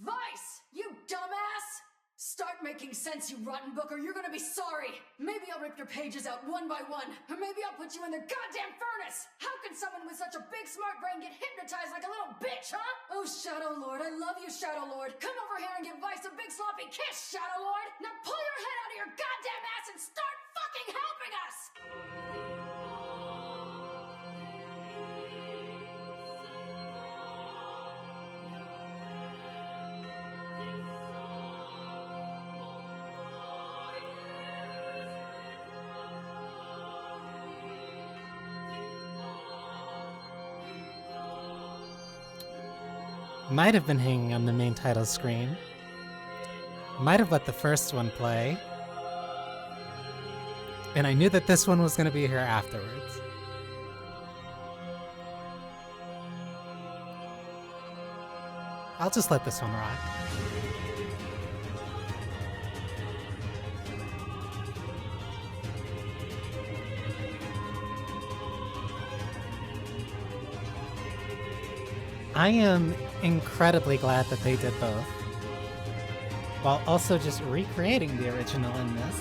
Vice! You dumbass! Start making sense, you rotten book, or you're gonna be sorry! Maybe I'll rip your pages out one by one, or maybe I'll put you in the goddamn furnace! How can someone with such a big smart brain get hypnotized like a little bitch, huh? Oh, Shadow Lord, I love you, Shadow Lord! Come over here and give Vice a big sloppy kiss, Shadow Lord! Now pull your head out of your goddamn ass and start fucking helping us! Might have been hanging on the main title screen. Might have let the first one play. And I knew that this one was going to be here afterwards. I'll just let this one rock. I am incredibly glad that they did both, while also just recreating the original in this.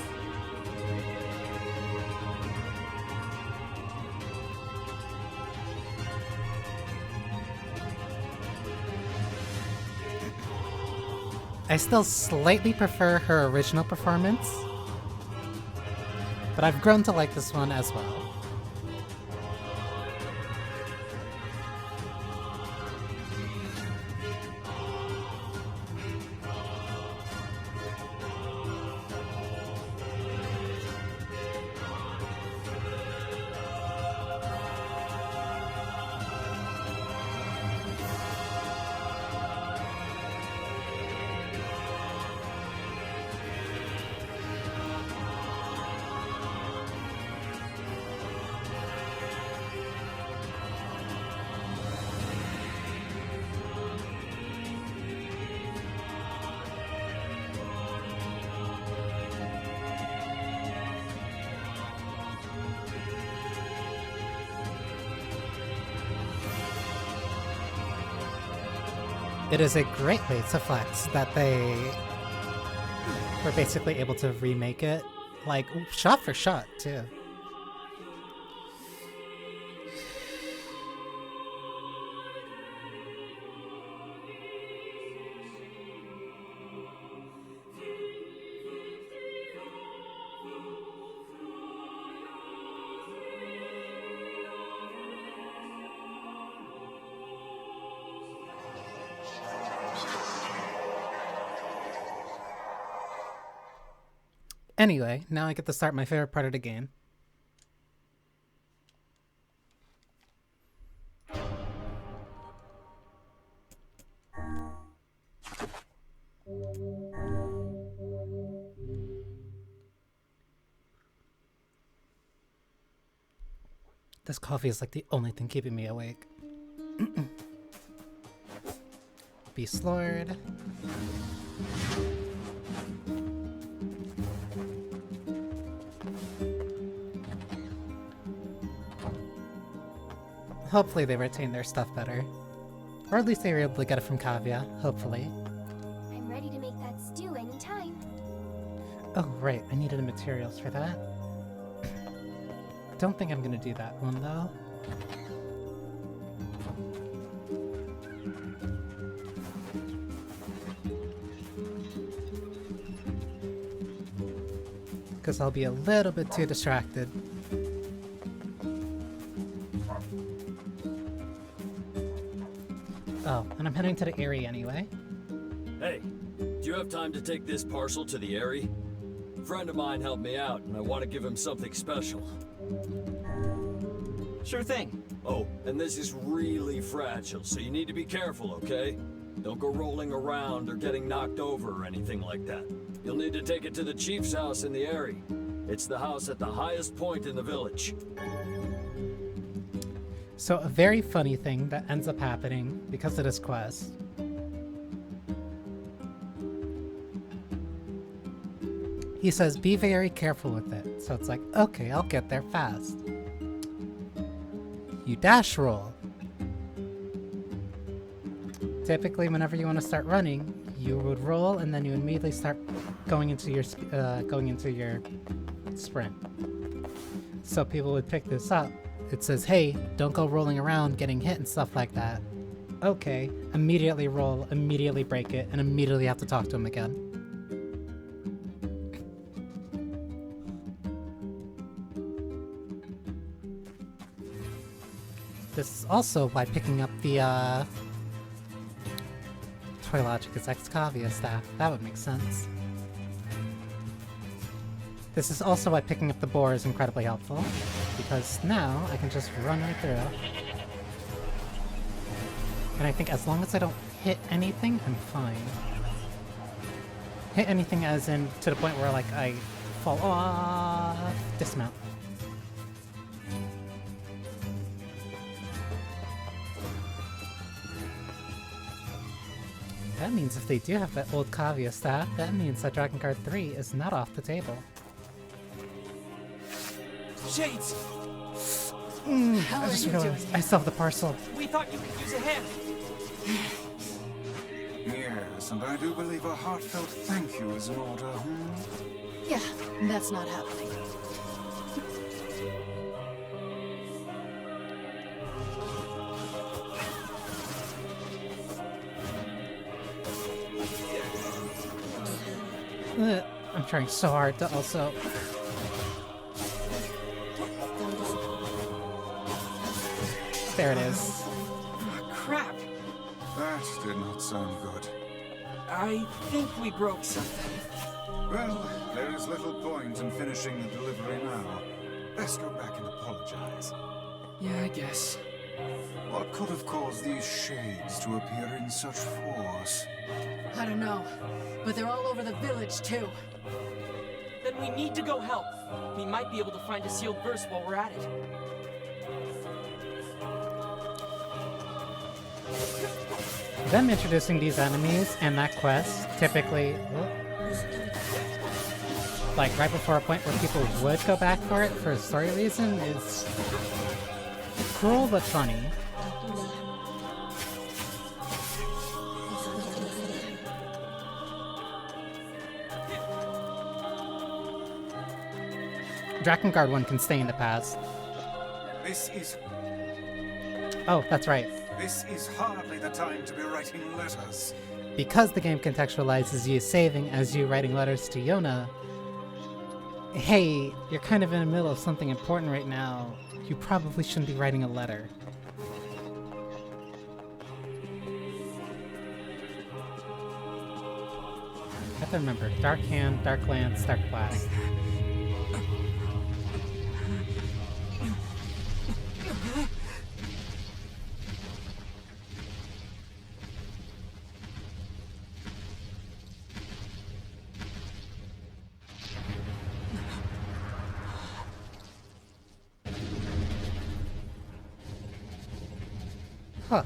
I still slightly prefer her original performance, but I've grown to like this one as well. It is a great way to flex that they were basically able to remake it, like, shot for shot, too. Anyway, now I get to start my favorite part of the game. This coffee is like the only thing keeping me awake. Beast Lord. Hopefully they retain their stuff better. Or at least they were able to get it from Kavya, hopefully. I'm ready to make that stew anytime. Oh, right, I needed the materials for that. Don't think I'm gonna do that one, though. Because I'll be a little bit too distracted. Oh, and I'm heading to the Eyrie anyway. Hey, do you have time to take this parcel to the Eyrie? A friend of mine helped me out, and I want to give him something special. Sure thing. Oh, and this is really fragile, so you need to be careful, okay? Don't go rolling around or getting knocked over or anything like that. You'll need to take it to the chief's house in the Eyrie. It's the house at the highest point in the village. So a very funny thing that ends up happening because of this quest. He says, be very careful with it. So it's like, okay, I'll get there fast. You dash roll. Typically, whenever you want to start running, you would roll, and then you immediately start going into your sprint. So people would pick this up. It says, hey, don't go rolling around getting hit and stuff like that. Okay, immediately roll, immediately break it, and immediately have to talk to him again. This is also why picking up the Toy Logic is Excavia staff. That would make sense. This is also why picking up the boar is incredibly helpful, because now I can just run right through. And I think as long as I don't hit anything, I'm fine. Hit anything as in to the point where like I fall off, dismount. That means if they do have that old Kavia staff, that means that Dragon Guard 3 is not off the table. Shades! I just realized I still have the parcel. We thought you could use a hand. Yes, and I do believe a heartfelt thank you is in order, Yeah, that's not happening. I'm trying so hard to also... There it is. Oh, crap! That did not sound good. I think we broke something. Well, there is little point in finishing the delivery now. Best go back and apologize. Yeah, I guess. What could have caused these shades to appear in such force? I don't know, but they're all over the village too. Then we need to go help. We might be able to find a sealed verse while we're at it. Them introducing these enemies and that quest, typically... like, right before a point where people would go back for it for a story reason is... cruel but funny. Drakengard 1 can stay in the past. This is... Oh, that's right. This is hardly the time to be writing letters. Because the game contextualizes you saving as you writing letters to Yona, hey, you're kind of in the middle of something important right now. You probably shouldn't be writing a letter. I have to remember, Dark Hand, Dark Lance, Dark Blast. Fuck.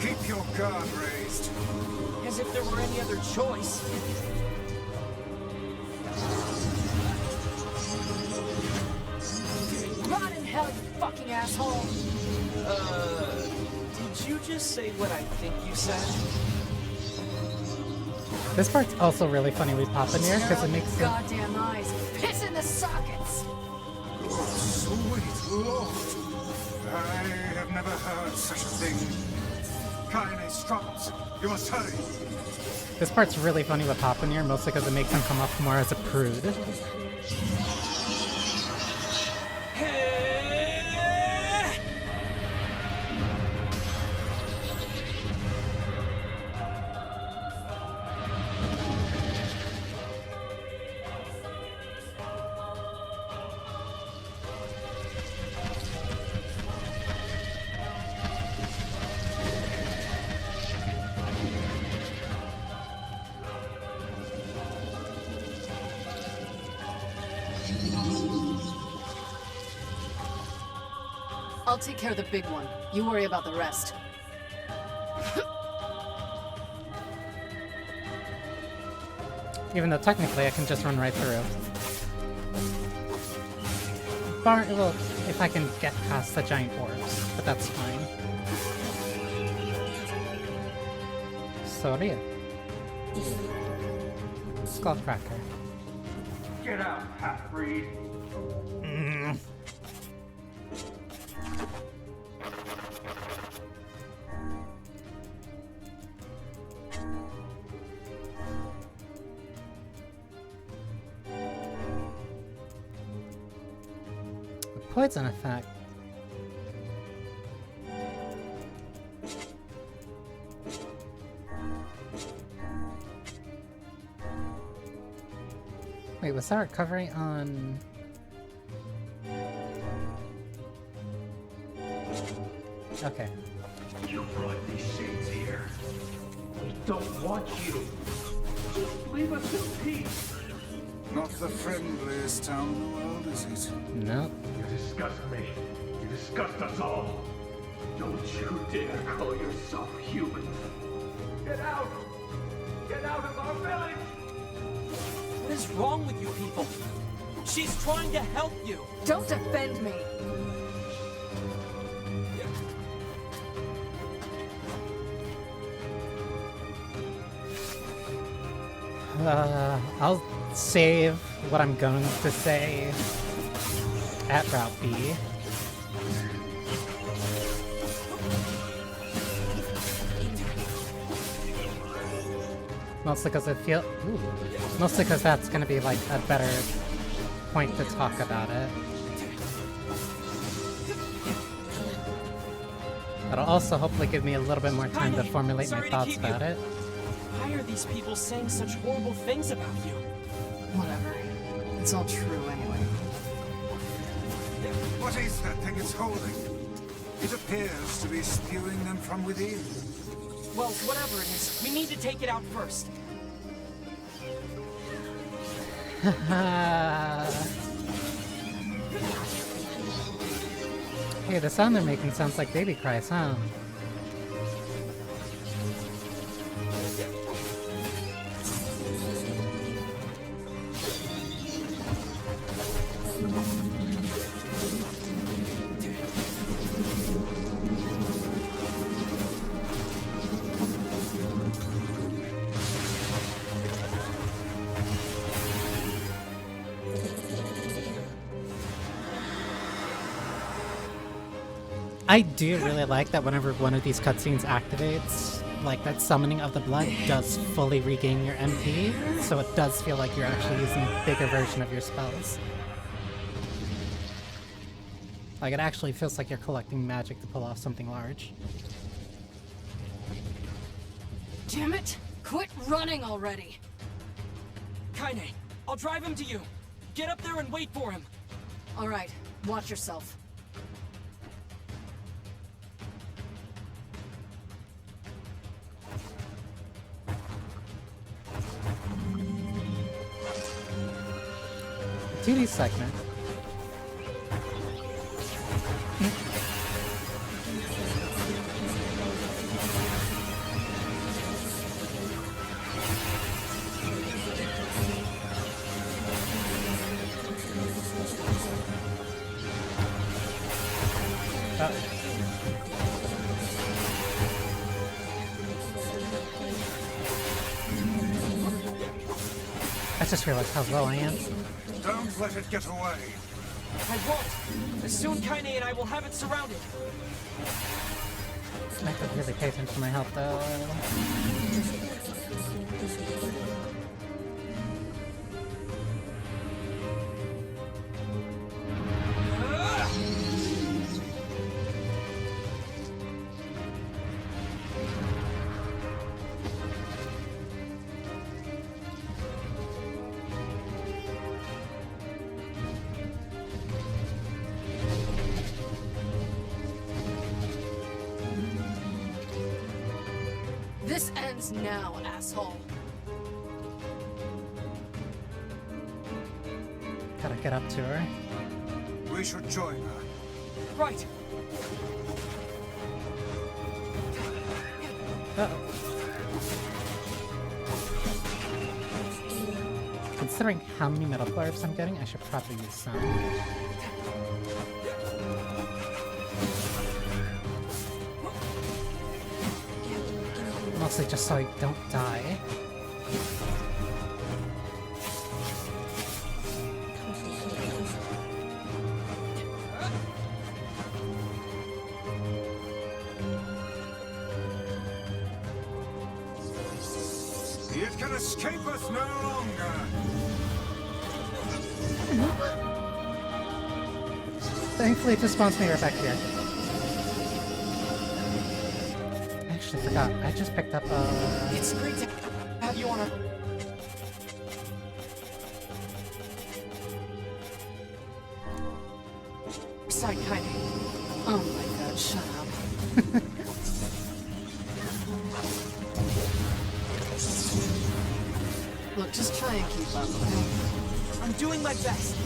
Keep your guard raised. As if there were any other choice. Rot in hell, you fucking asshole! Did you just say what I think you said? This part's also really funny with Papa Nier because it makes him... Goddamn eyes, piss in the sockets! Oh, sweet Lord. I have never heard such a thing. Kaine struggles. You must hurry. This part's really funny with Papa Nier, mostly because it makes him come off more as a prude. I'll take care of the big one. You worry about the rest. Even though technically I can just run right through. Well, if I can get past the giant orbs, but that's fine. Sorry. Skullcracker. Get out, half-breed. Poison effect. Wait, was that recovery on... Okay. You brought these shades here. We don't want you. Just leave us in peace. Not the friendliest town in the world, is it? No. You disgust me. You disgust us all. Don't you dare call yourself human. Get out! Get out of our village! What is wrong with you people? She's trying to help you. Don't defend me! I'll save what I'm going to say at Route B. Mostly because mostly because that's gonna be like a better point to talk about it. That'll also hopefully give me a little bit more time to formulate my thoughts about it. Why are these people saying such horrible things about you? Whatever. It's all true anyway. What is that thing it's holding? It appears to be spewing them from within. Well, whatever it is, we need to take it out first. Hey, the sound they're making sounds like baby cries, huh? I do really like that whenever one of these cutscenes activates, like that summoning of the blood does fully regain your MP, so it does feel like you're actually using a bigger version of your spells. Like it actually feels like you're collecting magic to pull off something large. Damn it! Quit running already! Kaine, I'll drive him to you. Get up there and wait for him. Alright, watch yourself. TV segment. I just realized how low I am. Don't let it get away. I won't. Soon Kaine and I will have it surrounded. I have to really pay attention to my health though. This ends now, asshole. Gotta get up to her. We should join her. Right. Uh-oh. Considering how many metal glarbs I'm getting, I should probably use some. Mostly just so I don't die. It can escape us no longer. Thankfully, it just spawns me right back here. I actually forgot. I just picked up It's great to have you on our... side, kinda. Oh my god, shut up. Look, just try and keep up, okay? I'm doing my best.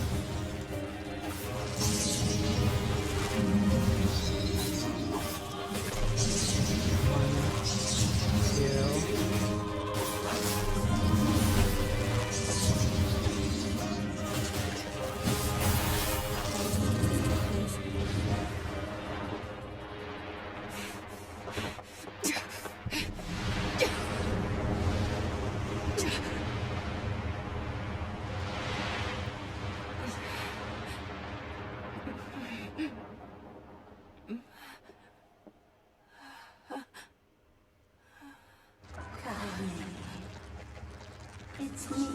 It's me,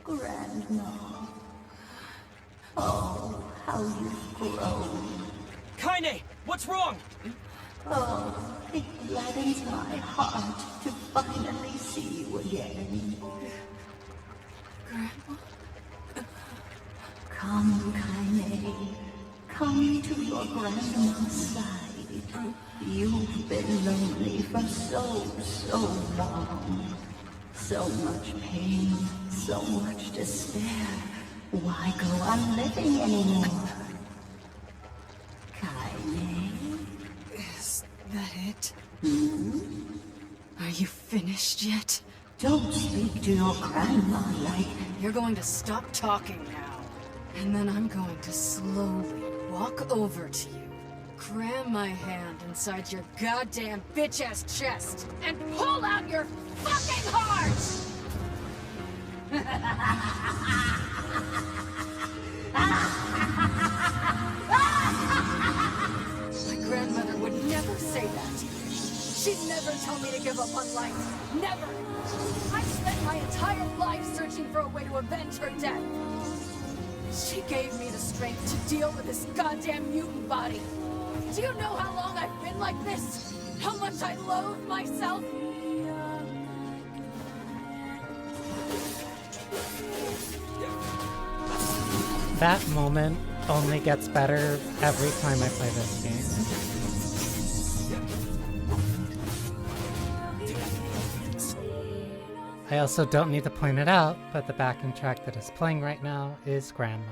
Grandma. Oh, how you've grown. Kaine, what's wrong? Oh, it gladdens my heart to finally see you again. Grandma? Come, Kaine. Come to your grandma's side. You've been lonely for so long. So much pain, so much despair. Why go on living anymore? Kaine? Is that it? Are you finished yet? Don't speak to your grandma like... You're going to stop talking now. And then I'm going to slowly walk over to you, cram my hand inside your goddamn bitch-ass chest, and pull out your fucking heart! My grandmother would never say that. She'd never tell me to give up on life. Never! I spent my entire life searching for a way to avenge her death. She gave me the strength to deal with this goddamn mutant body. Do you know how long I've been like this? How much I loathe myself? That moment only gets better every time I play this game. I also don't need to point it out, but the backing track that is playing right now is Grandma.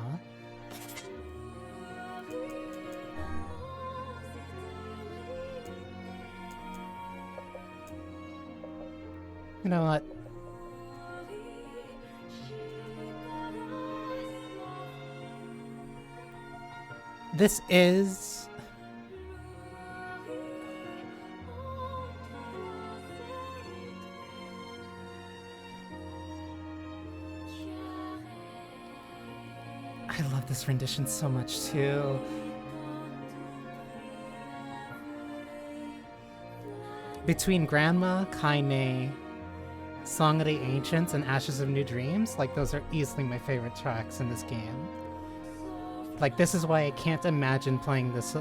You know what? This is... I love this rendition so much too. Between Grandma, Kaine, Song of the Ancients, and Ashes of New Dreams, like those are easily my favorite tracks in this game. Like this is why I can't imagine playing this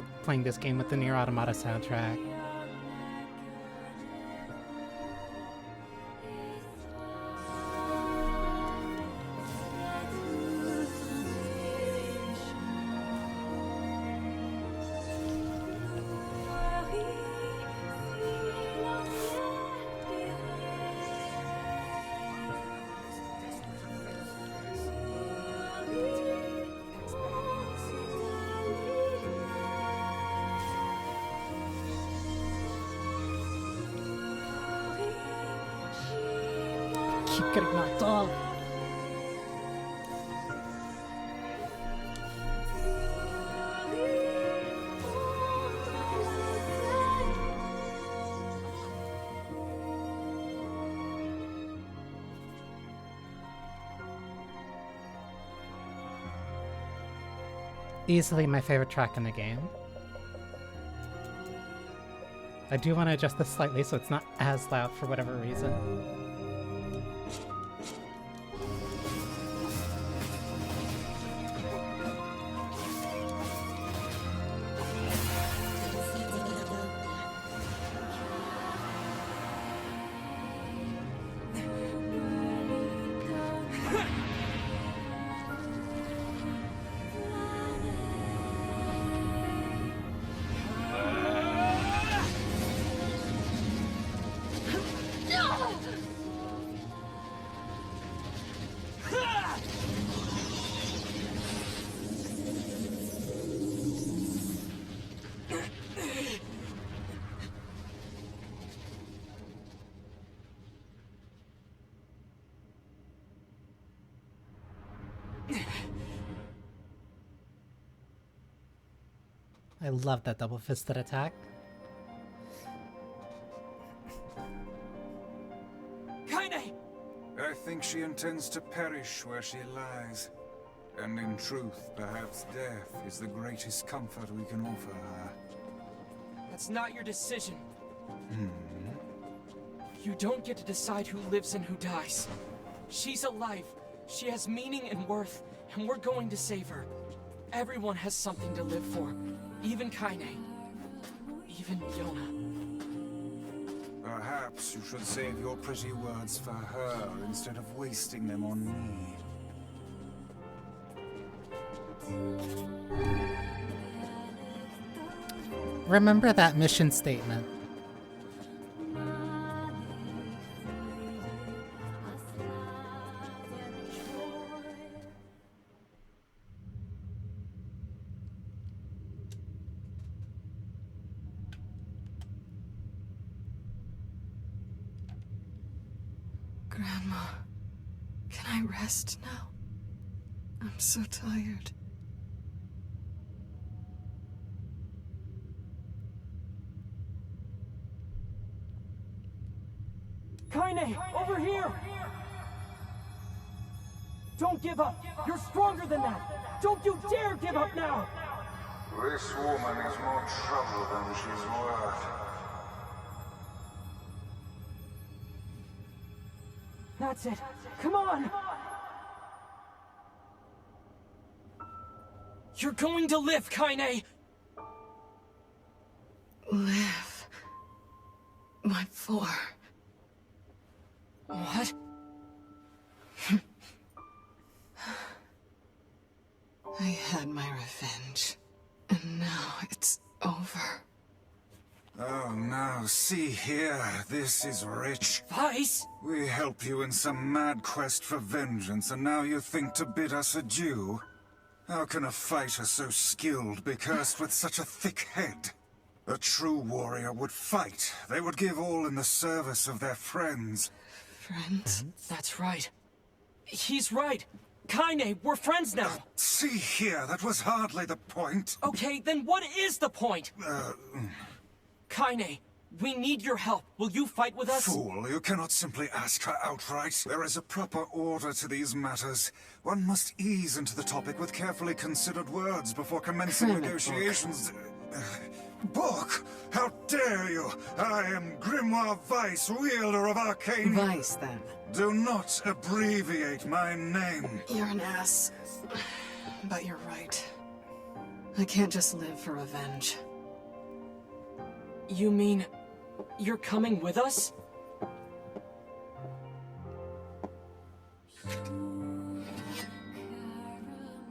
game with the Nier Automata soundtrack. Keep getting knocked off. Easily my favorite track in the game. I do want to adjust this slightly so it's not as loud for whatever reason. I love that double-fisted attack. Kaine! I think she intends to perish where she lies. And in truth, perhaps death is the greatest comfort we can offer her. That's not your decision. You don't get to decide who lives and who dies. She's alive. She has meaning and worth, and we're going to save her. Everyone has something to live for. Even Kaine. Even Yona. Perhaps you should save your pretty words for her instead of wasting them on me. Remember that mission statement. Grandma, can I rest now? I'm so tired. Kaine, over here! Don't give up! You're stronger than that! Don't you dare give up now! This woman is more trouble than she's worth. That's it. Come on! You're going to live, Kaine! Live. What for? What? I had my revenge. And now it's over. Oh, now, see here. This is rich. Vice? We helped you in some mad quest for vengeance, and now you think to bid us adieu? How can a fighter so skilled be cursed with such a thick head? A true warrior would fight. They would give all in the service of their friends. Friends? That's right. He's right. Kaine, we're friends now. See here, that was hardly the point. Okay, then what is the point? Kaine, we need your help. Will you fight with us? Fool, you cannot simply ask her outright. There is a proper order to these matters. One must ease into the topic with carefully considered words before commencing negotiations. Book! How dare you! I am Grimoire Vice, wielder of arcane... Vice, then. Do not abbreviate my name. You're an ass. But you're right. I can't just live for revenge. You mean... you're coming with us?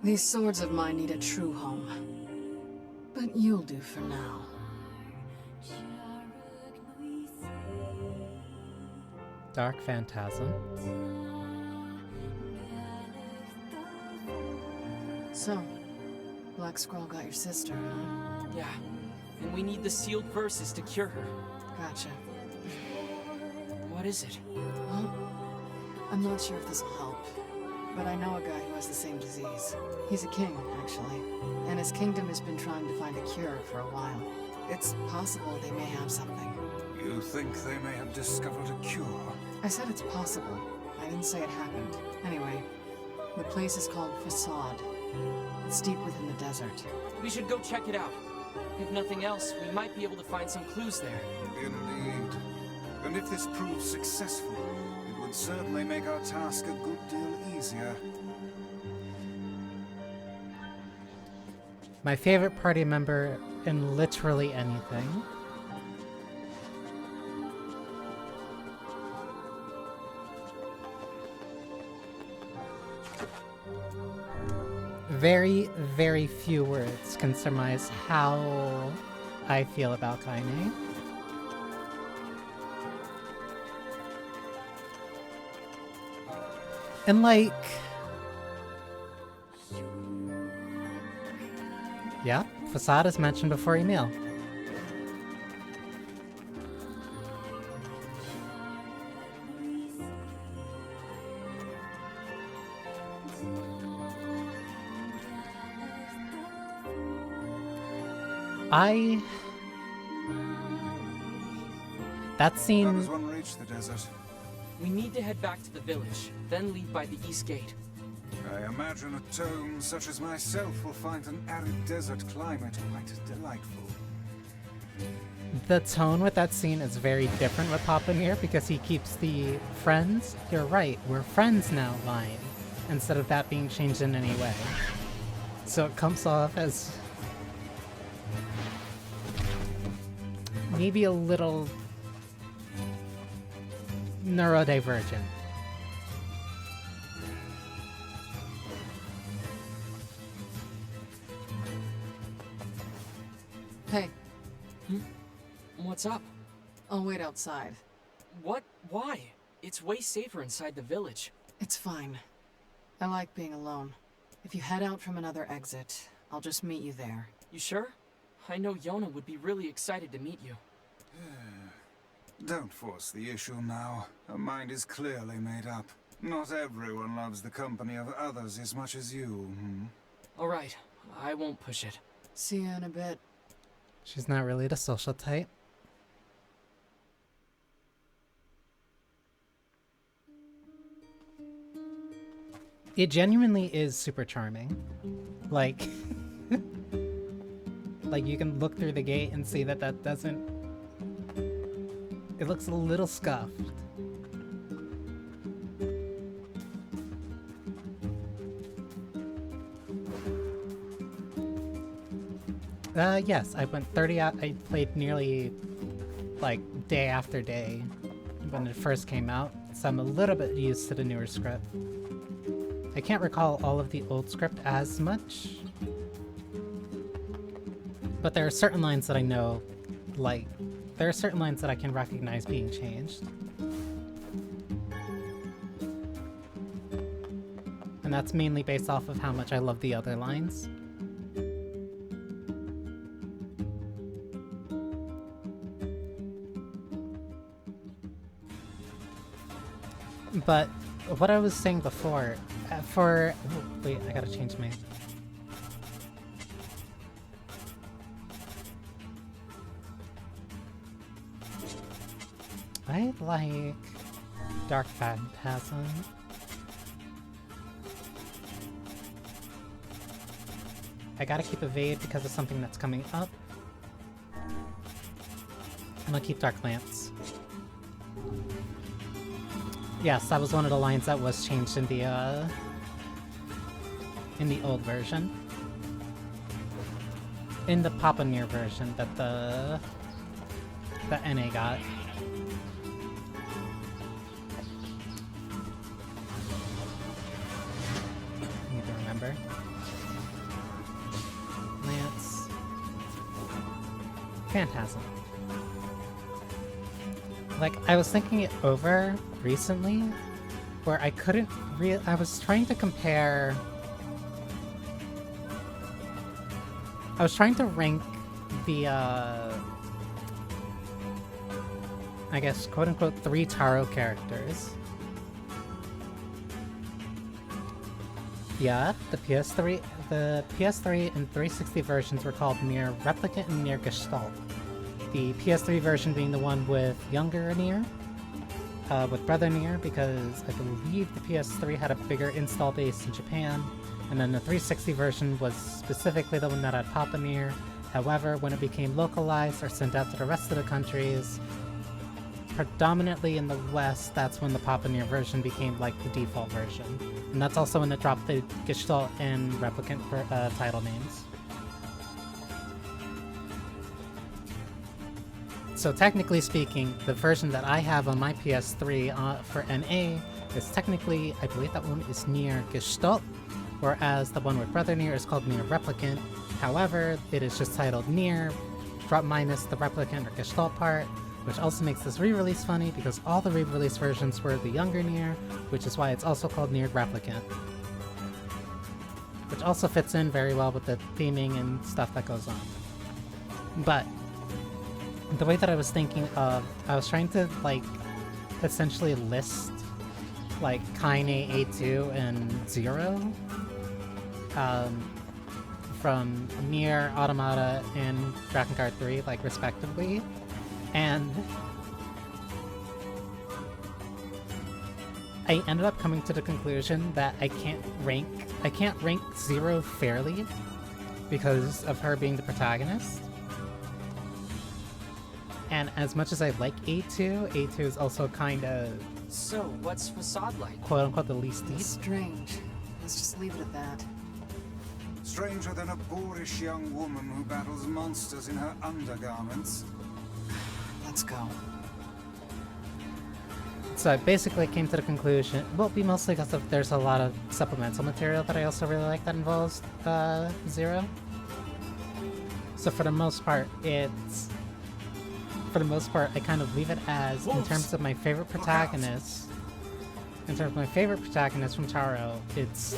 These swords of mine need a true home. But you'll do for now. Dark Phantasm. So, Black Scroll got your sister, huh? Yeah. And we need the sealed verses to cure her. Gotcha. What is it? Well, I'm not sure if this will help, but I know a guy who has the same disease. He's a king, actually, and his kingdom has been trying to find a cure for a while. It's possible they may have something. You think they may have discovered a cure? I said it's possible. I didn't say it happened. Anyway, the place is called Facade. It's deep within the desert. We should go check it out. If nothing else, we might be able to find some clues there. Indeed. And if this proves successful, it would certainly make our task a good deal easier. My favorite party member in literally anything. Very, very few words can surmise how I feel about Kaine. And like... yeah, Facade is mentioned before Emil. That scene... How does one reach the desert? We need to head back to the village, then leave by the east gate. I imagine a tome such as myself will find an arid desert climate quite delightful. The tone with that scene is very different with Papa Nier because he keeps the friends, you're right, we're friends now line, instead of that being changed in any way. So it comes off as maybe a little neurodivergent. Hey, What's up? I'll wait outside. What? Why? It's way safer inside the village. It's fine. I like being alone. If you head out from another exit, I'll just meet you there. You sure? I know Yona would be really excited to meet you. Don't force the issue now. Her mind is clearly made up. Not everyone loves the company of others as much as you. Alright, I won't push it. See you in a bit. She's not really the social type. It genuinely is super charming. Like, like you can look through the gate and see that that doesn't... It looks a little scuffed. Yes, I went 30 out. I played nearly, like, day after day when it first came out, so I'm a little bit used to the newer script. I can't recall all of the old script as much, but there are certain lines that I know, like, there are certain lines that I can recognize being changed. And that's mainly based off of how much I love the other lines. But what I was saying before, wait, I gotta change my... I like Dark Phantasm. I gotta keep Evade because of something that's coming up. I'm gonna keep Dark Lance. Yes, that was one of the lines that was changed in the old version. In the Papa Nier version that the NA got. I need to remember. Lance. Phantasm. Like, I was thinking it over recently, where I couldn't I was trying to compare... I was trying to rank the, I guess, quote-unquote, 3 Taro characters. Yeah, the PS3 and 360 versions were called Nier Replicant and Nier Gestalt. The PS3 version being the one with younger Nier, with Brother Nier, because I believe the PS3 had a bigger install base in Japan, and then the 360 version was specifically the one that had Papa Nier. However, when it became localized or sent out to the rest of the countries, predominantly in the West, that's when the Papa Nier version became like the default version. And that's also when it dropped the Gestalt and Replicant title names. So technically speaking, the version that I have on my PS3 for NA is technically, I believe that one is Nier Gestalt, whereas the one with Brother Nier is called Nier Replicant. However, it is just titled Nier, drop minus the Replicant or Gestalt part, which also makes this re-release funny because all the re-release versions were the younger Nier, which is why it's also called Nier Replicant. Which also fits in very well with the theming and stuff that goes on. But the way that I was thinking of, I was trying to like essentially list like Kaine A2 and Zero from Nier, Automata, and Drakengard 3, like respectively, and I ended up coming to the conclusion that I can't rank Zero fairly because of her being the protagonist. And as much as I like A2 is also kind of... So, what's Facade like? Quote-unquote the least deep. Strange. Let's just leave it at that. Stranger than a boorish young woman who battles monsters in her undergarments. Let's go. So I basically came to the conclusion, well, be mostly because there's a lot of supplemental material that I also really like that involves Zero. So for the most part, I kind of leave it as, in terms of my favorite protagonist, from Taro, it's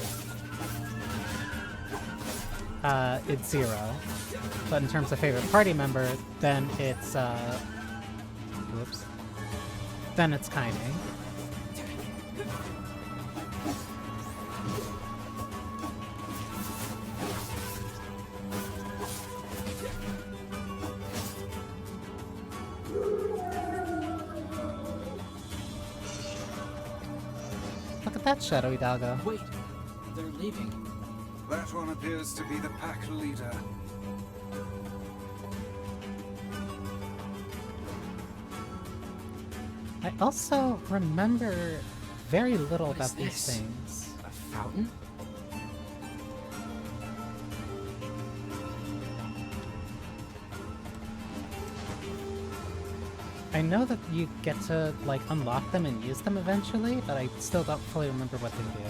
Zero. But in terms of favorite party member, then it's, then it's Kaine. Look at that Shadow Hidalgo. Wait, they're leaving. That one appears to be the pack leader. I also remember very little What is about these this? things. A fountain? I know that you get to, like, unlock them and use them eventually, but I still don't fully remember what they do.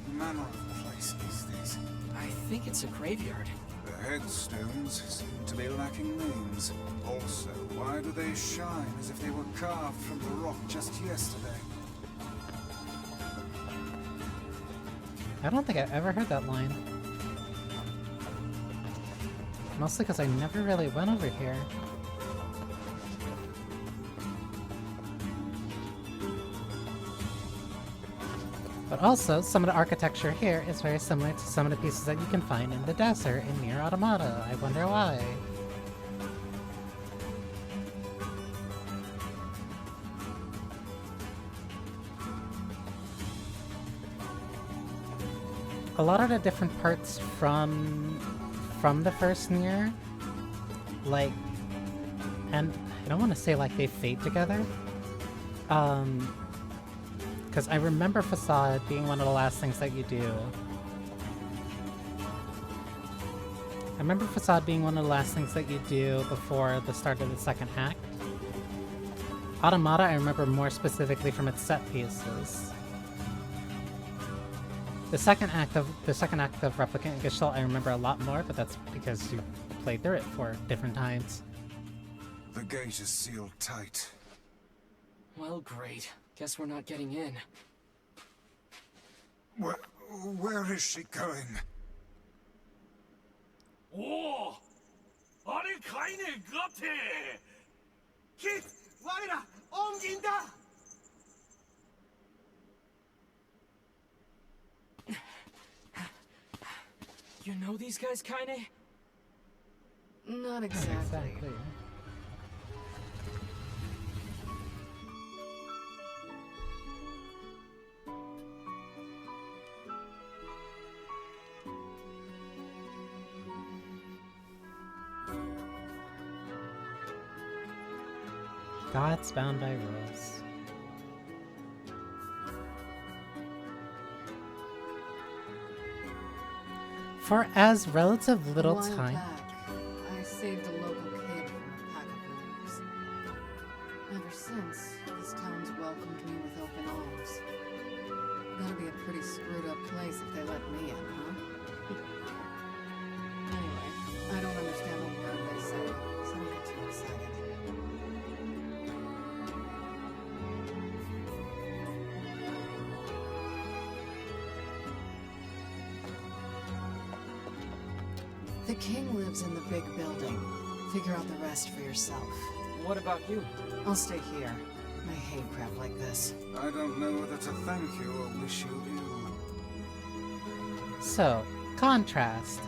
What manner of place is this? I think it's a graveyard. The headstones seem to be lacking names. Also, why do they shine as if they were carved from the rock just yesterday? I don't think I've ever heard that line. Mostly because I never really went over here. But also, some of the architecture here is very similar to some of the pieces that you can find in the desert in Nier Automata. I wonder why. A lot of the different parts from the first Nier, like, and I don't want to say like they fade together, because I remember Facade being one of the last things that you do. I remember Facade being one of the last things that you do before the start of the second act. Automata I remember more specifically from its set pieces. The second act of Replicant and Gestalt I remember a lot more, but that's because you played through it 4 different times. The gate is sealed tight. Well, great. Guess we're not getting in. Where is she going? 오! 아니 카이네 같아! 킷! 와이라! 옮긴다! You know these guys, Kaine? Not exactly. Gods bound by rules. For as relative little A while time. back, I saved a local kid from a pack of wolves. Ever since, this town's welcomed me with open arms. Gotta be a pretty screwed up place if they let me in, huh? Anyway, I don't understand a word they say, so don't get too excited. The king lives in the big building. Figure out the rest for yourself. What about you? I'll stay here. I hate crap like this. I don't know whether to thank you or wish you ill. So, contrast.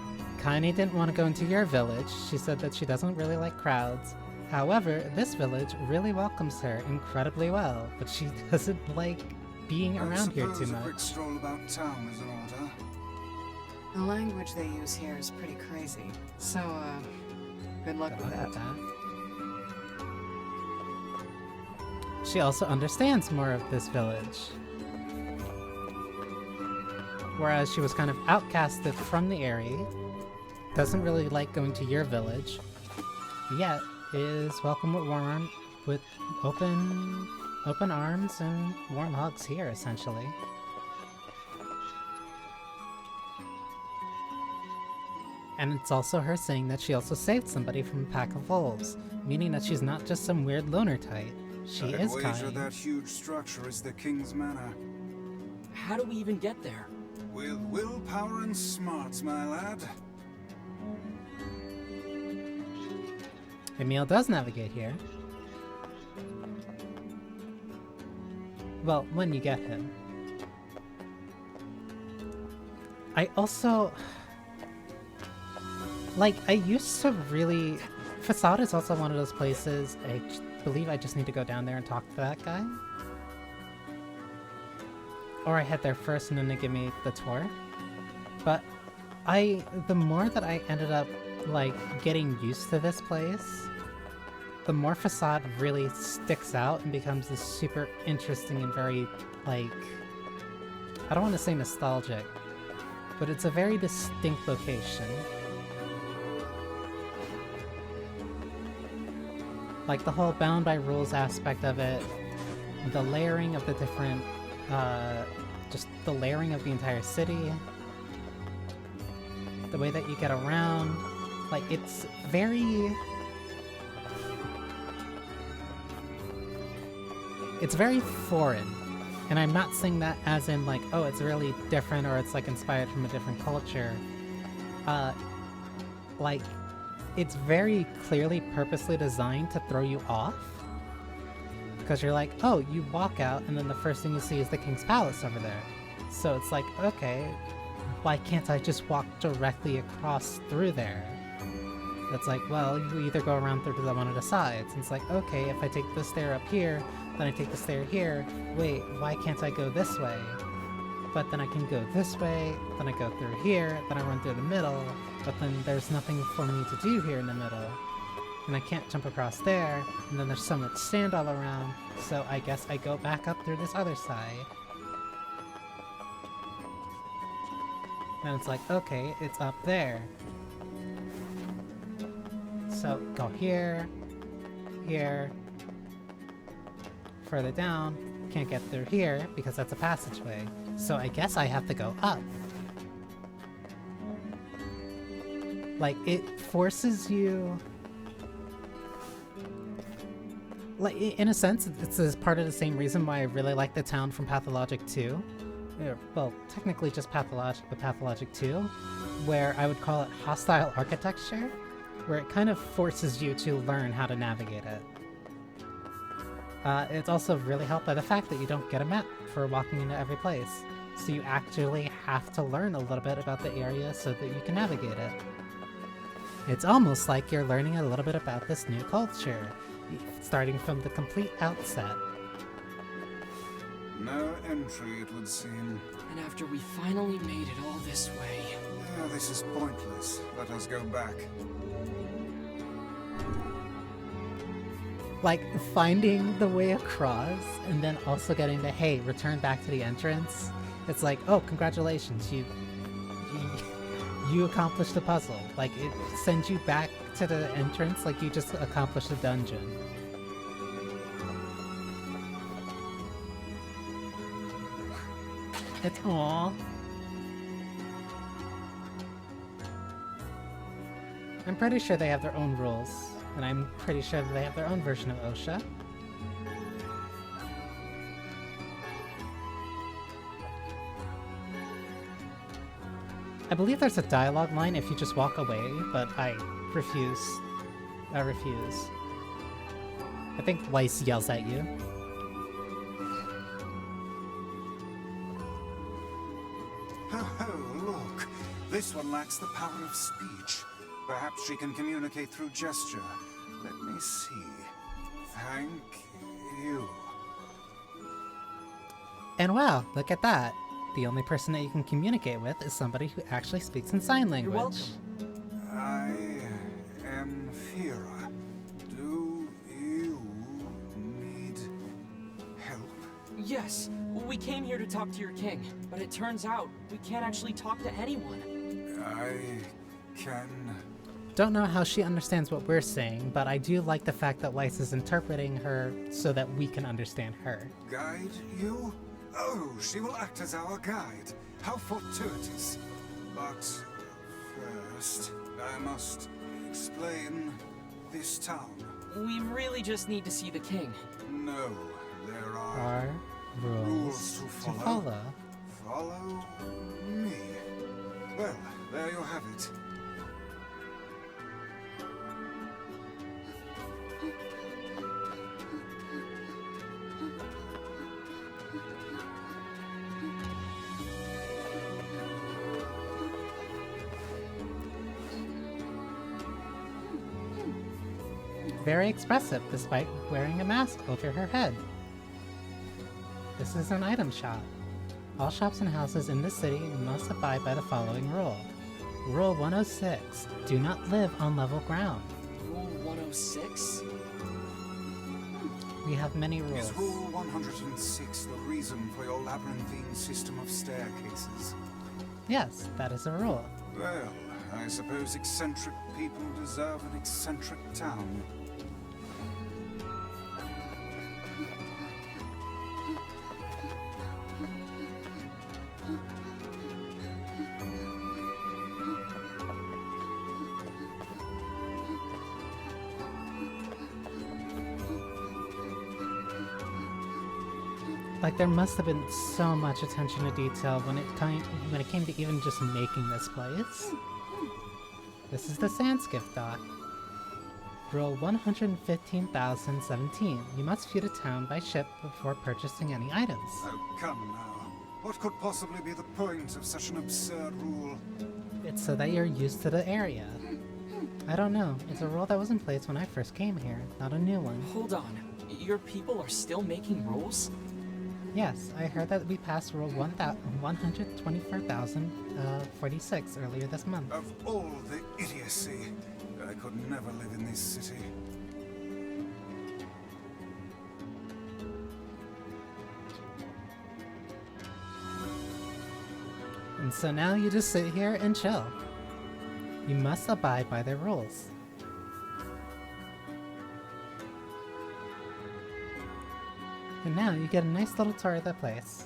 Kaine didn't want to go into your village. She said that she doesn't really like crowds. However, this village really welcomes her incredibly well, but she doesn't like being around here too I suppose a quick much. stroll about town is in order. The language they use here is pretty crazy. So, good luck with that. She also understands more of this village. Whereas she was kind of outcasted from the area, doesn't really like going to your village, yet is welcome with open arms and warm hugs here, essentially. And it's also her saying that she also saved somebody from a pack of wolves, meaning that she's not just some weird loner type. She I'd is wager kind. that huge structure is the king's manor. How do we even get there? With willpower and smarts, my lad. Emil does navigate here. Well, when you get him. I also... Like, I used to really... Facade is also one of those places I believe I just need to go down there and talk to that guy. Or I head there first and then they give me the tour. But the more that I ended up, like, getting used to this place, the more Facade really sticks out and becomes this super interesting and very, like... I don't want to say nostalgic, but it's a very distinct location. Like, the whole bound by rules aspect of it, the layering of the different, just the layering of the entire city, the way that you get around, like, it's very... It's very foreign. And I'm not saying that as in, like, oh, it's really different or it's, like, inspired from a different culture. Like... It's very clearly purposely designed to throw you off. Because you're like, oh, you walk out and then the first thing you see is the King's Palace over there. So it's like, okay, why can't I just walk directly across through there? It's like, well, you either go around through one of the sides. And it's like, okay, if I take this stair up here, then I take the stair here. Wait, why can't I go this way? But then I can go this way, then I go through here, then I run through the middle, but then there's nothing for me to do here in the middle. And I can't jump across there, and then there's so much sand all around, so I guess I go back up through this other side. And it's like, okay, it's up there. So, go here, here, further down, can't get through here, because that's a passageway. So I guess I have to go up. Like, it forces you... Like, in a sense, it's as part of the same reason why I really like the town from Pathologic 2. Well, technically just Pathologic, but Pathologic 2, where I would call it hostile architecture, where it kind of forces you to learn how to navigate it. It's also really helped by the fact that you don't get a map for walking into every place, so you actually have to learn a little bit about the area so that you can navigate it. It's almost like you're learning a little bit about this new culture, starting from the complete outset. No entry, it would seem. And after we finally made it all this way... Oh, this is pointless. Let us go back. Like, finding the way across and then also getting the, hey, return back to the entrance. It's like, oh, congratulations, you accomplished the puzzle. Like, it sends you back to the entrance like you just accomplished a dungeon. It's aww. I'm pretty sure they have their own rules, and I'm pretty sure that they have their own version of OSHA. I believe there's a dialogue line if you just walk away, but I refuse. I refuse. I think Weiss yells at you. Oh, look. This one lacks the power of speech. Perhaps she can communicate through gesture. Let me see. Thank you. And wow, look at that. The only person that you can communicate with is somebody who actually speaks in sign language. You're welcome. I am Fira. Do you need help? Yes, we came here to talk to your king, but it turns out we can't actually talk to anyone. I can... Don't know how she understands what we're saying, but I do like the fact that Weiss is interpreting her so that we can understand her. guide you? Oh, she will act as our guide. How fortuitous. But first, I must explain this town. We really just need to see the king. No, there are Our rules to follow. Follow me. Well, there you have it. Very expressive despite wearing a mask over her head. This is an item shop. All shops and houses in this city must abide by the following rule. Rule 106. Do not live on level ground. Rule 106? We have many rules. Is Rule 106 the reason for your labyrinthine system of staircases? Yes, that is a rule. Well, I suppose eccentric people deserve an eccentric town. Like, there must have been so much attention to detail when it came to even just making this place. This is the Sans gift dock. Rule 115,017. You must view the town by ship before purchasing any items. Oh, come now. What could possibly be the point of such an absurd rule? It's so that you're used to the area. I don't know. It's a rule that was in place when I first came here, not a new one. Hold on. Your people are still making rules? Yes, I heard that we passed Rule 124,046 earlier this month. Of all the idiocy, I could never live in this city. And so now you just sit here and chill. You must abide by their rules. And now you get a nice little tour of the place.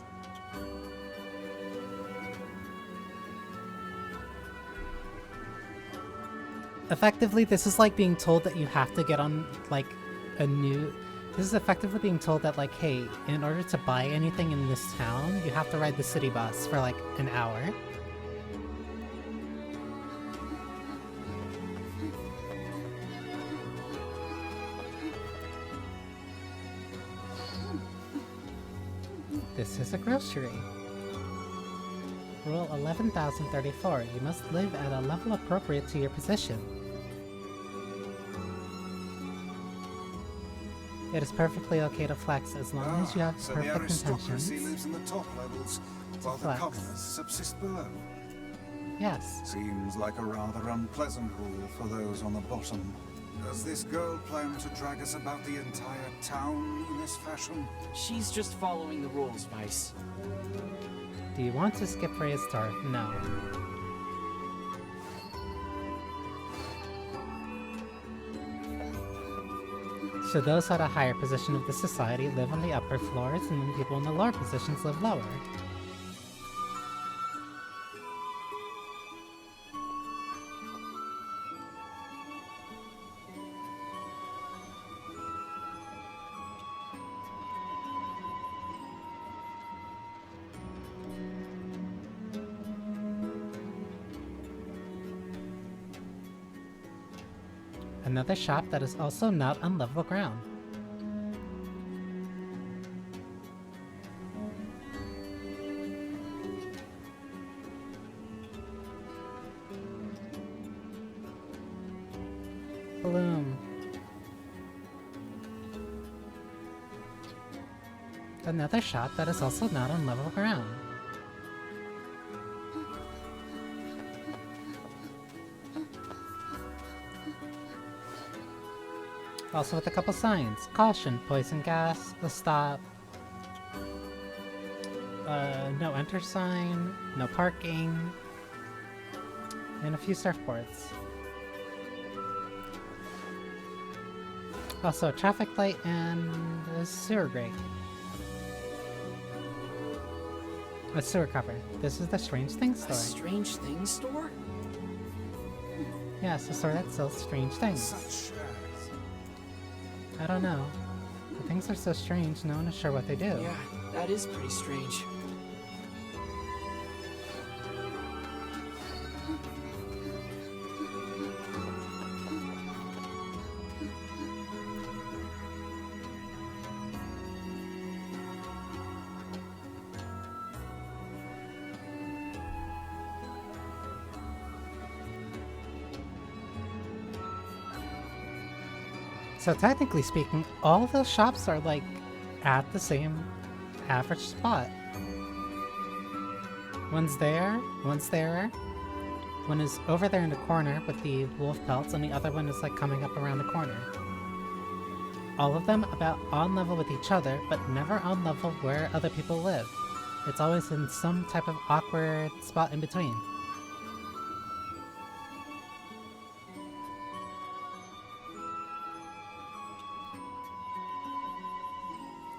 Effectively, this is like being told that you have to get on, like, this is effectively being told that, like, hey, in order to buy anything in this town, you have to ride the city bus for, like, an hour. This is a grocery. Rule 11,034. You must live at a level appropriate to your position. It is perfectly okay to flex as long as you have so the perfect aristocracy intentions. lives in the top levels, while the flex. commoners subsist below. Yes. Seems like a rather unpleasant rule for those on the bottom. Does this girl plan to drag us about the entire town in this fashion? She's just following the rules, Vice. Do you want to skip Ray's tour? No. So those at a higher position of the society live on the upper floors, and then people in the lower positions live lower. Another shop that is also not on level ground. Bloom. Another shop that is also not on level ground. Also with a couple signs. Caution, poison gas, a stop. No enter sign, no parking. And a few surfboards. Also a traffic light and a sewer grate. A sewer cover. This is the Strange Things store. A Strange Things store? Yes, a store that sells strange things. Such I don't know. The things are so strange, no one is sure what they do. Yeah, that is pretty strange. So technically speaking, all of those shops are like at the same average spot. One's there, one's there. One is over there in the corner with the wolf pelts, and the other one is like coming up around the corner. All of them about on level with each other, but never on level where other people live. It's always in some type of awkward spot in between.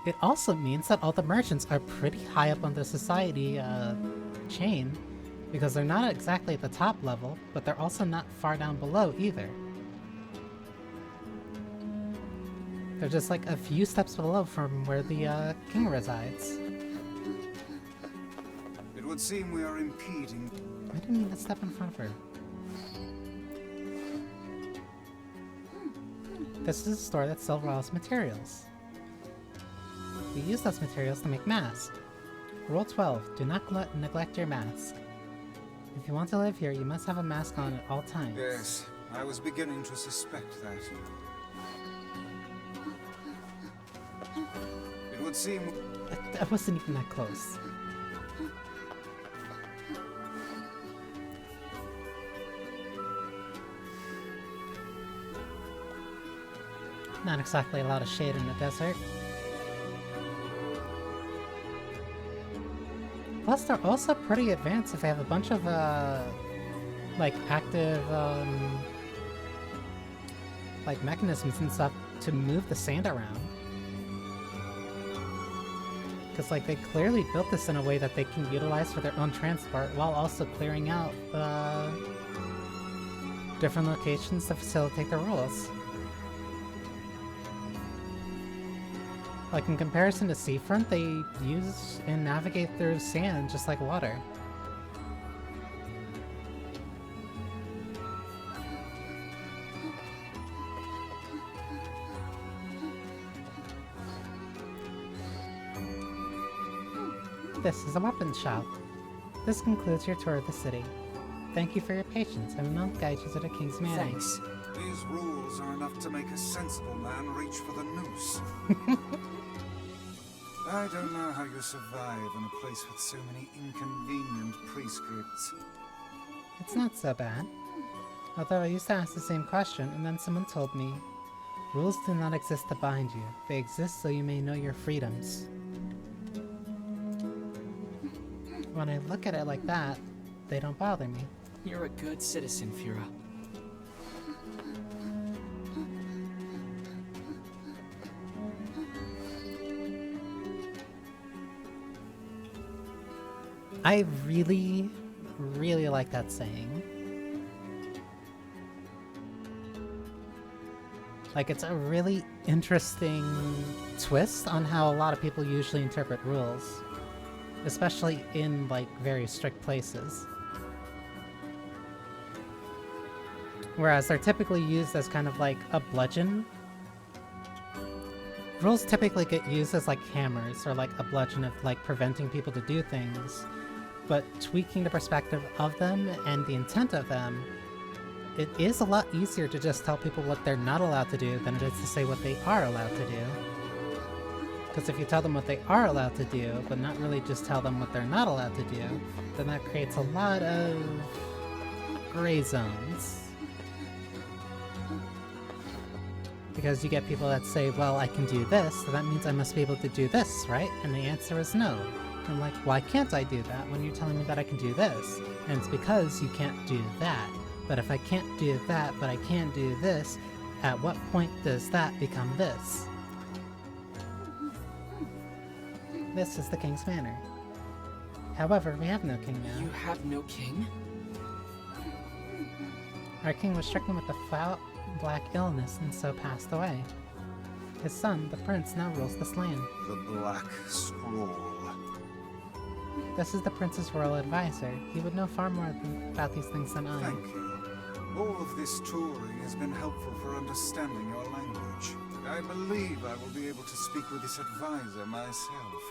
It also means that all the merchants are pretty high up on the society chain, because they're not exactly at the top level, but they're also not far down below either. They're just like a few steps below from where the king resides. It would seem we are impeding. I didn't mean to step in front of her. This is a store that sells raw materials. We use those materials to make masks. Rule 12, do not neglect your mask. If you want to live here, you must have a mask on at all times. Yes, I was beginning to suspect that. It would seem... I wasn't even that close. Not exactly a lot of shade in the desert. Plus, they're also pretty advanced if they have a bunch of, like, active, like, mechanisms and stuff to move the sand around. Because, like, they clearly built this in a way that they can utilize for their own transport while also clearing out, different locations to facilitate the rules. Like, in comparison to Seafront, they use and navigate through sand just like water. This is a weapons shop. This concludes your tour of the city. Thank you for your patience, and we'll guide you to the King's Manor. Thanks. These rules are enough to make a sensible man reach for the noose. I don't know how you survive in a place with so many inconvenient prescripts. It's not so bad. Although I used to ask the same question, and then someone told me, rules do not exist to bind you. They exist so you may know your freedoms. When I look at it like that, they don't bother me. You're a good citizen, Fira. I really, really like that saying. Like, it's a really interesting twist on how a lot of people usually interpret rules. Especially in, like, very strict places. Whereas they're typically used as kind of like a bludgeon. Rules typically get used as like hammers or like a bludgeon of like preventing people to do things. But tweaking the perspective of them and the intent of them, it is a lot easier to just tell people what they're not allowed to do than it is to say what they are allowed to do. Because if you tell them what they are allowed to do, but not really just tell them what they're not allowed to do, then that creates a lot of gray zones. Because you get people that say, well, I can do this, so that means I must be able to do this, right? And the answer is no. I'm like, why can't I do that when you're telling me that I can do this? And it's because you can't do that. But if I can't do that, but I can do this, at what point does that become this? This is the King's Manor. However, we have no king now. You have no king? Our king was stricken with a foul black illness and so passed away. His son, the prince, now rules this land. The Black Scroll. This is the prince's royal advisor. He would know far more about these things than I. Thank you. All of this touring has been helpful for understanding your language. I believe I will be able to speak with this advisor myself.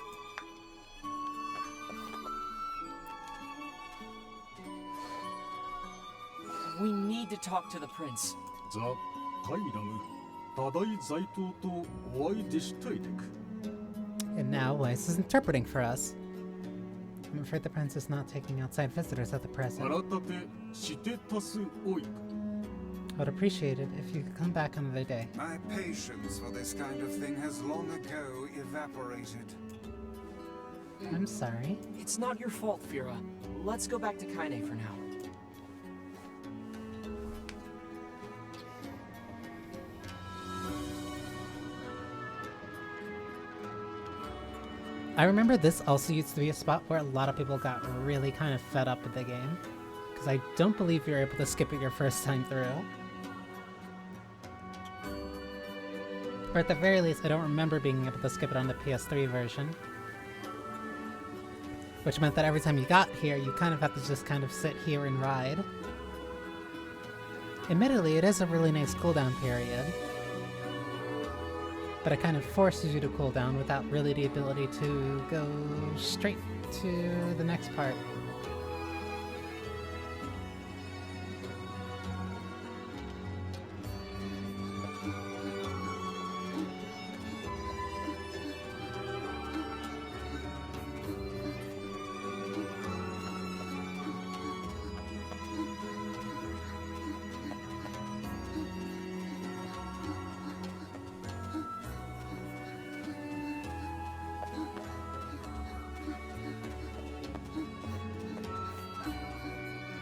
We need to talk to the prince. ザ・カイラム、多大財頭とお会いでしたいでく。 And now Weiss is interpreting for us. I'm afraid the prince is not taking outside visitors at the present. 改てしてたすおいく。 I would appreciate it if you could come back another day. My patience for this kind of thing has long ago evaporated. I'm sorry. It's not your fault, Fira. Let's go back to Kaine for now. I remember this also used to be a spot where a lot of people got really kind of fed up with the game. Because I don't believe you were able to skip it your first time through. Or at the very least, I don't remember being able to skip it on the PS3 version. Which meant that every time you got here, you kind of have to just kind of sit here and ride. Admittedly, it is a really nice cooldown period. But it kind of forces you to cool down without really the ability to go straight to the next part.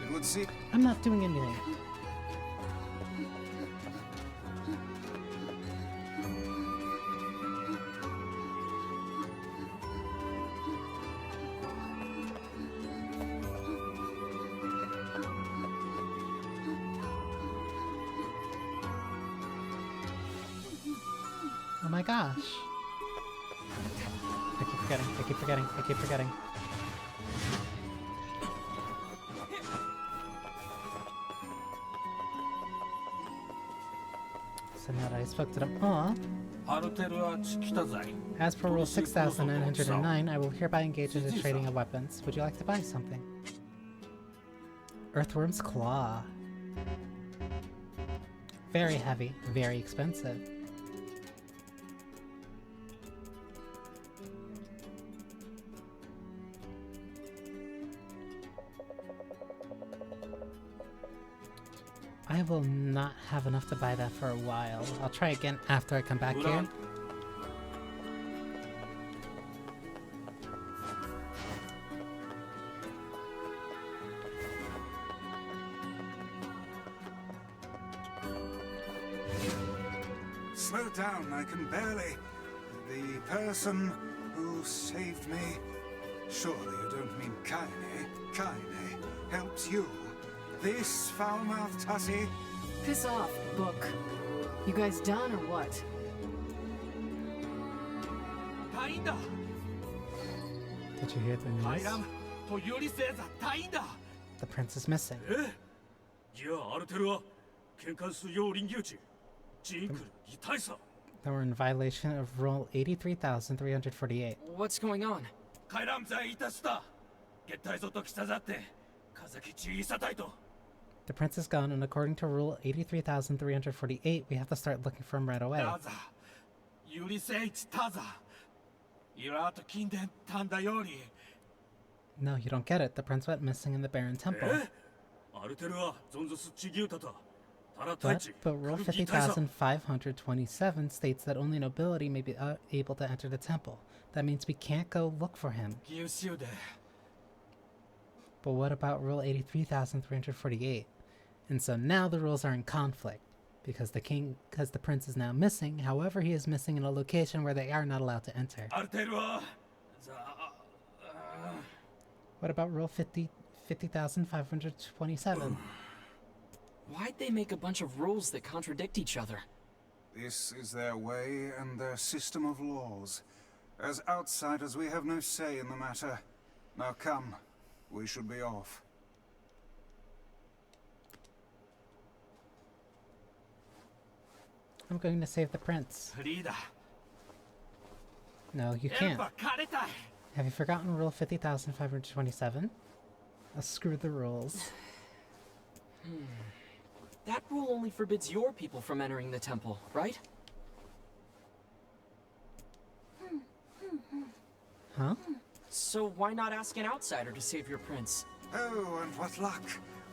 It would seem... I'm not doing anything. Oh my gosh. I keep forgetting, I keep forgetting, I keep forgetting. So now that I spoke to them all, アルテルは尽きたぞい。 as per Rule 6909, I will hereby engage in the trading of weapons. Would you like to buy something? Earthworm's Claw. Very heavy, very expensive. I I will not have enough to buy that for a while. I'll try again after I come back here. Slow down, I can barely. The person who saved me. Surely you don't mean Kaine. Kaine helps you. This foul-mouthed hussy? Piss off, book. You guys done or what? Did you hear the news? The prince is missing. They were in violation of Rule 83,348. What's going on? The prince is gone, and according to Rule 83,348, we have to start looking for him right away. No, you don't get it. The prince went missing in the Baron Temple. But Rule 50,527 states that only nobility may be able to enter the temple. That means we can't go look for him. But what about Rule 83,348? And so now the rules are in conflict because the prince is now missing. However, he is missing in a location where they are not allowed to enter. What about Rule 50,527? Why'd they make a bunch of rules that contradict each other? This is their way and their system of laws. As outsiders, we have no say in the matter. Now come, we should be off. I'm going to save the prince. No, you can't. Have you forgotten Rule 50,527? Screw the rules. That rule only forbids your people from entering the temple, right? Huh? So why not ask an outsider to save your prince? Oh, and what luck!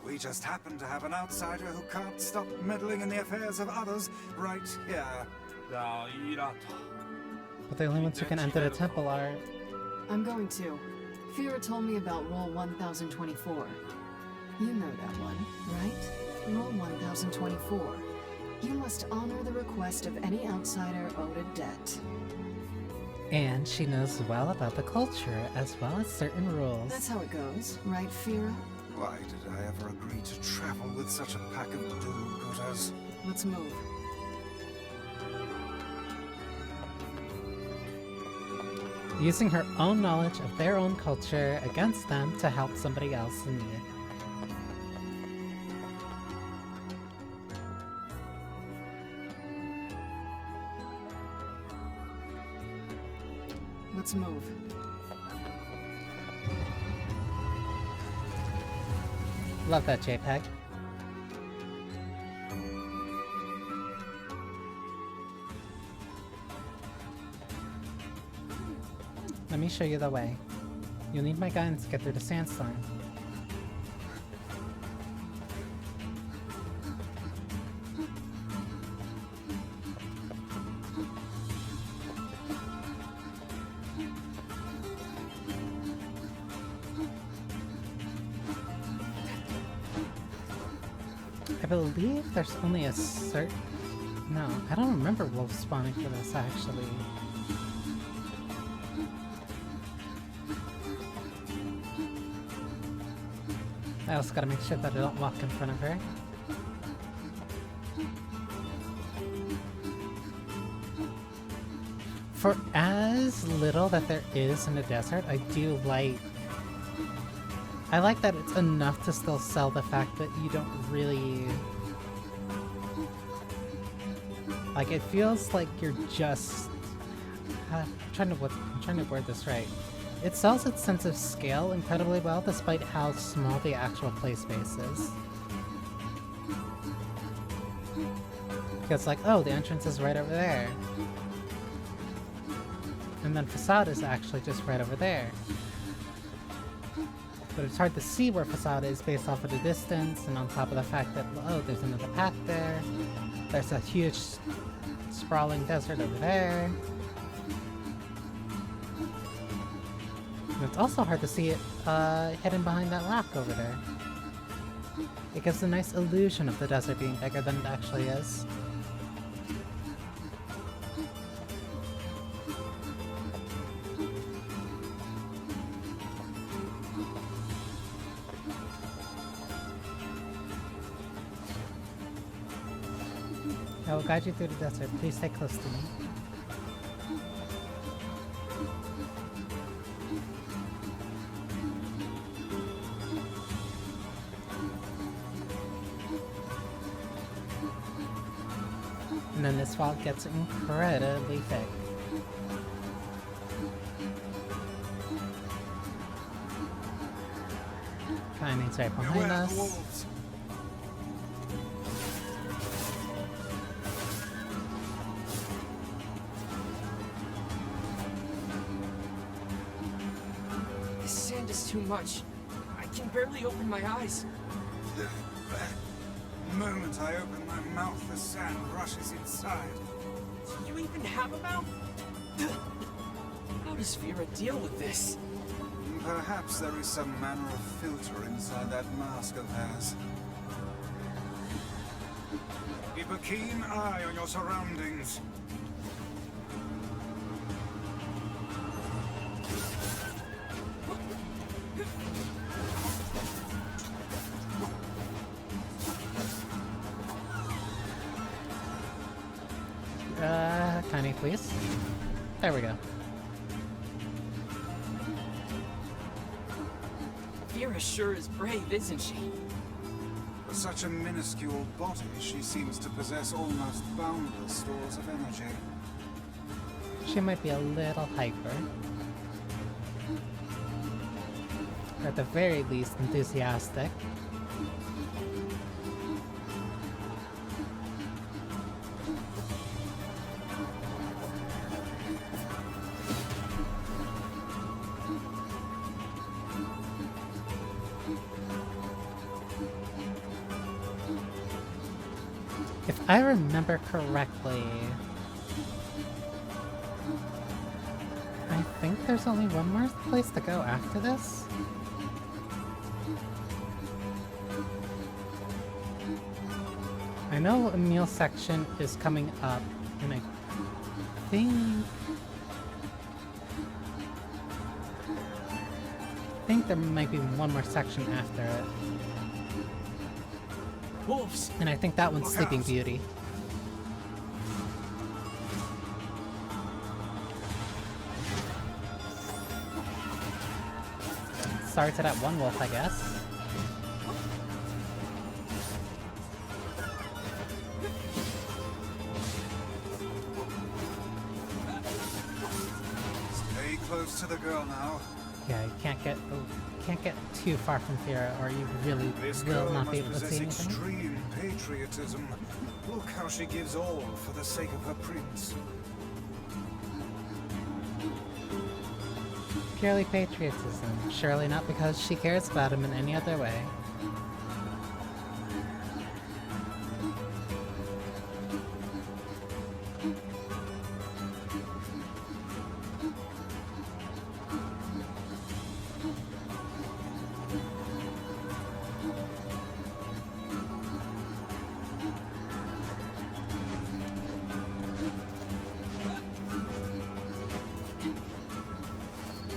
We just happen to have an outsider who can't stop meddling in the affairs of others right here. But the only ones who can enter the temple are... I'm going to. Fira told me about Rule 1024. You know that one, right? Rule 1024. You must honor the request of any outsider owed a debt. And she knows well about the culture, as well as certain rules. That's how it goes, right, Fira? Why did I ever agree to travel with such a pack of do-gooders? Let's move. Using her own knowledge of their own culture against them to help somebody else in need. Let's move. Love that JPEG. Let me show you the way. You'll need my guidance to get through the sandstorm. I believe there's only a certain... No, I don't remember wolves spawning for this, actually. I also gotta make sure that I don't walk in front of her. For as little that there is in the desert, I do like... I like that it's enough to still sell the fact that you don't really... Like, it feels like you're just... I'm trying to word this right. It sells its sense of scale incredibly well, despite how small the actual play space is. Because, like, oh, the entrance is right over there. And then facade is actually just right over there. But it's hard to see where Facade is based off of the distance, and on top of the fact that, oh, there's another path there. There's a huge sprawling desert over there. And it's also hard to see it hidden behind that rock over there. It gives a nice illusion of the desert being bigger than it actually is. I will guide you through the desert. Please stay close to me. And then this fog gets incredibly thick. Kaine's right behind us. This sand is too much. I can barely open my eyes. The moment I open my mouth, the sand rushes inside. Do you even have a mouth? How does Vera deal with this? Perhaps there is some manner of filter inside that mask of hers. Keep a keen eye on your surroundings. Kaine, please. There we go. Vera sure is brave, isn't she? For such a minuscule body, she seems to possess almost boundless stores of energy. She might be a little hyper. Or at the very least, enthusiastic. If I remember correctly, I think there's only one more place to go after this. I know Emil's section is coming up, and I think there might be one more section after it. Wolves! And I think that one's Sleeping Beauty. Sorry to that one wolf, I guess. Stay close to the girl now. Yeah, you can't get too far from Vera, or you really will not be able to see anything. Extreme patriotism. Look how she gives all for the sake of her prince. Purely patriotism, surely not because she cares about him in any other way.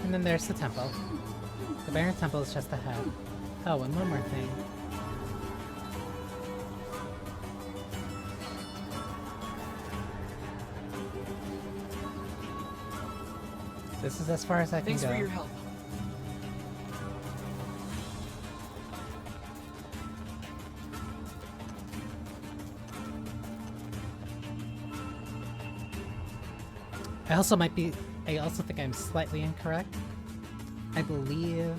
And then there's the temple. The Baron Temple is just ahead. Oh, and one more thing. This is as far as I can go. Thanks for your help. I also think I'm slightly incorrect. I believe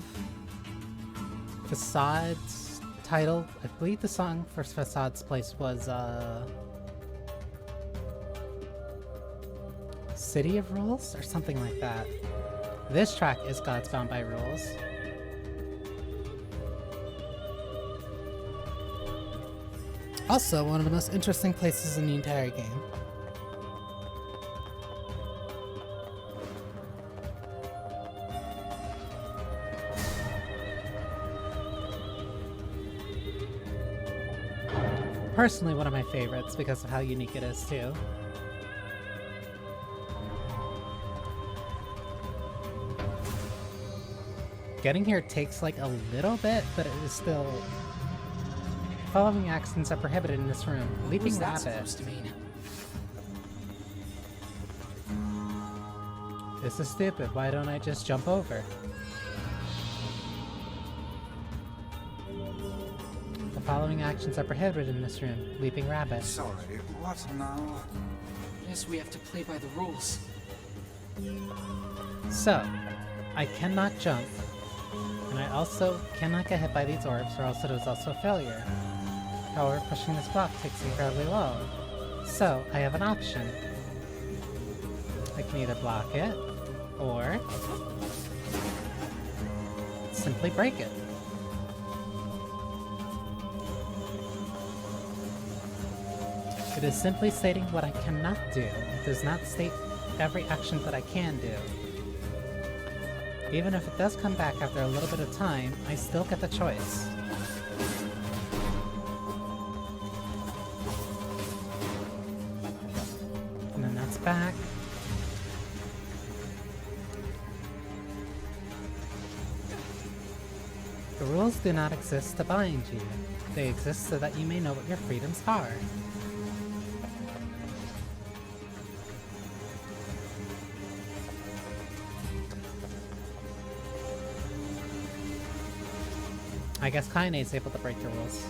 Facade's title, I believe the song for Facade's place was City of Rules or something like that. This track is Gods Bound by Rules. Also, one of the most interesting places in the entire game. Personally, one of my favorites because of how unique it is, too. Getting here takes like a little bit, but it is still... Following actions are prohibited in this room. Leaping rabbit. Supposed to mean? This is stupid. Why don't I just jump over? The following actions are prohibited in this room. Leaping rabbit. Sorry, what now? Guess we have to play by the rules. So, I cannot jump. And I also cannot get hit by these orbs, or else it is also a failure. However, pushing this block takes incredibly long. So, I have an option. I can either block it, or simply break it. It is simply stating what I cannot do. It does not state every action that I can do. Even if it does come back after a little bit of time, I still get the choice. And then that's back. The rules do not exist to bind you. They exist so that you may know what your freedoms are. I guess Kaine is able to break the rules.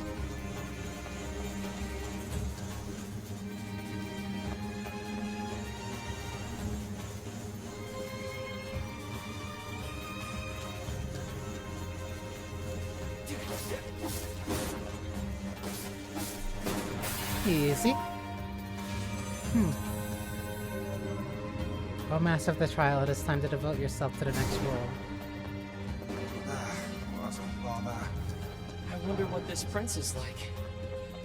Easy. Oh, Master of the Trial, it is time to devote yourself to the next role. What a bother. I wonder what this prince is like.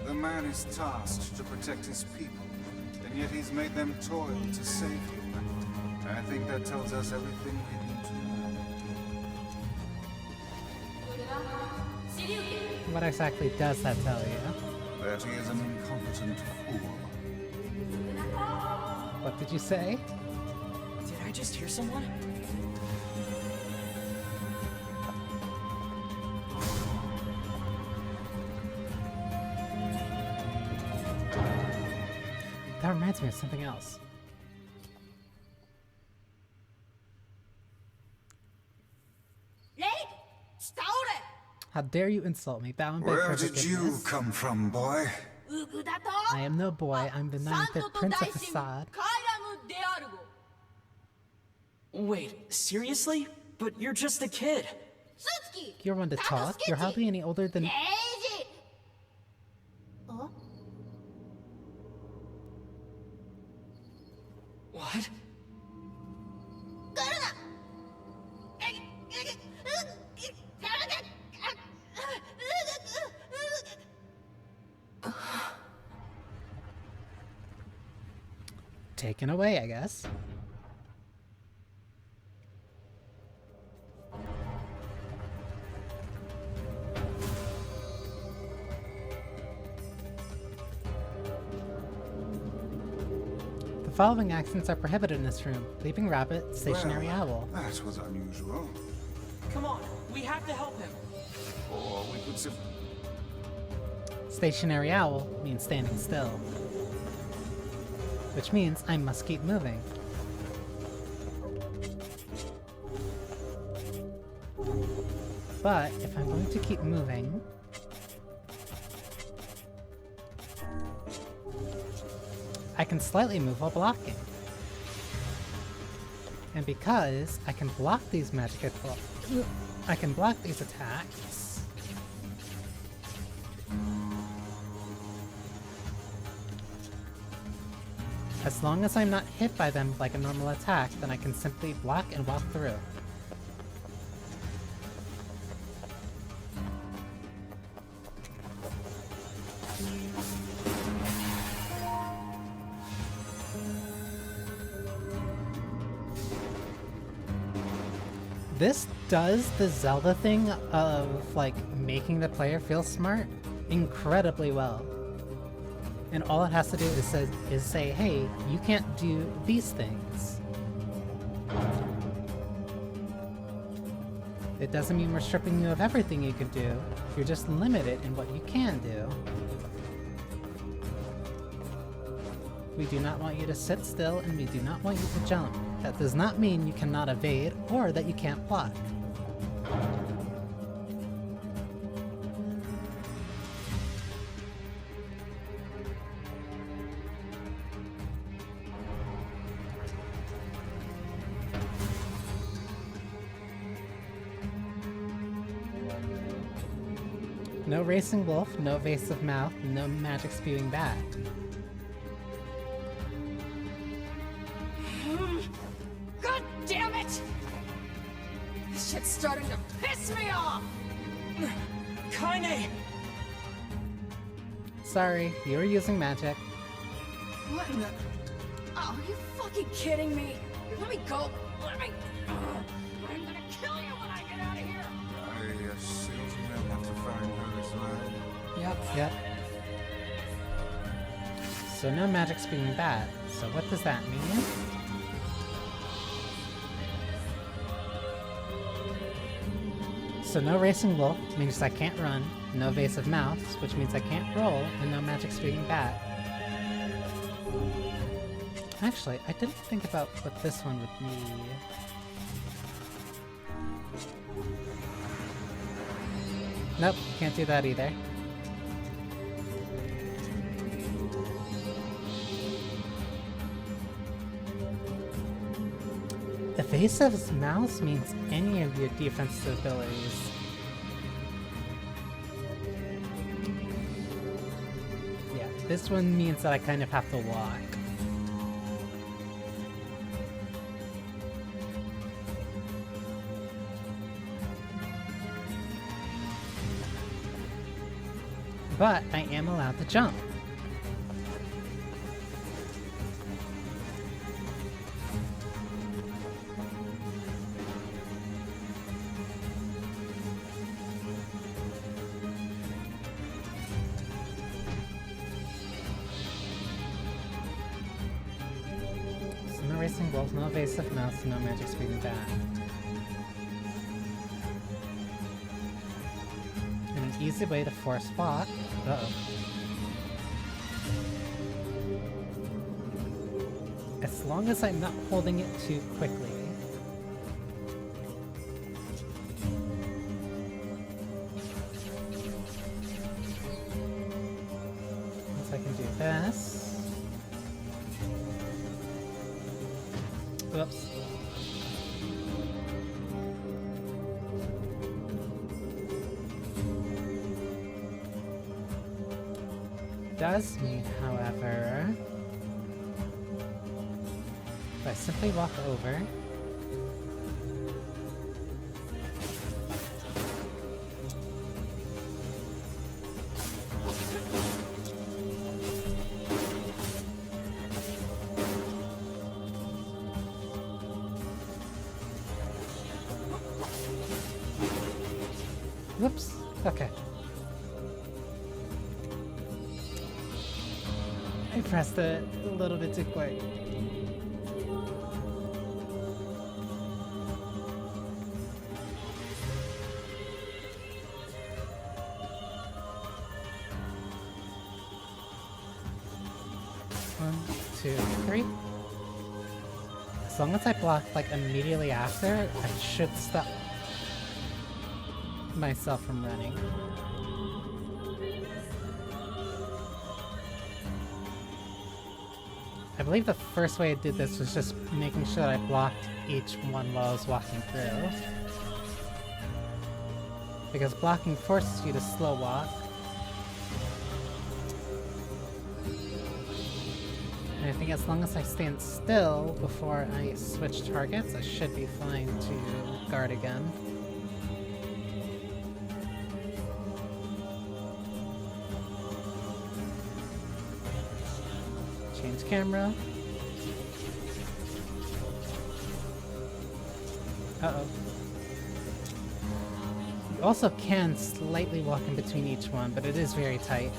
The man is tasked to protect his people, and yet he's made them toil to save you. I think that tells us everything we need to know. What exactly does that tell you? That he is an incompetent fool. What did you say? Did I just hear someone? That reminds me of something else. How dare you insult me? Bow and beg Where for did you forgiveness. come from, boy? I am no boy. I'm the 9th Prince of Facade. Wait, seriously? But you're just a kid. You're one to talk. You're hardly any older than... What? Taken away, I guess. The following actions are prohibited in this room. Leaping rabbit, stationary owl. That was unusual. Come on, we have to help him. Or we could Stationary owl means standing still. Which means I must keep moving. But if I'm going to keep moving, I can slightly move while blocking. And because I can block these I can block these attacks. As long as I'm not hit by them like a normal attack, then I can simply block and walk through. This does the Zelda thing of, like, making the player feel smart incredibly well. And all it has to do is say, hey, you can't do these things. It doesn't mean we're stripping you of everything you can do. You're just limited in what you can do. We do not want you to sit still, and we do not want you to jump. That does not mean you cannot evade, or that you can't block. No racing wolf, no evasive mouth, no magic spewing bat. God damn it! This shit's starting to piss me off! Kaine! Sorry, you were using magic. What in the... Oh, are you fucking kidding me? Let me go! Let me... I'm gonna kill you when I get out of here! I assume we'll have to find her as well. Yep. So no magic spewing bat. So what does that mean? So no racing wolf means I can't run, no evasive mouse, which means I can't roll, and no magic spewing bat. Actually, I didn't think about what this one would be. Nope, can't do that either. Evasive mouse means any of your defensive abilities. Yeah, this one means that I kind of have to walk. But I am allowed to jump. So no racing wolf, no evasive mouse, no magic spewing bat. An easy way to force walk. Uh-oh. As long as I'm not holding it too quickly. Once I can do this. Whoops. Does mean, however, if I simply walk over, whoops, okay. I pressed it a little bit too quick. One, two, three. As long as I block like immediately after, I should stop myself from running. I believe the first way I did this was just making sure that I blocked each one while I was walking through. Because blocking forces you to slow walk. And I think as long as I stand still before I switch targets, I should be fine to guard again. Change camera. Uh-oh. You also can slightly walk in between each one, but it is very tight.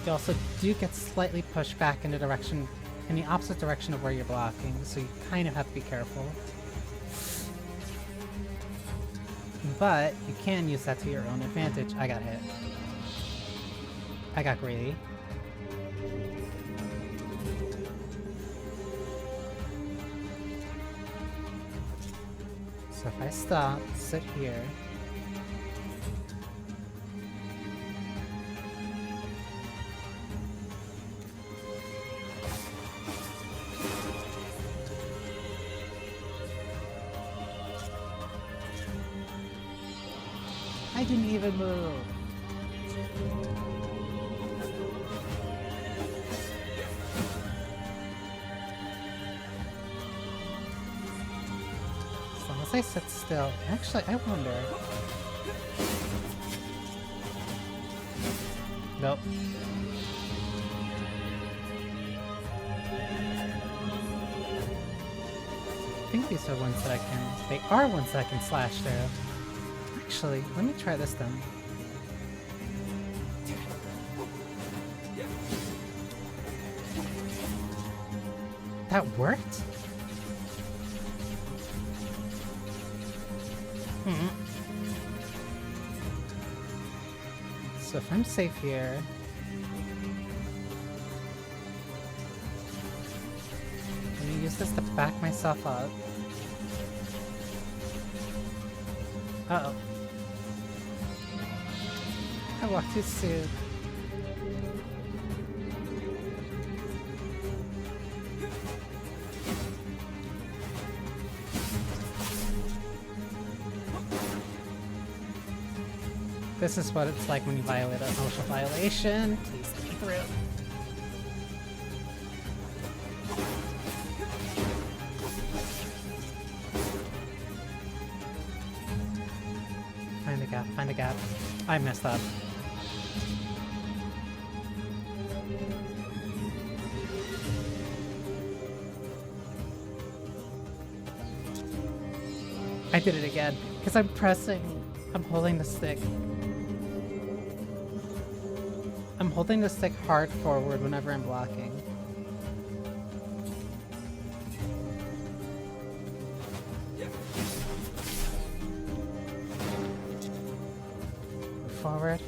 You also do get slightly pushed back in the opposite direction of where you're blocking, so you kind of have to be careful. But you can use that to your own advantage. I got hit. I got greedy. So if I stop, sit here. I didn't even move. As long as I sit still. Actually, I wonder. Nope. I think these are ones that I can. They are ones that I can slash through. Actually, let me try this then. That worked? So if I'm safe here... Let me use this to back myself up. Uh-oh. I walked too soon. This is what it's like when you violate a social violation. Please let me through. Find a gap, find a gap. I messed up. I did it again, because I'm holding the stick. I'm holding the stick hard forward whenever I'm blocking. Move forward.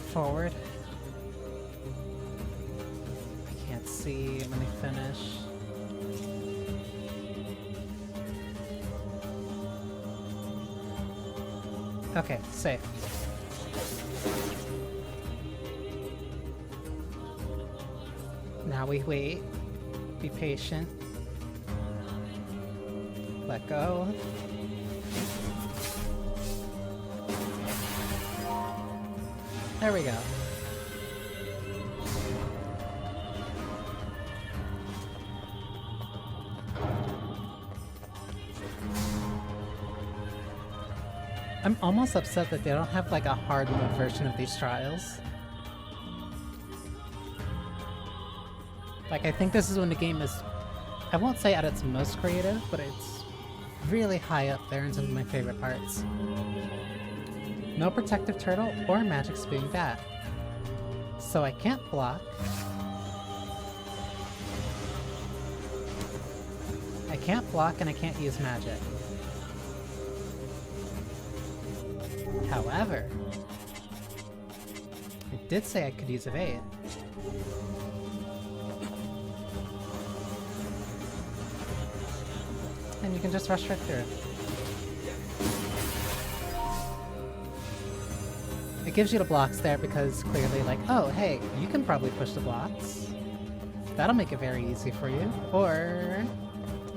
Forward. I can't see. Let me finish. Okay, safe. Now we wait. Be patient. Let go. There we go. I'm almost upset that they don't have like a hard mode version of these trials. Like, I think this is when the game is, I won't say at its most creative, but it's really high up there in some of my favorite parts. No protective turtle or magic spewing bat. So I can't block. I can't block and I can't use magic. However, it did say I could use evade. And you can just rush right through it. It gives you the blocks there because clearly like, oh hey, you can probably push the blocks. That'll make it very easy for you. Or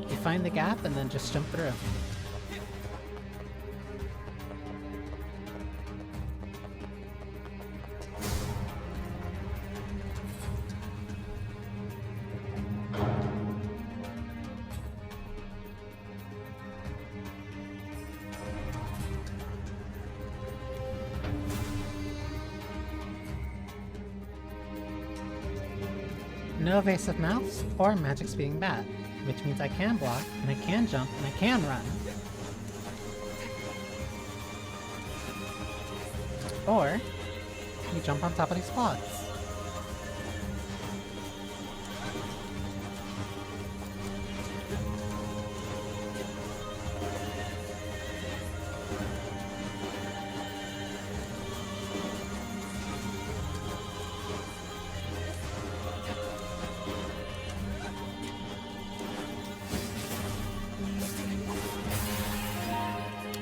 you find the gap and then just jump through. no evasive mouse, or magic speeding bat, which means I can block, and I can jump, and I can run. Or, you jump on top of these blocks.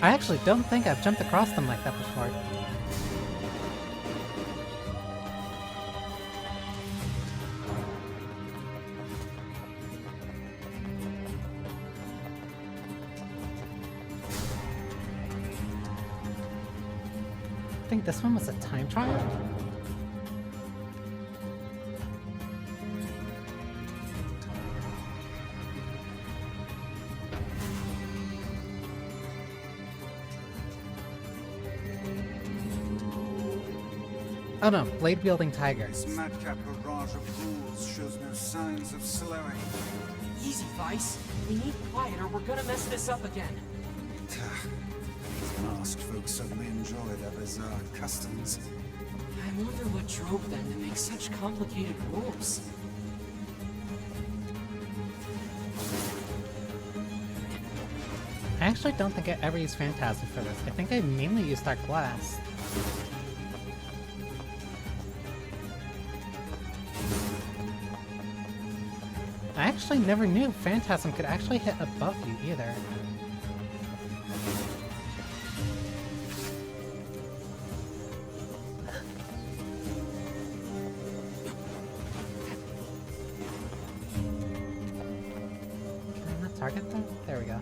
I actually don't think I've jumped across them like that before. I think this one was a time trial? Oh no, blade-wielding tiger. This madcap barrage of rules shows no signs of slowing. Easy, Vice. We need quiet or we're gonna mess this up again. These masked folks suddenly enjoy their bizarre customs. I wonder what drove them to make such complicated rules. I actually don't think I ever used Phantasm for this. I think I mainly used Dark Blast. I actually never knew Phantasm could actually hit above you either. Can I not target them? There we go.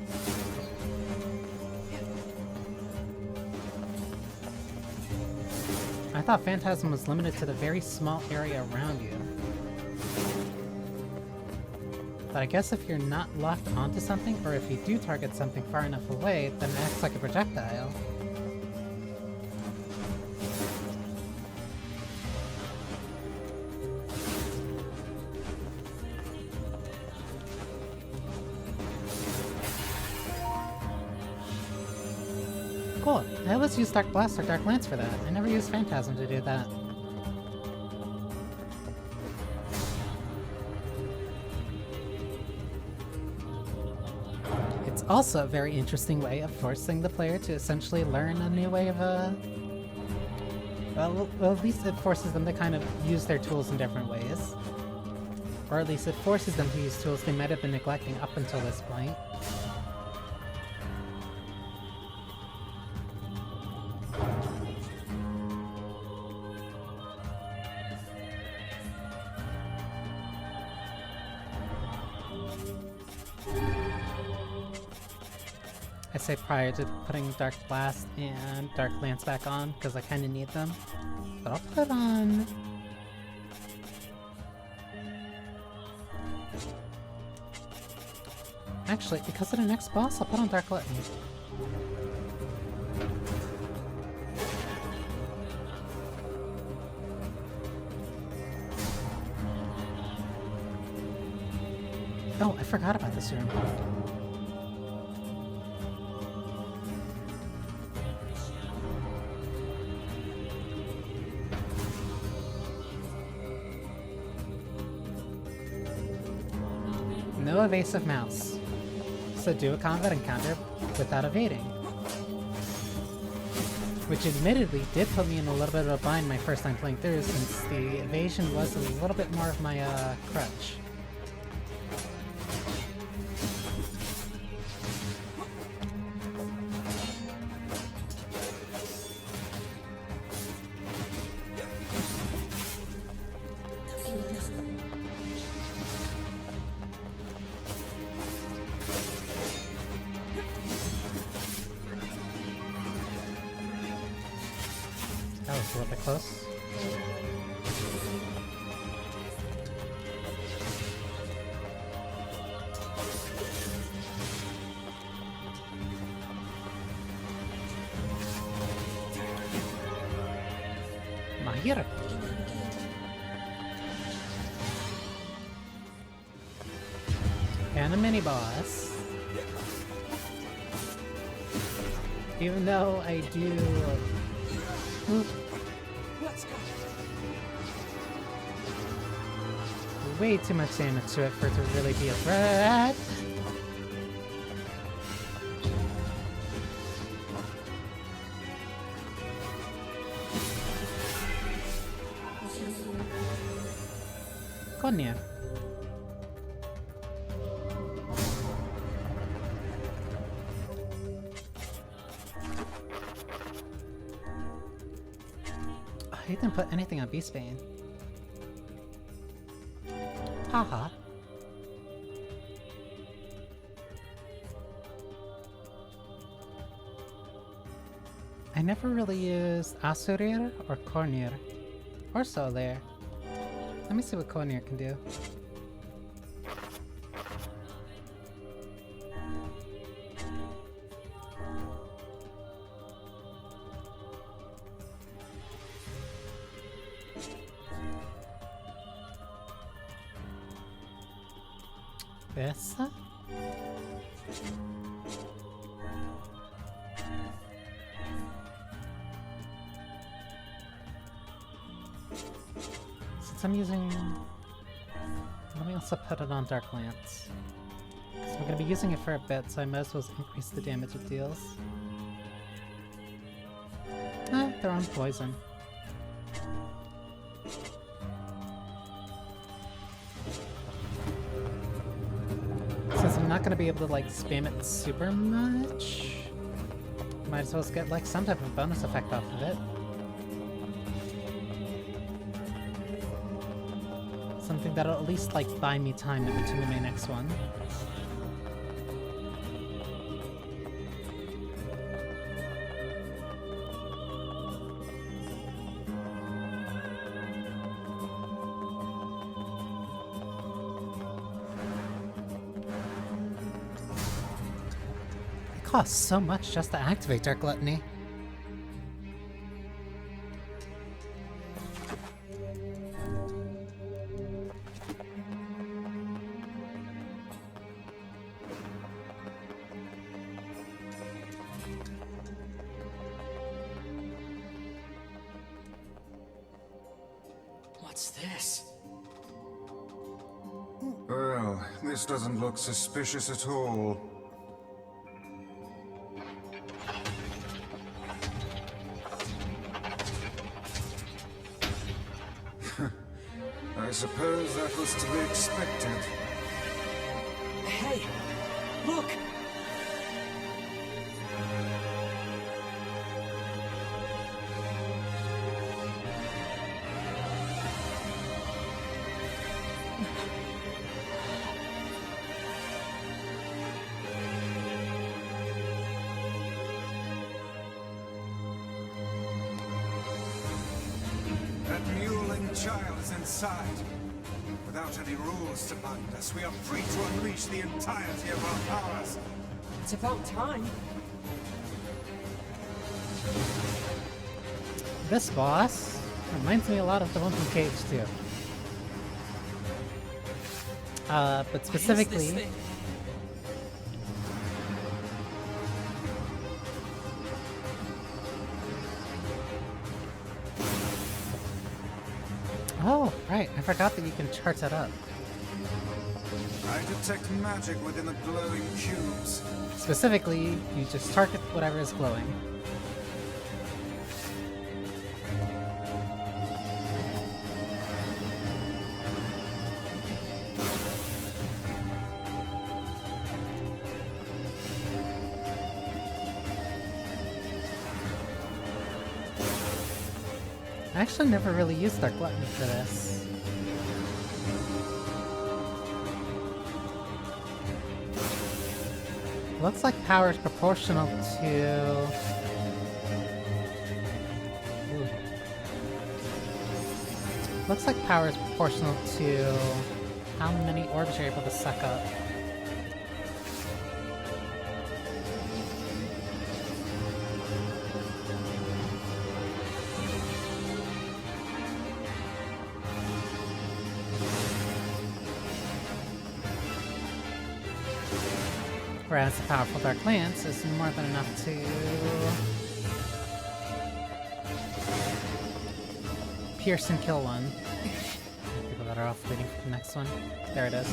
I thought Phantasm was limited to the very small area around you. But I guess if you're not locked onto something, or if you do target something far enough away, then it acts like a projectile. Cool. I always use Dark Blast or Dark Lance for that. I never use Phantasm to do that. It's also a very interesting way of forcing the player to essentially learn a new way of, well, at least it forces them to kind of use their tools in different ways. Or at least it forces them to use tools they might have been neglecting up until this point. I say prior to putting Dark Blast and Dark Lance back on, because I kind of need them. But I'll put on... Actually, because of the next boss, I'll put on Dark Gluttony. Oh, I forgot about this room. No evasive mouse. So do a combat encounter without evading. Which admittedly did put me in a little bit of a bind my first time playing through, since the evasion was a little bit more of my crutch. That was a little bit close. Mahir. and a mini boss. Even though I do Let's go. way too much damage to it for it to really be a threat. Nier. Oh, he didn't put anything on Beastbane. Haha. I never really used Asurir or Kornir. Or Solir. Let me see what Kornir can do. Essa? Since I'm using... Let me also put it on Dark Lance. Because I'm going to be using it for a bit, so I might as well increase the damage it deals. Ah, they're on poison. Since I'm not going to be able to, like, spam it super much, might as well get, like, some type of bonus effect off of it. Something that'll at least, like, buy me time in between my next one. It costs so much just to activate Dark Gluttony. What's this? Well, this doesn't look suspicious at all. I suppose that was to be expected. Hey, look! That mewling child is inside. Without any rules to bind us, we are free to unleash the entirety of our powers. It's about time. This boss reminds me a lot of the one from Cage too. But specifically... What is this thing? Oh, right, I forgot that you can chart that up. I detect magic within the glowing cubes. Specifically, you just target whatever is glowing. I actually never really used Dark Gluttony for this. Looks like power is proportional to... Ooh. Looks like power is proportional to how many orbs you're able to suck up. Whereas the powerful Dark Lance is more than enough to pierce and kill one. People that are off waiting for the next one. There it is.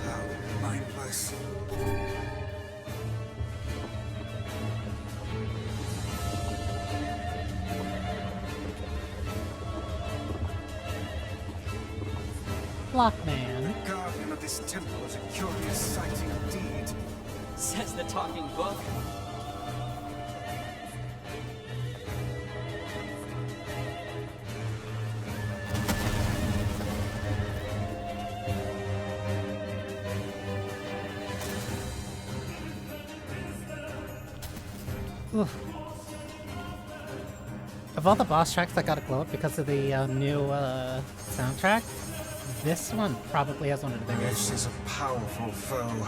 How mindless. Lockman. The guardian of this temple is a curious sight indeed. Says the talking book. Oof. Of all the boss tracks that got a glow up because of the new soundtrack, this one probably has one of the biggest. This is a powerful foe.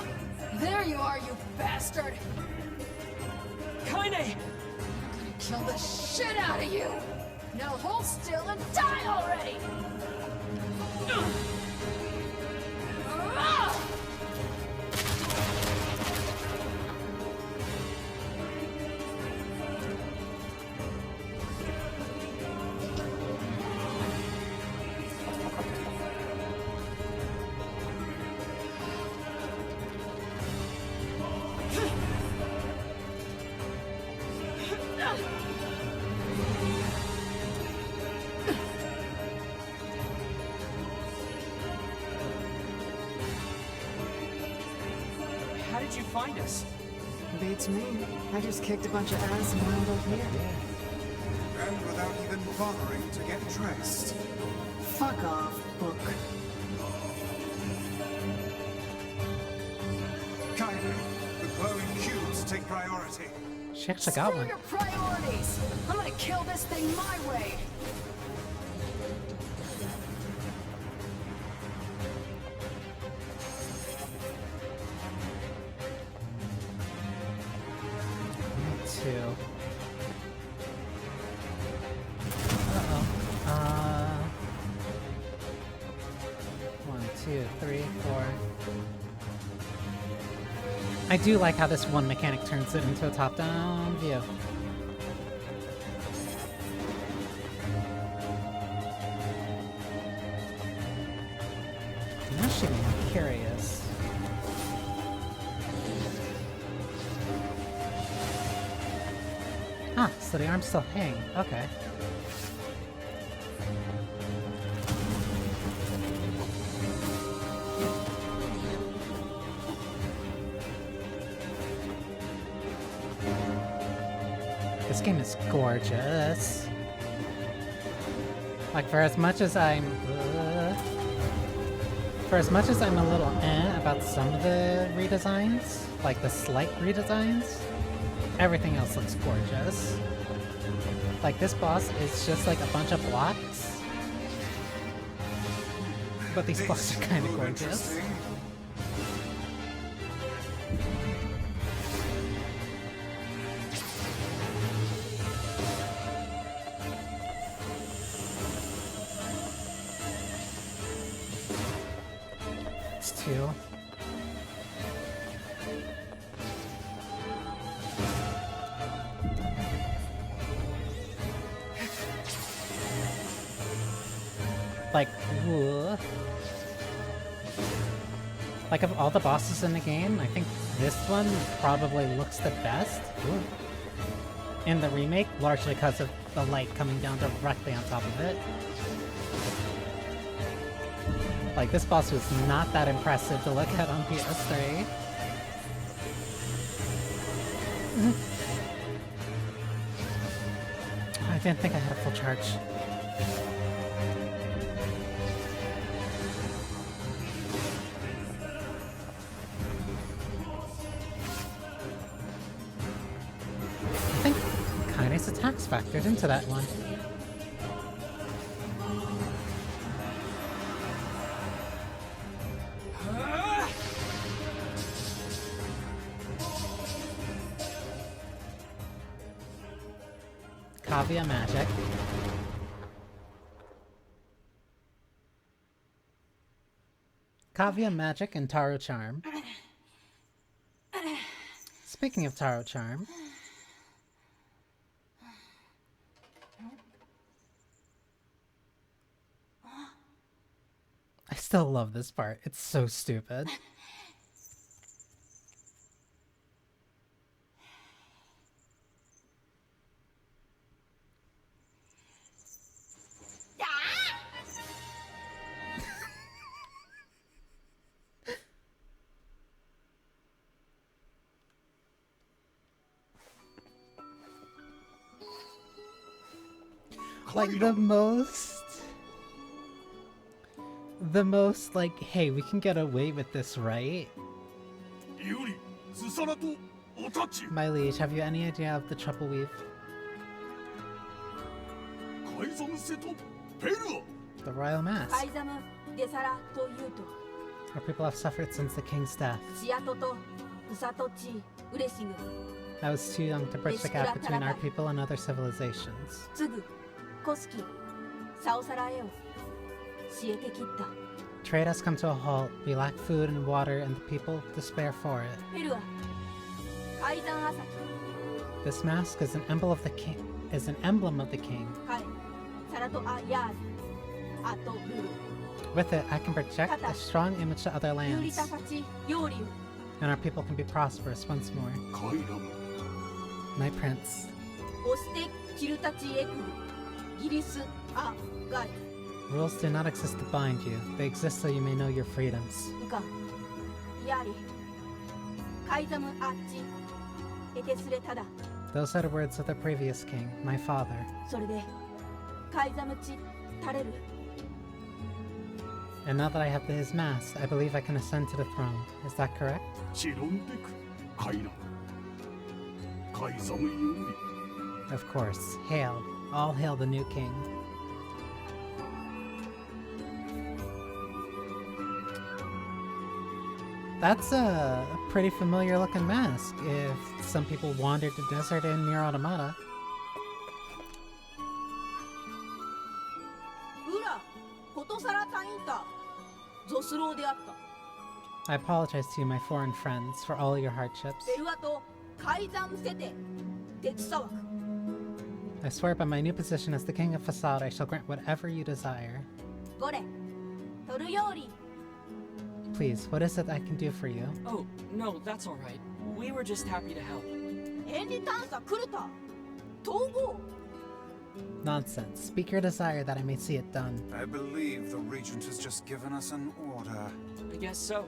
There you are, you bastard! Kaine! I'm gonna kill the shit out of you! Now hold still and die already! How did you find us? Beats me. I just kicked a bunch of ass and wound up here. And without even bothering to get dressed. Fuck off, book. Kaine, the glowing cubes take priority. She actually got Screw one. your priorities! I'm gonna kill this thing my way! Two. Uh-oh. 1, 2, 3, 4. I do like how this one mechanic turns it into a top-down view. I'm actually curious. Ah, so the arms still hang. Okay. This game is gorgeous. Like, for as much as I'm a little about some of the redesigns, like the slight redesigns, everything else looks gorgeous. Like, this boss is just like a bunch of blocks. But these blocks are kind of gorgeous. It's two. Like, ooh. Like, of all the bosses in the game, I think this one probably looks the best. Ooh. In the remake, largely because of the light coming down directly on top of it. Like, this boss was not that impressive to look at on PS3. I didn't think I had a full charge. I think Kaine's attacks factored into that one. Kavya magic. Kavya magic and Taro charm. Speaking of Taro charm, I still love this part. It's so stupid. Like the most like, hey, we can get away with this, right? Yuri, Susana to Otachi. My liege, have you any idea of the trouble we've... Kaizan Seto Perua. The royal mask. カイザム・デサラというと Our people have suffered since the king's death. シアトとウサトチ・ウレシグ I was too young to bridge the gap between our people and other civilizations. ツグ・コスキサオサラエオシエテキッタ Trade has come to a halt. We lack food and water, and the people despair for it. ペルアカイザンアサ This mask is an emblem of the king. Is an emblem of the king. キカエサラトアヤーズアトル With it, I can project a strong image to other ユーリ lands, タファチヨーリウ and our people can be prosperous once more. My prince. オステキルタチエクギリスアガイ Rules do not exist to bind you. They exist so you may know your freedoms. ウカヤリカイザムアッチエテスレタダ Those are the words of the previous king, my father. それでカイザムチタレル And now that I have his mask, I believe I can ascend to the throne. Is that correct? Of course. Hail. All hail the new king. That's a pretty familiar looking mask if some people wandered the desert in Nier Automata. ウラコトサラタインタゾスローであった I apologize to you, my foreign friends, for all your hardships. ベルアとカイザムセテテツサワク I swear by my new position as the king of Facade, I shall grant whatever you desire. ゴレトルヨーリ Please, what is it I can do for you? Oh, no, that's alright. We were just happy to help. エンリタンサクルタ統合 Nonsense. Speak your desire that I may see it done. I believe the regent has just given us an order. I guess so.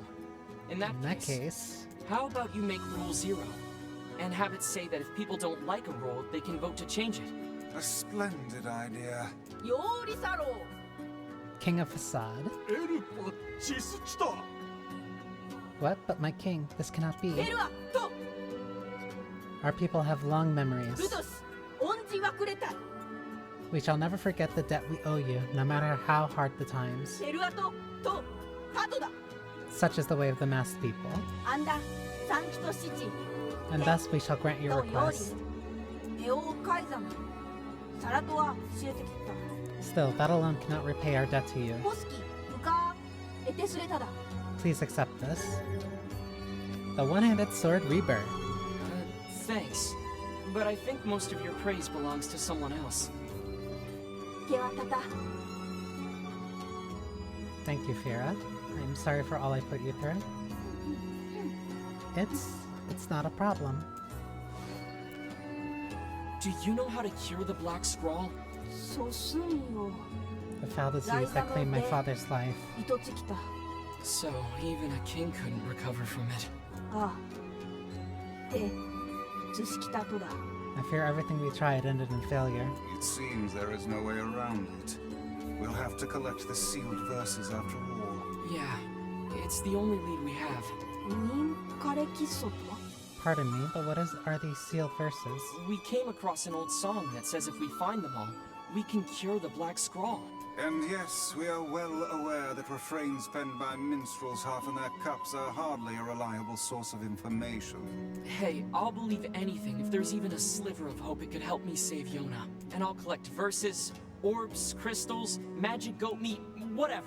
In that case... How about you make Rule 0? And have it say that if people don't like a rule, they can vote to change it. A splendid idea. ヨーリサロ King of Facade? What? But my king, this cannot be. ベルアと Our people have long ル memories. トスオンジワクレタ We shall never forget the debt we owe you, no matter how hard the times. ベルアとカトダ Such is the way of the masked people. アンダサンキトシチ And thus we shall grant your とヨー request. リネオカイザムサラトアシエテキッ Still, that alone cannot repay our debt to you. タコスキウカエテスレタダ Please accept this. The one-handed sword rebirth. Thanks. But I think most of your praise belongs to someone else. ケワタタ Thank you, Fira. I'm sorry for all I put you through. It's not a problem. Do you know how to cure the Black Scrawl? ソスミオ The foul disease that claimed my father's life. イトチキタ So, even a king couldn't recover from it. あでズシキタトダ I fear everything we tried ended in failure. It seems there is no way around it. We'll have to collect the sealed verses after all. Yeah, it's the only lead we have. ニンカレキソと Pardon me, but what are these sealed verses? We came across an old song that says if we find them all, we can cure the Black Scrawl. And yes, we are well aware that refrains penned by minstrels half in their cups are hardly a reliable source of information. Hey, I'll believe anything if there's even a sliver of hope it could help me save Yona. And I'll collect verses, orbs, crystals, magic goat meat, whatever.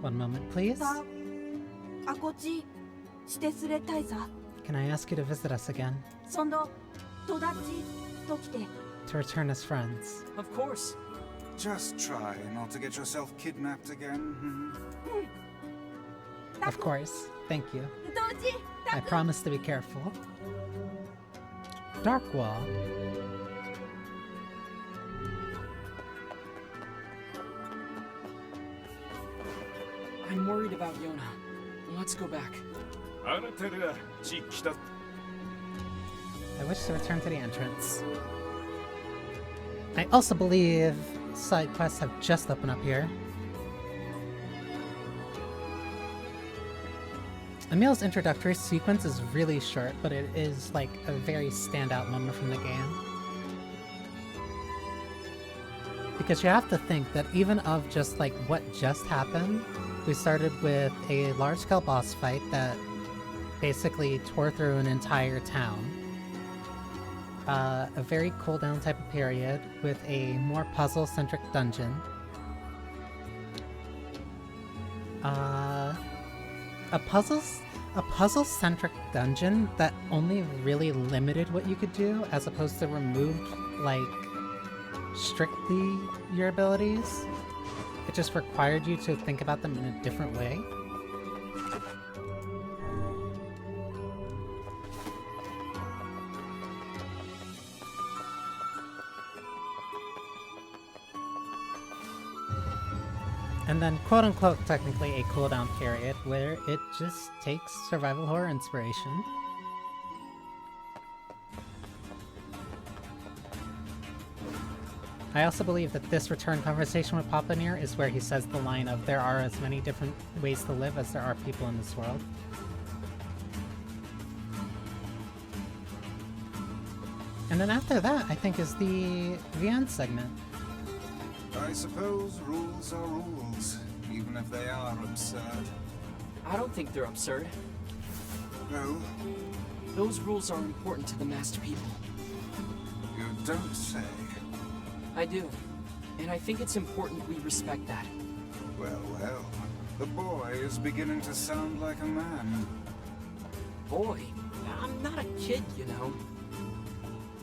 One moment, please. Can I ask you to visit us again? To return as friends. Of course. Just try not to get yourself kidnapped again. Of course. Thank you. I promise to be careful. Darkwall. I'm worried about Yona. Let's go back. I wish to return to the entrance. I also believe side quests have just opened up here. Emil's introductory sequence is really short, but it is like a very standout moment from the game. Because you have to think that even of just like what just happened, we started with a large-scale boss fight that basically tore through an entire town. A very cooldown type of period with a more puzzle-centric dungeon. A puzzle-centric dungeon that only really limited what you could do, as opposed to removed, like, strictly your abilities. It just required you to think about them in a different way. And then, quote-unquote, technically a cooldown period where it just takes survival horror inspiration. I also believe that this return conversation with Papa Nier is where he says the line of, "There are as many different ways to live as there are people in this world." And then after that, I think, is the end segment. I suppose rules are rules, even if they are absurd. I don't think they're absurd. No? Those rules are important to the Master People. You don't say. I do. And I think it's important we respect that. Well, well. The boy is beginning to sound like a man. Boy? I'm not a kid, you know.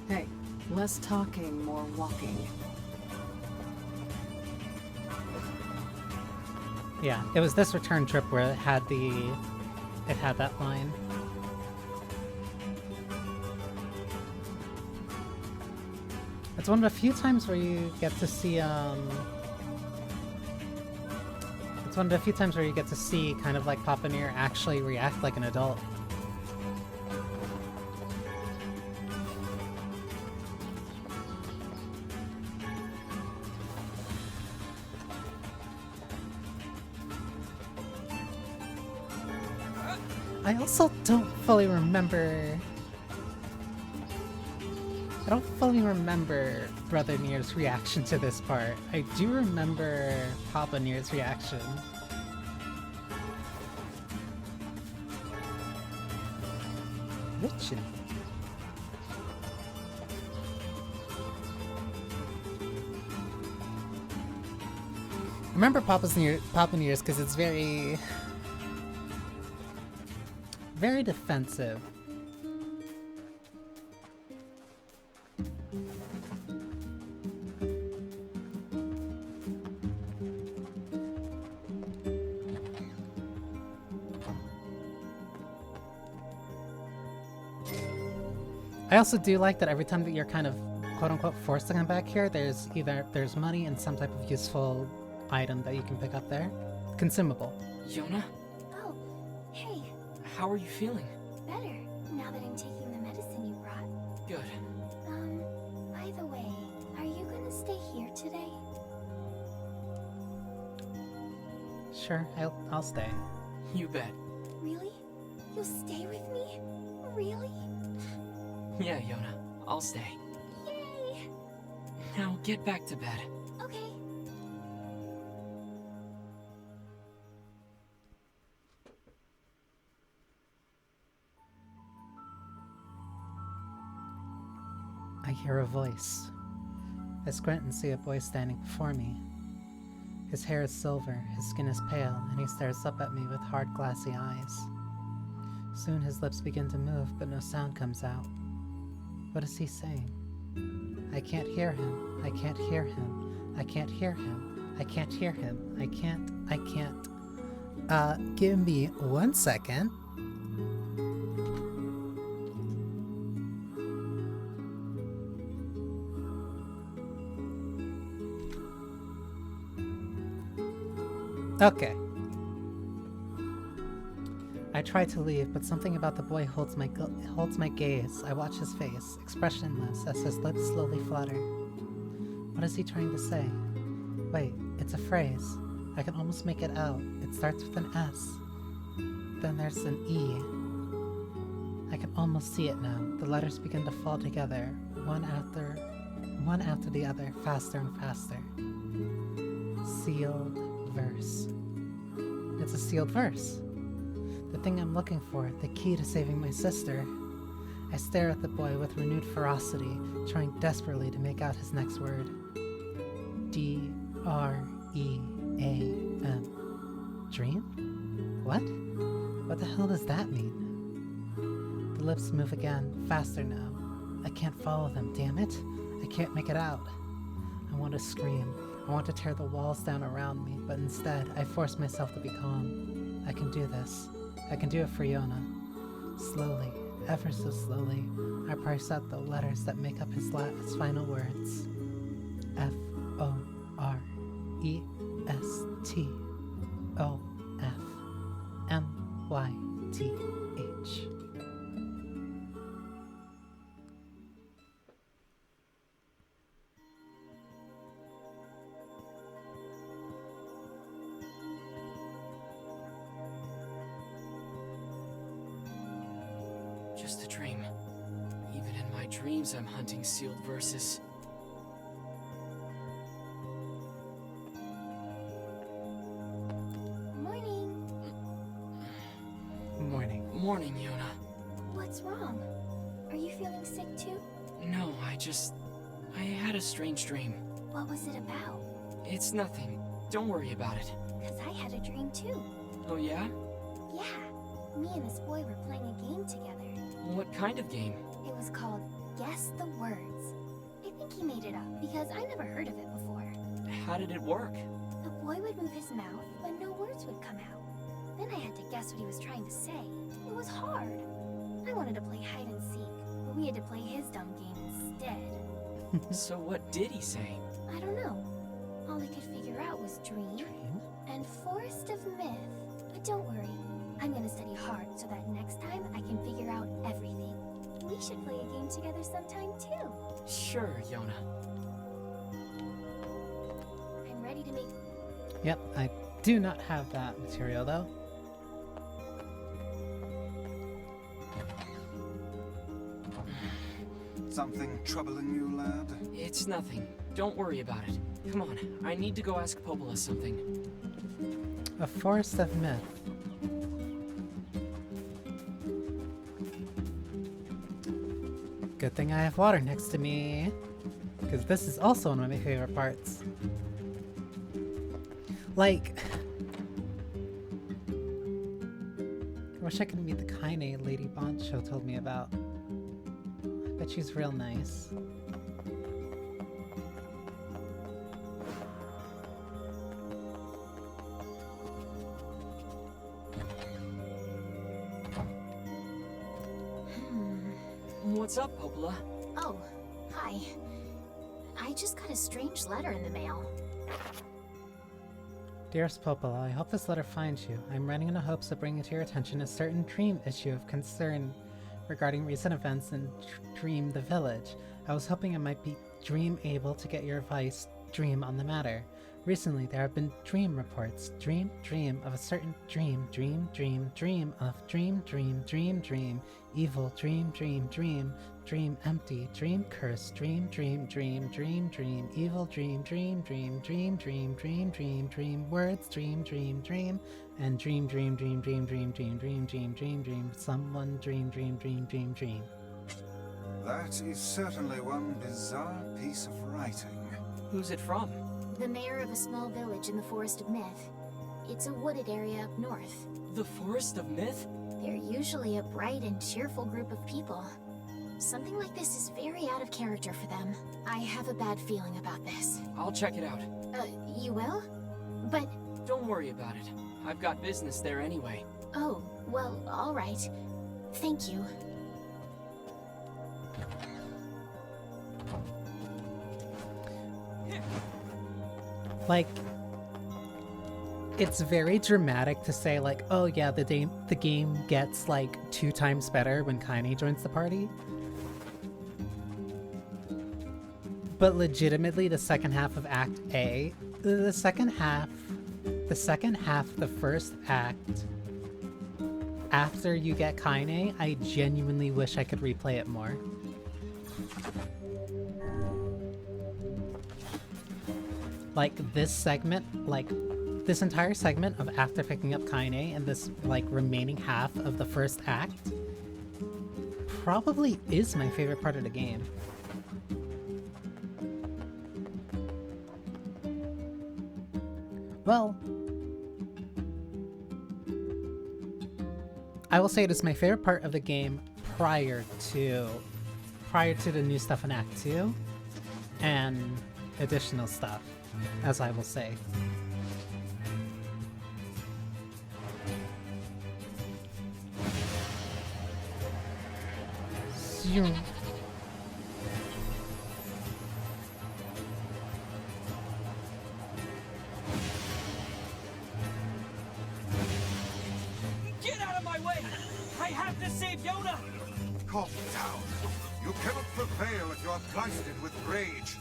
Hey, less talking, more walking. Yeah, it was this return trip where it had that line. It's one of the few times where you get to see, it's one of the few times where you get to see kind of like Papa Nier actually react like an adult. I also don't fully remember... I don't fully remember Brother Nier's reaction to this part. I do remember Papa Nier's reaction. Literally. I remember Papa Nier's because it's very defensive. I also do like that every time that you're kind of quote-unquote forced to come back here, there's money and some type of useful item that you can pick up there. Consumable. Yona? Oh, hey. How are you feeling? Better, now that I'm taking the medicine you brought. Good. By the way, are you gonna stay here today? Sure, I'll stay. You bet. Really? You'll stay with me? Really? Yeah, Yona, I'll stay. Yay! Now get back to bed. Okay. I hear a voice. I squint and see a boy standing before me. His hair is silver, his skin is pale, and he stares up at me with hard, glassy eyes. Soon his lips begin to move, but no sound comes out. What is he saying? I can't hear him. I can't hear him. I can't hear him. I can't hear him. I can't. Give me 1 second. Okay. I try to leave, but something about the boy holds my gaze. I watch his face, expressionless, as his lips slowly flutter. What is he trying to say? Wait, it's a phrase. I can almost make it out. It starts with an S. Then there's an E. I can almost see it now. The letters begin to fall together, one after the other, faster and faster. Sealed verse. It's a sealed verse. The thing I'm looking for, the key to saving my sister. I stare at the boy with renewed ferocity, trying desperately to make out his next word. D-R-E-A-M. Dream? What? What the hell does that mean? The lips move again, faster now. I can't follow them, damn it. I can't make it out. I want to scream. I want to tear the walls down around me, but instead, I force myself to be calm. I can do this. I can do it for Yona. Slowly, ever so slowly, I parse out the letters that make up his final words. F-O-R-E-S-T-O-F-M-Y-T-H. Just a dream. Even in my dreams, I'm hunting sealed verses. Morning. Morning. Morning, Yona. What's wrong? Are you feeling sick too? No, I had a strange dream. What was it about? It's nothing. Don't worry about it. 'Cause I had a dream too. Oh, yeah? Yeah. Me and this boy were playing a game together. What kind of game? It was called Guess the Words. I think he made it up because I never heard of it before. How did it work? The boy would move his mouth, but no words would come out. Then I had to guess what he was trying to say. It was hard. I wanted to play hide and seek, but we had to play his dumb game instead. So what did he say? I don't know. All I could figure out was dream and forest of myth. But don't worry. I'm gonna study hard so that next time I can figure out everything. We should play a game together sometime too. Sure, Yona. I'm ready to make... Yep, I do not have that material though. Something troubling you, lad? It's nothing. Don't worry about it. Come on, I need to go ask Popola something. A forest of myth. Good thing I have water next to me, because this is also one of my favorite parts. Like, I wish I could meet the Kaine Lady Boncho told me about. I bet she's real nice. What's up, Popola? Oh, hi. I just got a strange letter in the mail. Dearest Popola, I hope this letter finds you. I'm writing in the hopes of bringing to your attention a certain Dream issue of concern regarding recent events in Dream the Village. I was hoping I might be able to get your advice, Dream, on the matter. Recently, there have been dream reports. Dream of a certain dream of dream, evil dream empty, dream curse, dream, evil dream, words, dream, and dream, someone dream. That is certainly one bizarre piece of writing. Who's it from? The mayor of a small village in the Forest of Myth. It's a wooded area up north. The Forest of Myth? They're usually a bright and cheerful group of people. Something like this is very out of character for them. I have a bad feeling about this. I'll check it out. You will? But... Don't worry about it. I've got business there anyway. Oh, well, alright. Thank you. Like, it's very dramatic to say, like, oh yeah, the game gets, like, 2 times better when Kaine joins the party. But legitimately, the second half of Act A, the second half, the first act, after you get Kaine, I genuinely wish I could replay it more. Like, this segment, like, this entire segment of after picking up Kaine and this, like, remaining half of the first act probably is my favorite part of the game. Well, I will say it is my favorite part of the game prior to the new stuff in Act 2 and additional stuff, as I will say. Get out of my way! I have to save Yona! Calm down. You cannot prevail if you are blasted with rage.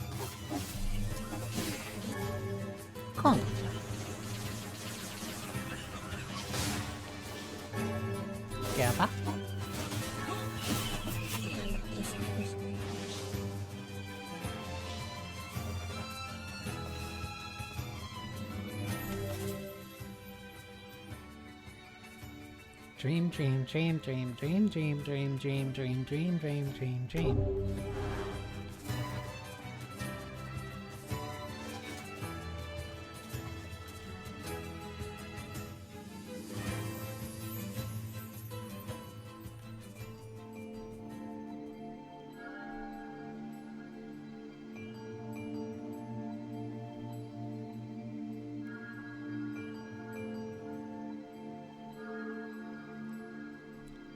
Calm. Gabba. Dream.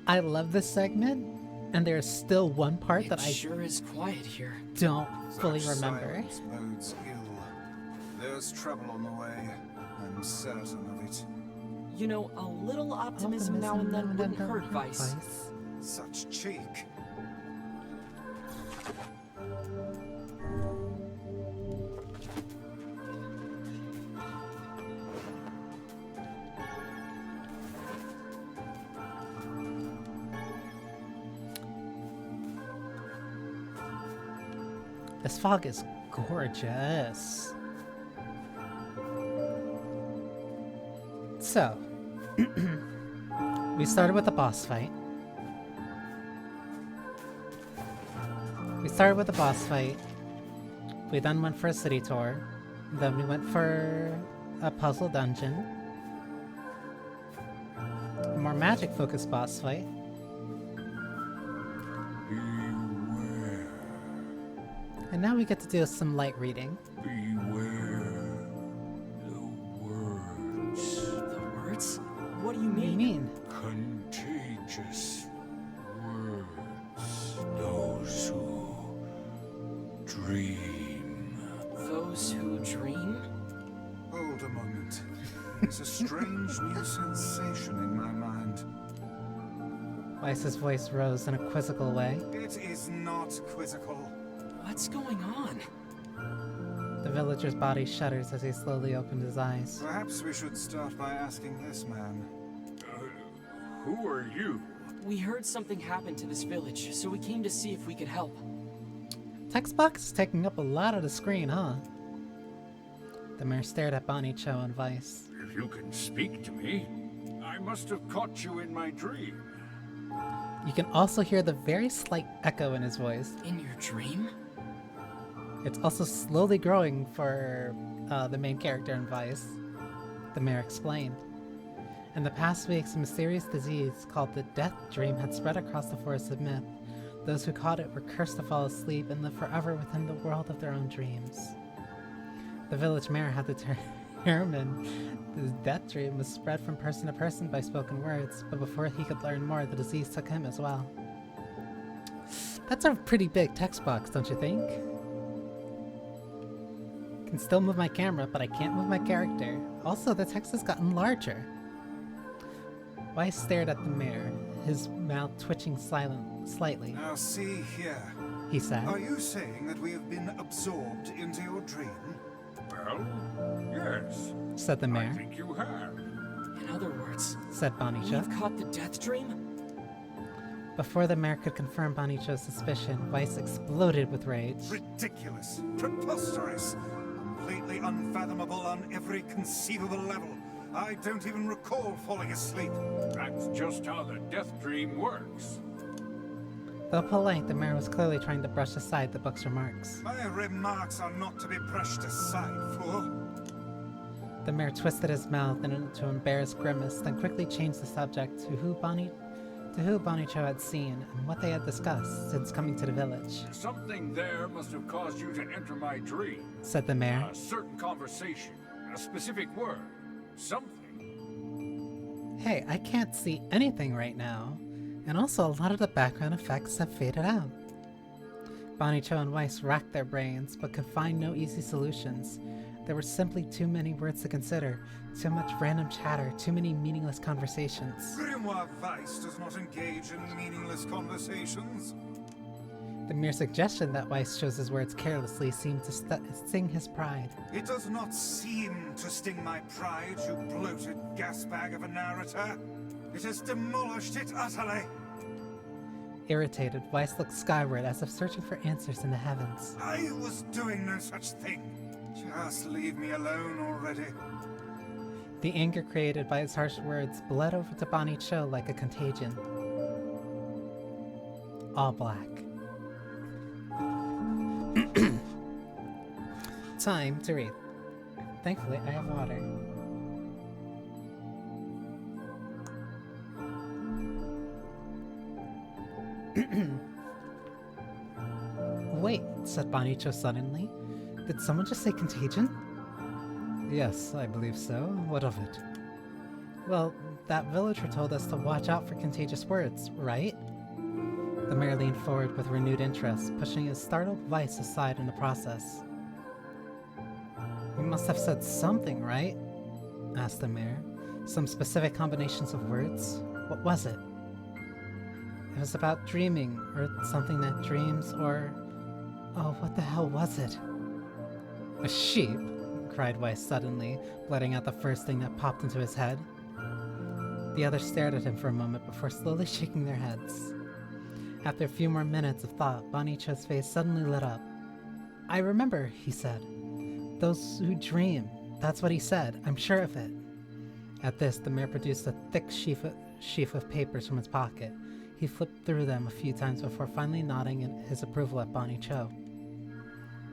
I love this segment, and there's still one part that I sure is quiet here. Don't fully remember. Silence bodes ill. There's trouble on the way. I'm certain of it. You know, a little optimism now and then wouldn't hurt, Vice. Such cheek. This fog is gorgeous. So, we started with a boss fight. We then went for a city tour. Then we went for a puzzle dungeon. A more magic-focused boss fight. And now we get to do some light reading. Beware the words. The words? What do you What do you mean? Contagious words. Those who dream. Those who dream? Hold a moment. There's a strange new sensation in my mind. Weiss's voice rose in a quizzical way. It is not quizzical. What's going on? The villager's body shudders as he slowly opens his eyes. Perhaps we should start by asking this man. Who are you? We heard something happened to this village, so we came to see if we could help. Text box is taking up a lot of the screen, huh? The mayor stared at Banii Cho and Vice. If you can speak to me, I must have caught you in my dream. You can also hear the very slight echo in his voice. In your dream? It's also slowly growing for the main character in Vice. The mayor explained. In the past weeks, a mysterious disease called the Death Dream had spread across the Forest of Myth. Those who caught it were cursed to fall asleep and live forever within the world of their own dreams. The village mayor had determined the Death Dream was spread from person to person by spoken words, but before he could learn more, the disease took him as well. That's a pretty big text box, don't you think? Can still move my camera, but I can't move my character. Also, the text has gotten larger. Weiss stared at the mayor, his mouth twitching slightly. Now see here, he said. Are you saying that we have been absorbed into your dream? Well, yes, said the mayor. I think you have. In other words, said Banii Cho. We've caught the Death Dream? Before the mayor could confirm Banii Cho's suspicion, Weiss exploded with rage. Ridiculous, preposterous, completely unfathomable on every conceivable level. I don't even recall falling asleep. That's just how the Death Dream works. Though polite, the mayor was clearly trying to brush aside the book's remarks. My remarks are not to be brushed aside, fool. The mayor twisted his mouth into an embarrassed grimace, then quickly changed the subject to who Banii Cho had seen and what they had discussed since coming to the village. Something there must have caused you to enter my dream. Said the mayor. A certain conversation, a specific word, something. Hey, I can't see anything right now. And also, a lot of the background effects have faded out. Banii Cho and Weiss racked their brains, but could find no easy solutions. There were simply too many words to consider, too much random chatter, too many meaningless conversations. Grimoire Weiss does not engage in meaningless conversations. The mere suggestion that Weiss chose his words carelessly seemed to sting his pride. It does not seem to sting my pride, you bloated gasbag of a narrator. It has demolished it utterly. Irritated, Weiss looked skyward as if searching for answers in the heavens. I was doing no such thing. Just leave me alone already. The anger created by his harsh words bled over to Banii Cho like a contagion. All black. Time to read. Thankfully, I have water. Wait, said Banii Cho suddenly. Did someone just say contagion? Yes, I believe so. What of it? Well, that villager told us to watch out for contagious words, right? The mayor leaned forward with renewed interest, pushing his startled Weiss aside in the process. You must have said something, right? Asked the mayor. Some specific combinations of words? What was it? It was about dreaming, or something that dreams, or... Oh, what the hell was it? A sheep? Cried Weiss suddenly, letting out the first thing that popped into his head. The others stared at him for a moment before slowly shaking their heads. After a few more minutes of thought, Banii Cho's face suddenly lit up. I remember, he said. Those who dream. That's what he said. I'm sure of it. At this, the mayor produced a thick sheaf of papers from his pocket. He flipped through them a few times before finally nodding in his approval at Banii Cho.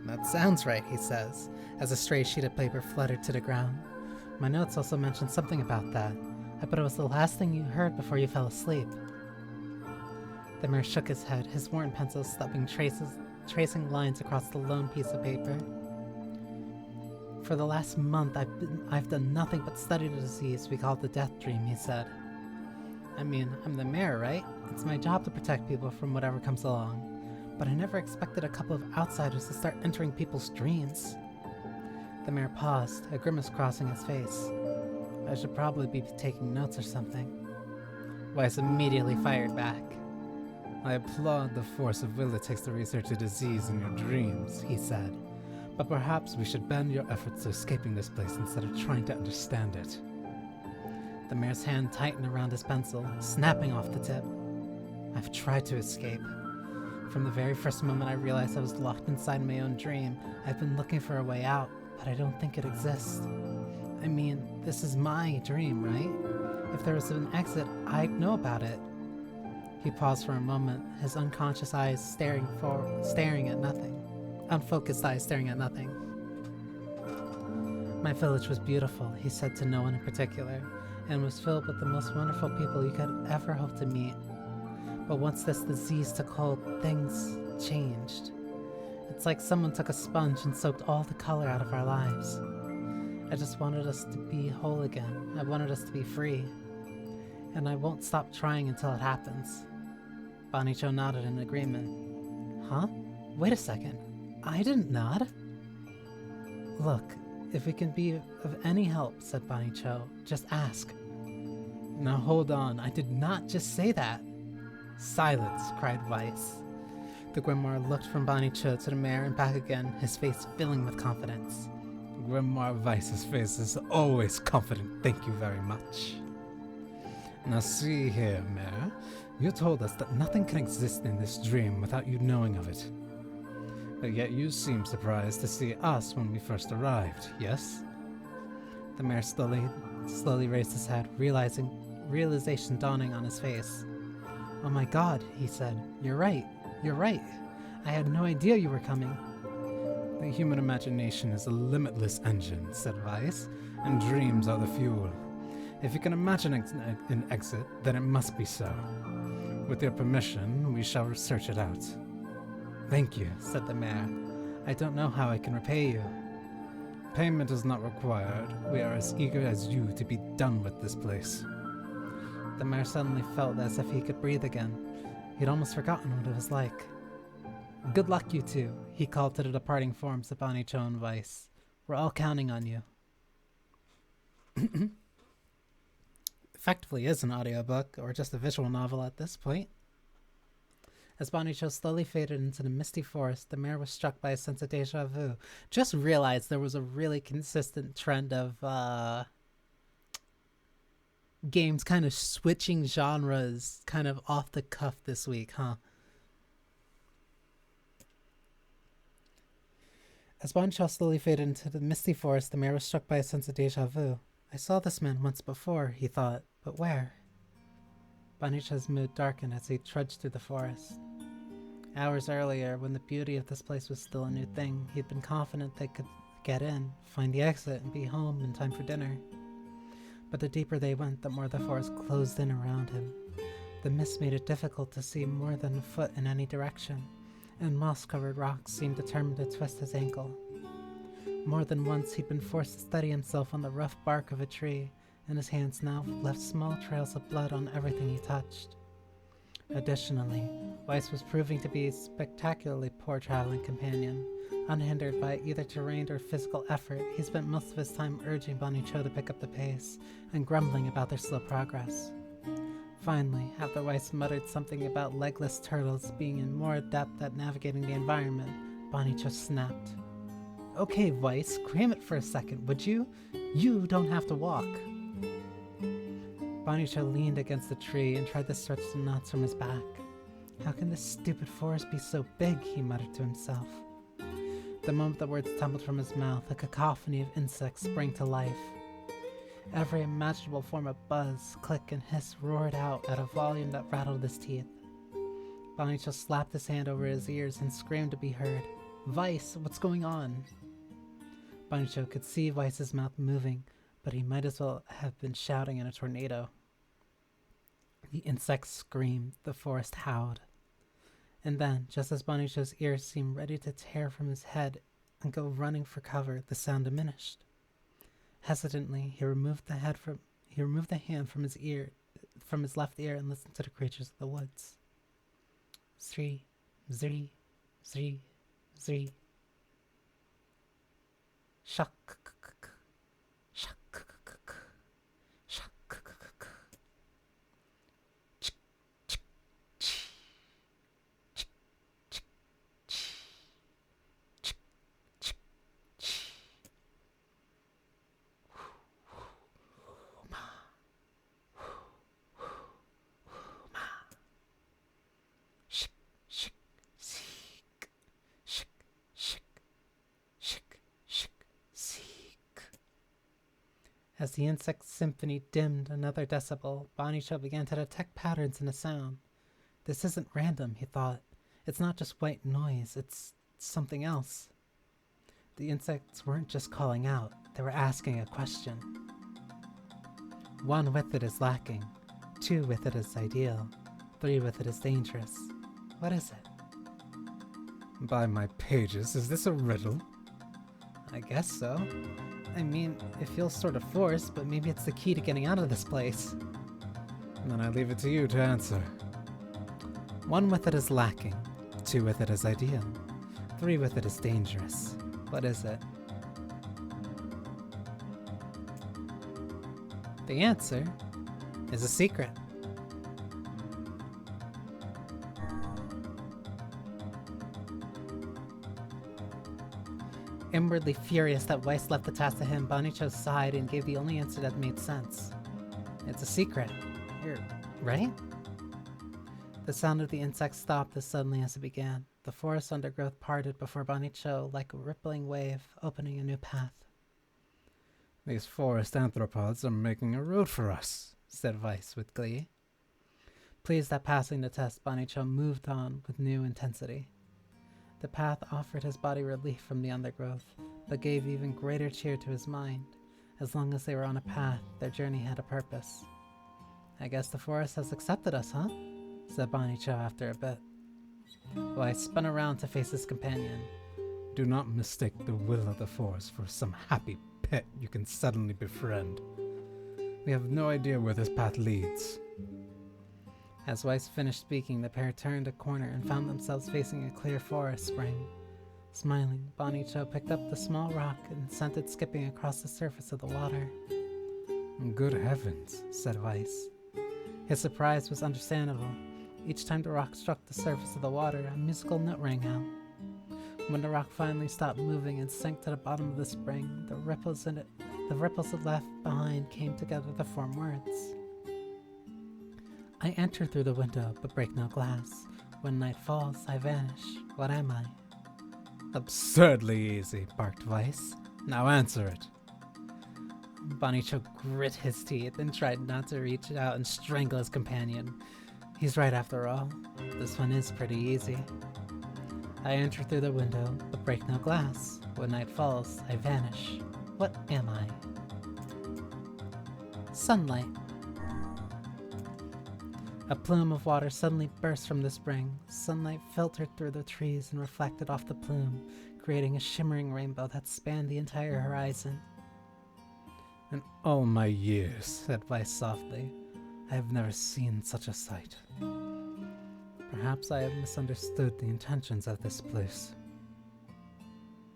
That sounds right, he says, as a stray sheet of paper fluttered to the ground. My notes also mentioned something about that. I bet it was the last thing you heard before you fell asleep. The mayor shook his head, his worn pencil tracing lines across the lone piece of paper. For the last month, I've done nothing but study the disease we call the Death Dream, he said. I mean, I'm the mayor, right? It's my job to protect people from whatever comes along. But I never expected a couple of outsiders to start entering people's dreams. The mayor paused, a grimace crossing his face. I should probably be taking notes or something. Weiss immediately fired back. I applaud the force of will it takes to research a disease in your dreams, he said. But perhaps we should bend your efforts to escaping this place instead of trying to understand it. The mayor's hand tightened around his pencil, snapping off the tip. I've tried to escape. From the very first moment I realized I was locked inside my own dream, I've been looking for a way out, but I don't think it exists. I mean, this is my dream, right? If there was an exit, I'd know about it. He paused for a moment, his unconscious eyes staring at nothing. Unfocused eyes staring at nothing. My village was beautiful, he said to no one in particular, and was filled with the most wonderful people you could ever hope to meet. But once this disease took hold, things changed. It's like someone took a sponge and soaked all the color out of our lives. I just wanted us to be whole again. I wanted us to be free. And I won't stop trying until it happens. Banicho nodded in agreement. Huh? Wait a second. I didn't nod. Look, if we can be of any help, said Banicho, just ask. Now hold on, I did not just say that. Silence, cried Weiss. The Grimoire looked from Banicho to the mayor and back again, his face filling with confidence. Grimoire Weiss's face is always confident, thank you very much. Now see here, Mayor. You told us that nothing can exist in this dream without you knowing of it. But yet you seem surprised to see us when we first arrived, yes? The mayor slowly raised his head, realization dawning on his face. Oh my god, he said. You're right. I had no idea you were coming. The human imagination is a limitless engine, said Weiss, and dreams are the fuel. If you can imagine an exit, then it must be so. With your permission, we shall search it out. Thank you, said the mayor. I don't know how I can repay you. Payment is not required. We are as eager as you to be done with this place. The mayor suddenly felt as if he could breathe again. He'd almost forgotten what it was like. Good luck, you two, he called to the departing forms of Banicho and Weiss. We're all counting on you. Effectively is an audiobook, or just a visual novel at this point. As Banicho slowly faded into the misty forest, the mayor was struck by a sense of deja vu. Just realized there was a really consistent trend of games kind of switching genres kind of off the cuff this week, huh? As Banicho slowly faded into the misty forest, the mayor was struck by a sense of deja vu. I saw this man once before, he thought, but where? Banicho's mood darkened as he trudged through the forest. Hours earlier, when the beauty of this place was still a new thing, he'd been confident they could get in, find the exit, and be home in time for dinner. But the deeper they went, the more the forest closed in around him. The mist made it difficult to see more than a foot in any direction, and moss-covered rocks seemed determined to twist his ankle. More than once he'd been forced to steady himself on the rough bark of a tree, and his hands now left small trails of blood on everything he touched. Additionally, Weiss was proving to be a spectacularly poor traveling companion. Unhindered by either terrain or physical effort, he spent most of his time urging Banicho to pick up the pace, and grumbling about their slow progress. Finally, after Weiss muttered something about legless turtles being in more adept at navigating the environment, Banicho snapped. Okay, Weiss, cram it for a second, would you? You don't have to walk. Banicho leaned against the tree and tried to stretch the knots from his back. How can this stupid forest be so big, he muttered to himself. The moment the words tumbled from his mouth, a cacophony of insects sprang to life. Every imaginable form of buzz, click, and hiss roared out at a volume that rattled his teeth. Banicho slapped his hand over his ears and screamed to be heard. Weiss, what's going on? Banicho could see Weiss's mouth moving, but he might as well have been shouting in a tornado. The insects screamed, the forest howled. And then, just as Banicho's ears seemed ready to tear from his head and go running for cover, the sound diminished. Hesitantly, he removed the hand from his left ear, and listened to the creatures of the woods. Zri, zri, zri, zri. Shak, shak, shak, As the insect symphony dimmed another decibel, Banicho began to detect patterns in the sound. This isn't random, he thought. It's not just white noise, it's something else. The insects weren't just calling out, they were asking a question. 1 with it is lacking, 2 with it is ideal, 3 with it is dangerous. What is it? By my pages, is this a riddle? I guess so. I mean, it feels sort of forced, but maybe it's the key to getting out of this place. Then I leave it to you to answer. 1 with it is lacking, 2 with it is ideal, 3 with it is dangerous. What is it? The answer is a secret. Inwardly furious that Weiss left the task to him, Banicho sighed and gave the only answer that made sense. It's a secret. You're right? The sound of the insect stopped as suddenly as it began. The forest undergrowth parted before Banicho like a rippling wave, opening a new path. These forest anthropods are making a road for us, said Weiss with glee. Pleased at passing the test, Banicho moved on with new intensity. The path offered his body relief from the undergrowth, but gave even greater cheer to his mind. As long as they were on a path, their journey had a purpose. I guess the forest has accepted us, huh? Said Banicho after a bit. Weiss spun around to face his companion. Do not mistake the will of the forest for some happy pet you can suddenly befriend. We have no idea where this path leads. As Weiss finished speaking, the pair turned a corner and found themselves facing a clear forest spring. Smiling, Banicho picked up the small rock and sent it skipping across the surface of the water. Good heavens, said Weiss. His surprise was understandable. Each time the rock struck the surface of the water, a musical note rang out. When the rock finally stopped moving and sank to the bottom of the spring, the ripples it left behind came together to form words. I enter through the window, but break no glass. When night falls, I vanish. What am I? Absurdly easy, barked Weiss. Now answer it. Banicho grit his teeth and tried not to reach out and strangle his companion. He's right after all. This one is pretty easy. I enter through the window, but break no glass. When night falls, I vanish. What am I? Sunlight. A plume of water suddenly burst from the spring. Sunlight filtered through the trees and reflected off the plume, creating a shimmering rainbow that spanned the entire horizon. In all my years, said Weiss softly, I have never seen such a sight. Perhaps I have misunderstood the intentions of this place.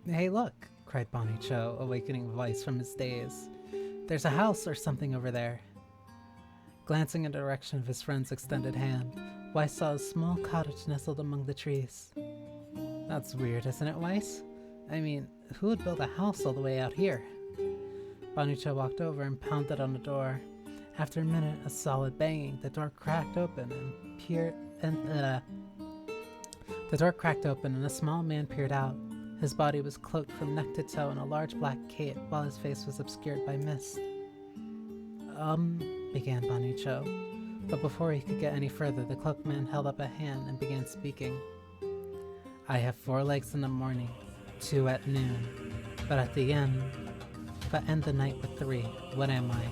Hey look, cried Banicho, awakening Weiss from his daze. There's a house or something over there. Glancing in the direction of his friend's extended hand, Weiss saw a small cottage nestled among the trees. That's weird, isn't it, Weiss? I mean, who would build a house all the way out here? Banicho walked over and pounded on the door. After a minute of solid banging, the door cracked open and a small man peered out. His body was cloaked from neck to toe in a large black cape, while his face was obscured by mist. Began Banicho, but before he could get any further, the cloaked man held up a hand and began speaking. I have 4 legs in the morning, 2 at noon, but end the night with 3. What am I?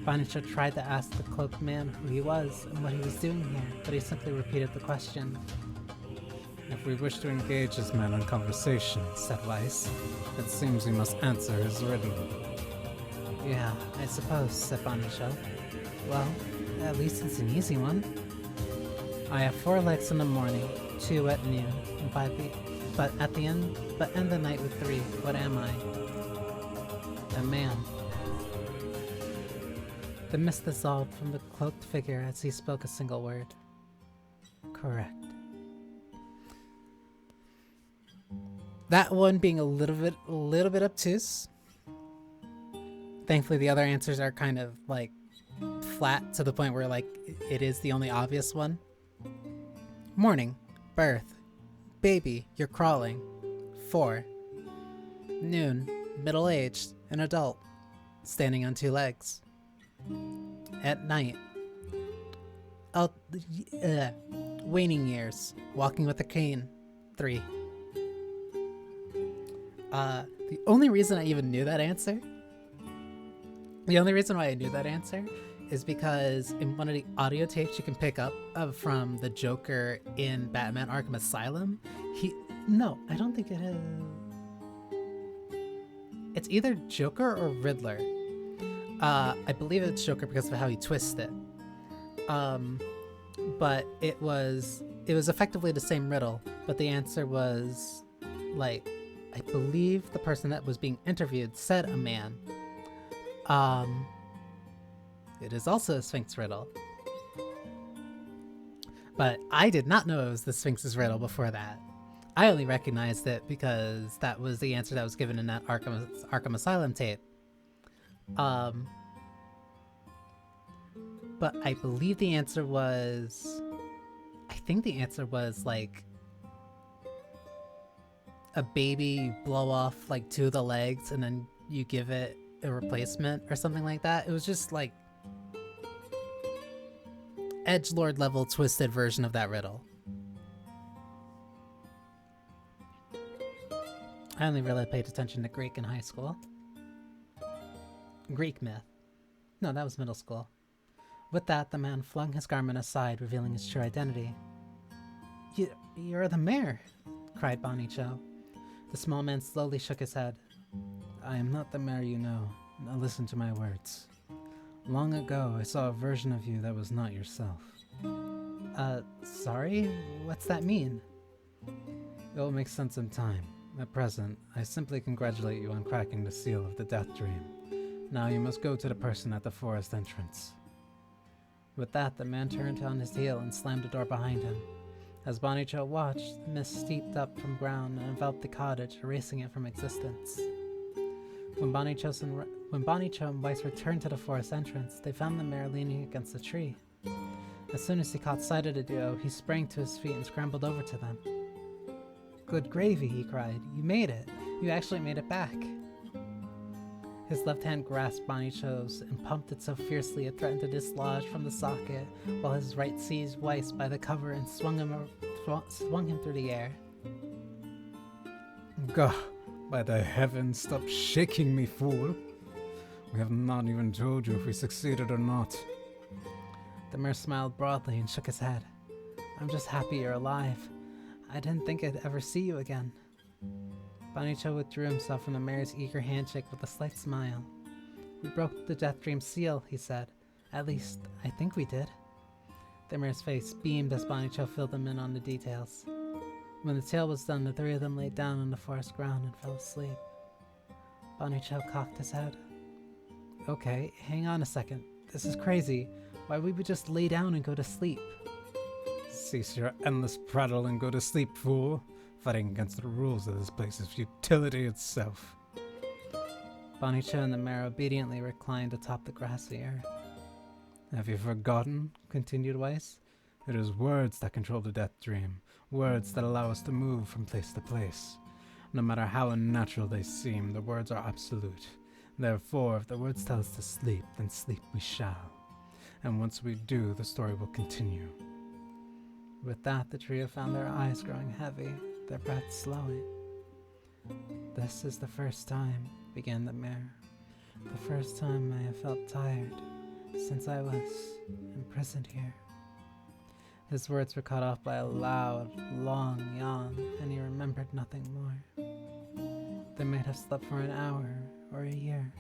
Banicho tried to ask the cloaked man who he was and what he was doing here, but he simply repeated the question. If we wish to engage this man in conversation, said Weiss, it seems we must answer his riddle. Yeah, I suppose, said Banicho. Well, at least it's an easy one. I have 4 legs in the morning, 2 at noon, and end the night with 3. What am I? A man. The mist dissolved from the cloaked figure as he spoke a single word. Correct. That one being a little bit obtuse. Thankfully, the other answers are kind of like flat to the point where like it is the only obvious one. Morning, birth, baby, you're crawling. 4. Noon, middle-aged, an adult. standing on two legs. At night. Waning years, walking with a cane. 3. The only reason I even knew that answer, the only reason why I knew that answer is because in one of the audio tapes you can pick up from the Joker in Batman Arkham Asylum, no, I don't think it is. It's either Joker or Riddler. I believe it's Joker because of how he twists it. But it was effectively the same riddle, but the answer was, like, I believe the person that was being interviewed said a man. It is also a Sphinx riddle. But I did not know it was the Sphinx's riddle before that. I only recognized it because that was the answer that was given in that Arkham Asylum tape. But I believe the answer was... I think the answer was, like, a baby blow off, like, 2 of the legs, and then you give it a replacement or something like that. It was just, like, edgelord level twisted version of that riddle. I only really paid attention to Greek in high school. Greek myth. No, that was middle school. With that, the man flung his garment aside, revealing his true identity. You're the mayor, cried Banii Cho. The small man slowly shook his head. I am not the mayor you know. Now listen to my words. Long ago, I saw a version of you that was not yourself. Sorry? What's that mean? It will make sense in time. At present, I simply congratulate you on cracking the seal of the Death Dream. Now you must go to the person at the forest entrance. With that, the man turned on his heel and slammed the door behind him. As Banii Cho watched, the mist steeped up from ground and enveloped the cottage, erasing it from existence. When Banii Cho and Weiss returned to the forest entrance, they found the mayor leaning against a tree. As soon as he caught sight of the duo, he sprang to his feet and scrambled over to them. Good gravy, he cried. You made it. You actually made it back. His left hand grasped Banii Cho's and pumped it so fiercely it threatened to dislodge from the socket, while his right seized Weiss by the cover and swung him through the air. Gah! By the heavens, stop shaking me, fool! We have not even told you if we succeeded or not. The mayor smiled broadly and shook his head. I'm just happy you're alive. I didn't think I'd ever see you again. Banii Cho withdrew himself from the mayor's eager handshake with a slight smile. We broke the Death Dream seal, he said. At least, I think we did. The mayor's face beamed as Banii Cho filled him in on the details. When the tale was done, the 3 of them laid down on the forest ground and fell asleep. Banii Cho cocked his head. Okay, hang on a second. This is crazy. Why would we just lay down and go to sleep? Cease your endless prattle and go to sleep, fool. Fighting against the rules of this place is futility itself. Banii Cho and the mayor obediently reclined atop the grassy earth. Have you forgotten? Continued Weiss. It is words that control the Death Dream. Words that allow us to move from place to place. No matter how unnatural they seem, the words are absolute. Therefore, if the words tell us to sleep, then sleep we shall. And once we do, the story will continue. With that, the trio found their eyes growing heavy, their breath slowing. This is the first time, began the mayor. The first time I have felt tired since I was imprisoned here. His words were cut off by a loud, long yawn, and he remembered nothing more. They might have slept for an hour or a year.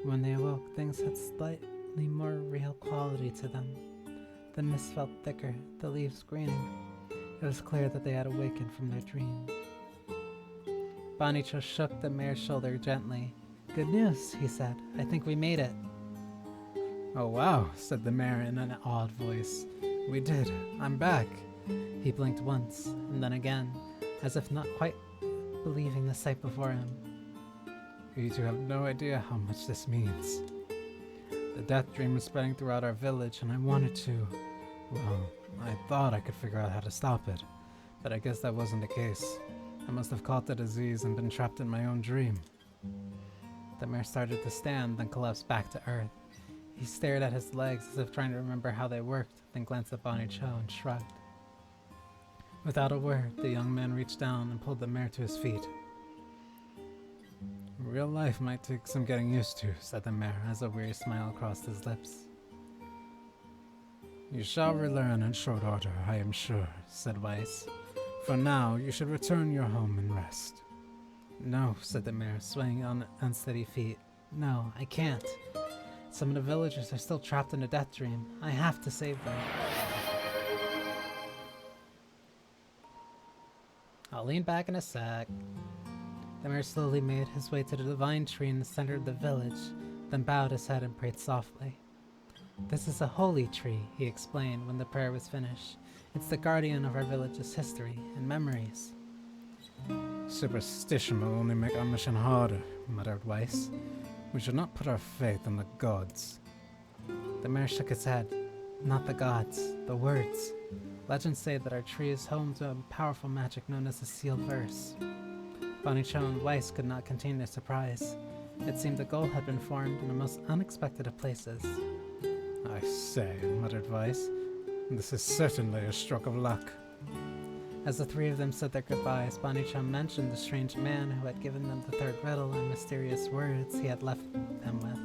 When they awoke, things had slightly more real quality to them. The mist felt thicker, the leaves greening. It was clear that they had awakened from their dream. Banii Cho shook the mayor's shoulder gently. Good news, he said. I think we made it. Oh wow, said the mayor in an awed voice. We did. I'm back. He blinked once, and then again, as if not quite believing the sight before him. You two have no idea how much this means. The Death Dream was spreading throughout our village, and I wanted to... Well, I thought I could figure out how to stop it, but I guess that wasn't the case. I must have caught the disease and been trapped in my own dream. The mayor started to stand, then collapsed back to earth. He stared at his legs as if trying to remember how they worked, then glanced at Banii Cho and shrugged. Without a word, the young man reached down and pulled the mayor to his feet. Real life might take some getting used to, said the mayor as a weary smile crossed his lips. You shall relearn in short order, I am sure, said Weiss. For now, you should return your home and rest. No, said the mayor, swaying on unsteady feet. No, I can't. Some of the villagers are still trapped in a death dream. I have to save them. I'll lean back in a sec. The mayor slowly made his way to the divine tree in the center of the village, then bowed his head and prayed softly. This is a holy tree, he explained when the prayer was finished. It's the guardian of our village's history and memories. Superstition will only make our mission harder, muttered Weiss. We should not put our faith in the gods. The mayor shook his head. Not the gods, the words. Legends say that our tree is home to a powerful magic known as the sealed verse. Banii Cho and Weiss could not contain their surprise. It seemed the goal had been formed in the most unexpected of places. I say, muttered Weiss, this is certainly a stroke of luck. As the three of them said their goodbyes, Banii Cho mentioned the strange man who had given them the third riddle and mysterious words he had left them with.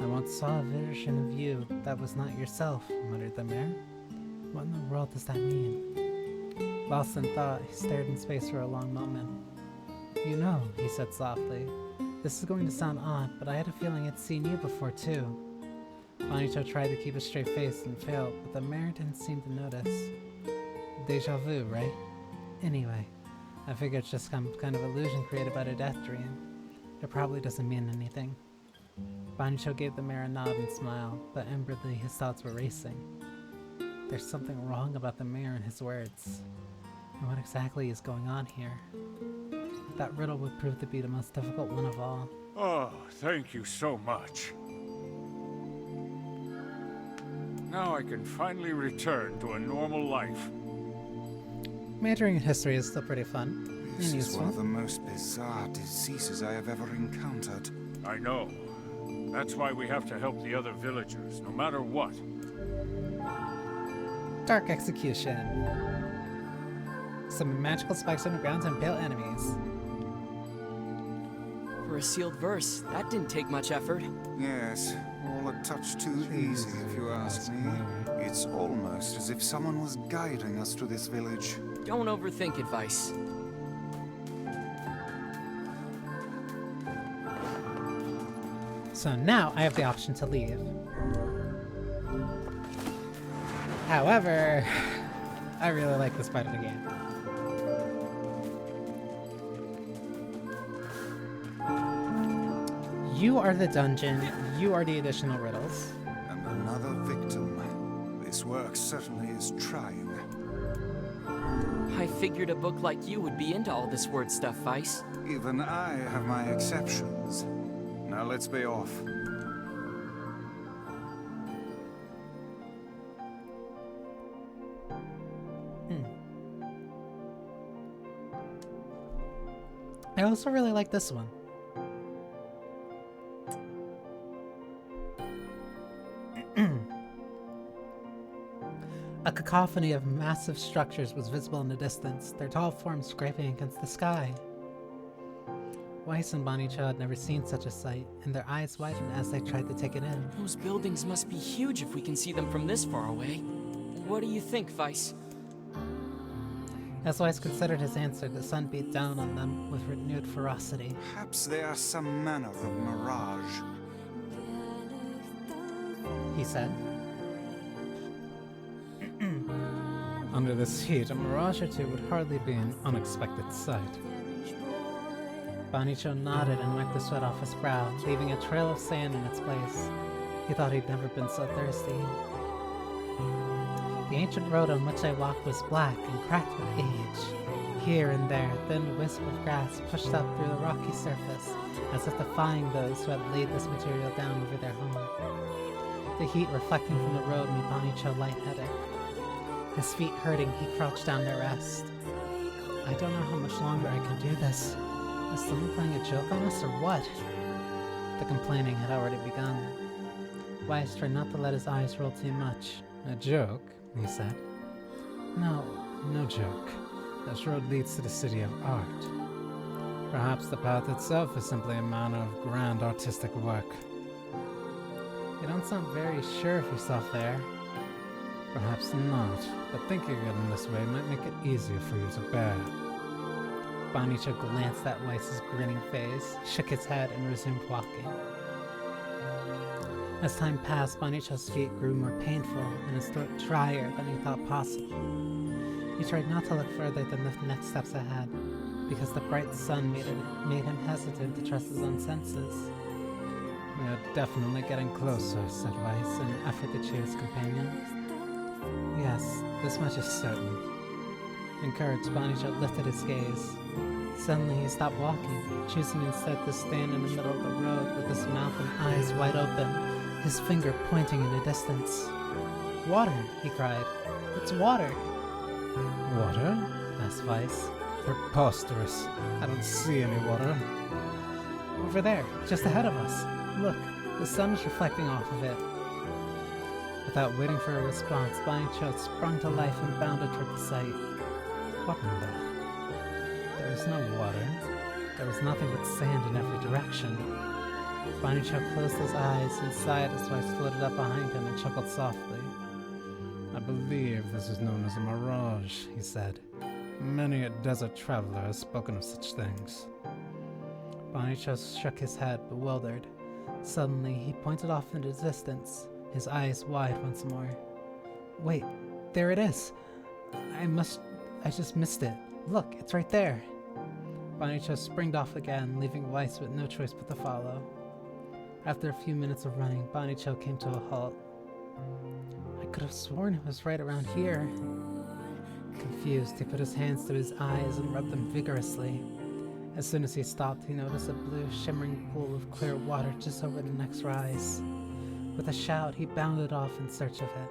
I once saw a version of you that was not yourself, muttered the mayor. What in the world does that mean? Lost in thought, he stared in space for a long moment. You know, he said softly. This is going to sound odd, but I had a feeling I'd seen you before too. Banii Cho tried to keep a straight face and failed, but the mayor didn't seem to notice. Deja vu, right? Anyway, I figure it's just some kind of illusion created by the death dream. It probably doesn't mean anything. Banii Cho gave the mayor a nod and smiled, but inwardly his thoughts were racing. There's something wrong about the mayor and his words. And what exactly is going on here? That riddle would prove to be the most difficult one of all. Oh, thank you so much. Now I can finally return to a normal life. Majoring in history is still pretty fun. This is one of the most bizarre diseases I have ever encountered. I know. That's why we have to help the other villagers, no matter what. Dark execution. Some magical spikes on the ground to impale enemies. For a sealed verse, that didn't take much effort. Yes, all a touch too easy if you ask me. It's almost as if someone was guiding us to this village. Don't overthink advice. So now I have the option to leave. However, I really like this part of the game. You are the dungeon, you are the additional riddles. And another victim. This work certainly is trying. I figured a book like you would be into all this word stuff, Weiss. Even I have my exceptions. Now let's be off. I also really like this one. A cacophony of massive structures was visible in the distance, their tall forms scraping against the sky. Weiss and Banii Cho had never seen such a sight, and their eyes widened as they tried to take it in. Those buildings must be huge if we can see them from this far away. What do you think, Weiss? As Weiss considered his answer, the sun beat down on them with renewed ferocity. Perhaps they are some manner of mirage. He said. Under this heat, a mirage or two would hardly be an unexpected sight. Banii Cho nodded and wiped the sweat off his brow, leaving a trail of sand in its place. He thought he'd never been so thirsty. The ancient road on which they walked was black and cracked with age. Here and there, a thin wisp of grass pushed up through the rocky surface, as if defying those who had laid this material down over their home. The heat reflecting from the road made Banii Cho lightheaded. His feet hurting, he crouched down to rest. I don't know how much longer I can do this. Is someone playing a joke on us or what? The complaining had already begun. Weiss tried not to let his eyes roll too much. A joke, he said. No, no joke. This road leads to the city of art. Perhaps the path itself is simply a manner of grand artistic work. You don't sound very sure of yourself there. Perhaps not, but thinking it in this way might make it easier for you to bear. Banicho glanced at Weiss's grinning face, shook his head, and resumed walking. As time passed, Banicho's feet grew more painful and his throat drier than he thought possible. He tried not to look further than the next steps ahead, because the bright sun made him hesitant to trust his own senses. We are definitely getting closer, said Weiss in an effort to cheer his companion. Yes, this much is certain. Encouraged, Banicho lifted his gaze. Suddenly he stopped walking, choosing instead to stand in the middle of the road with his mouth and eyes wide open, his finger pointing in the distance. Water, he cried. It's water. Water? Asked Weiss. Preposterous. I don't see any water. Over there, just ahead of us. Look, the sun is reflecting off of it. Without waiting for a response, Banicho sprung to life and bounded toward the sight. What in the... There was no water. There was nothing but sand in every direction. Banicho closed his eyes and sighed as Weiss floated up behind him and chuckled softly. I believe this is known as a mirage, he said. Many a desert traveler has spoken of such things. Banicho shook his head, bewildered. Suddenly, he pointed off into the distance, his eyes wide once more. Wait, there it is! I just missed it. Look, it's right there! Banicho springed off again, leaving Weiss with no choice but to follow. After a few minutes of running, Banicho came to a halt. I could have sworn it was right around here. Confused, he put his hands to his eyes and rubbed them vigorously. As soon as he stopped, he noticed a blue, shimmering pool of clear water just over the next rise. With a shout, he bounded off in search of it.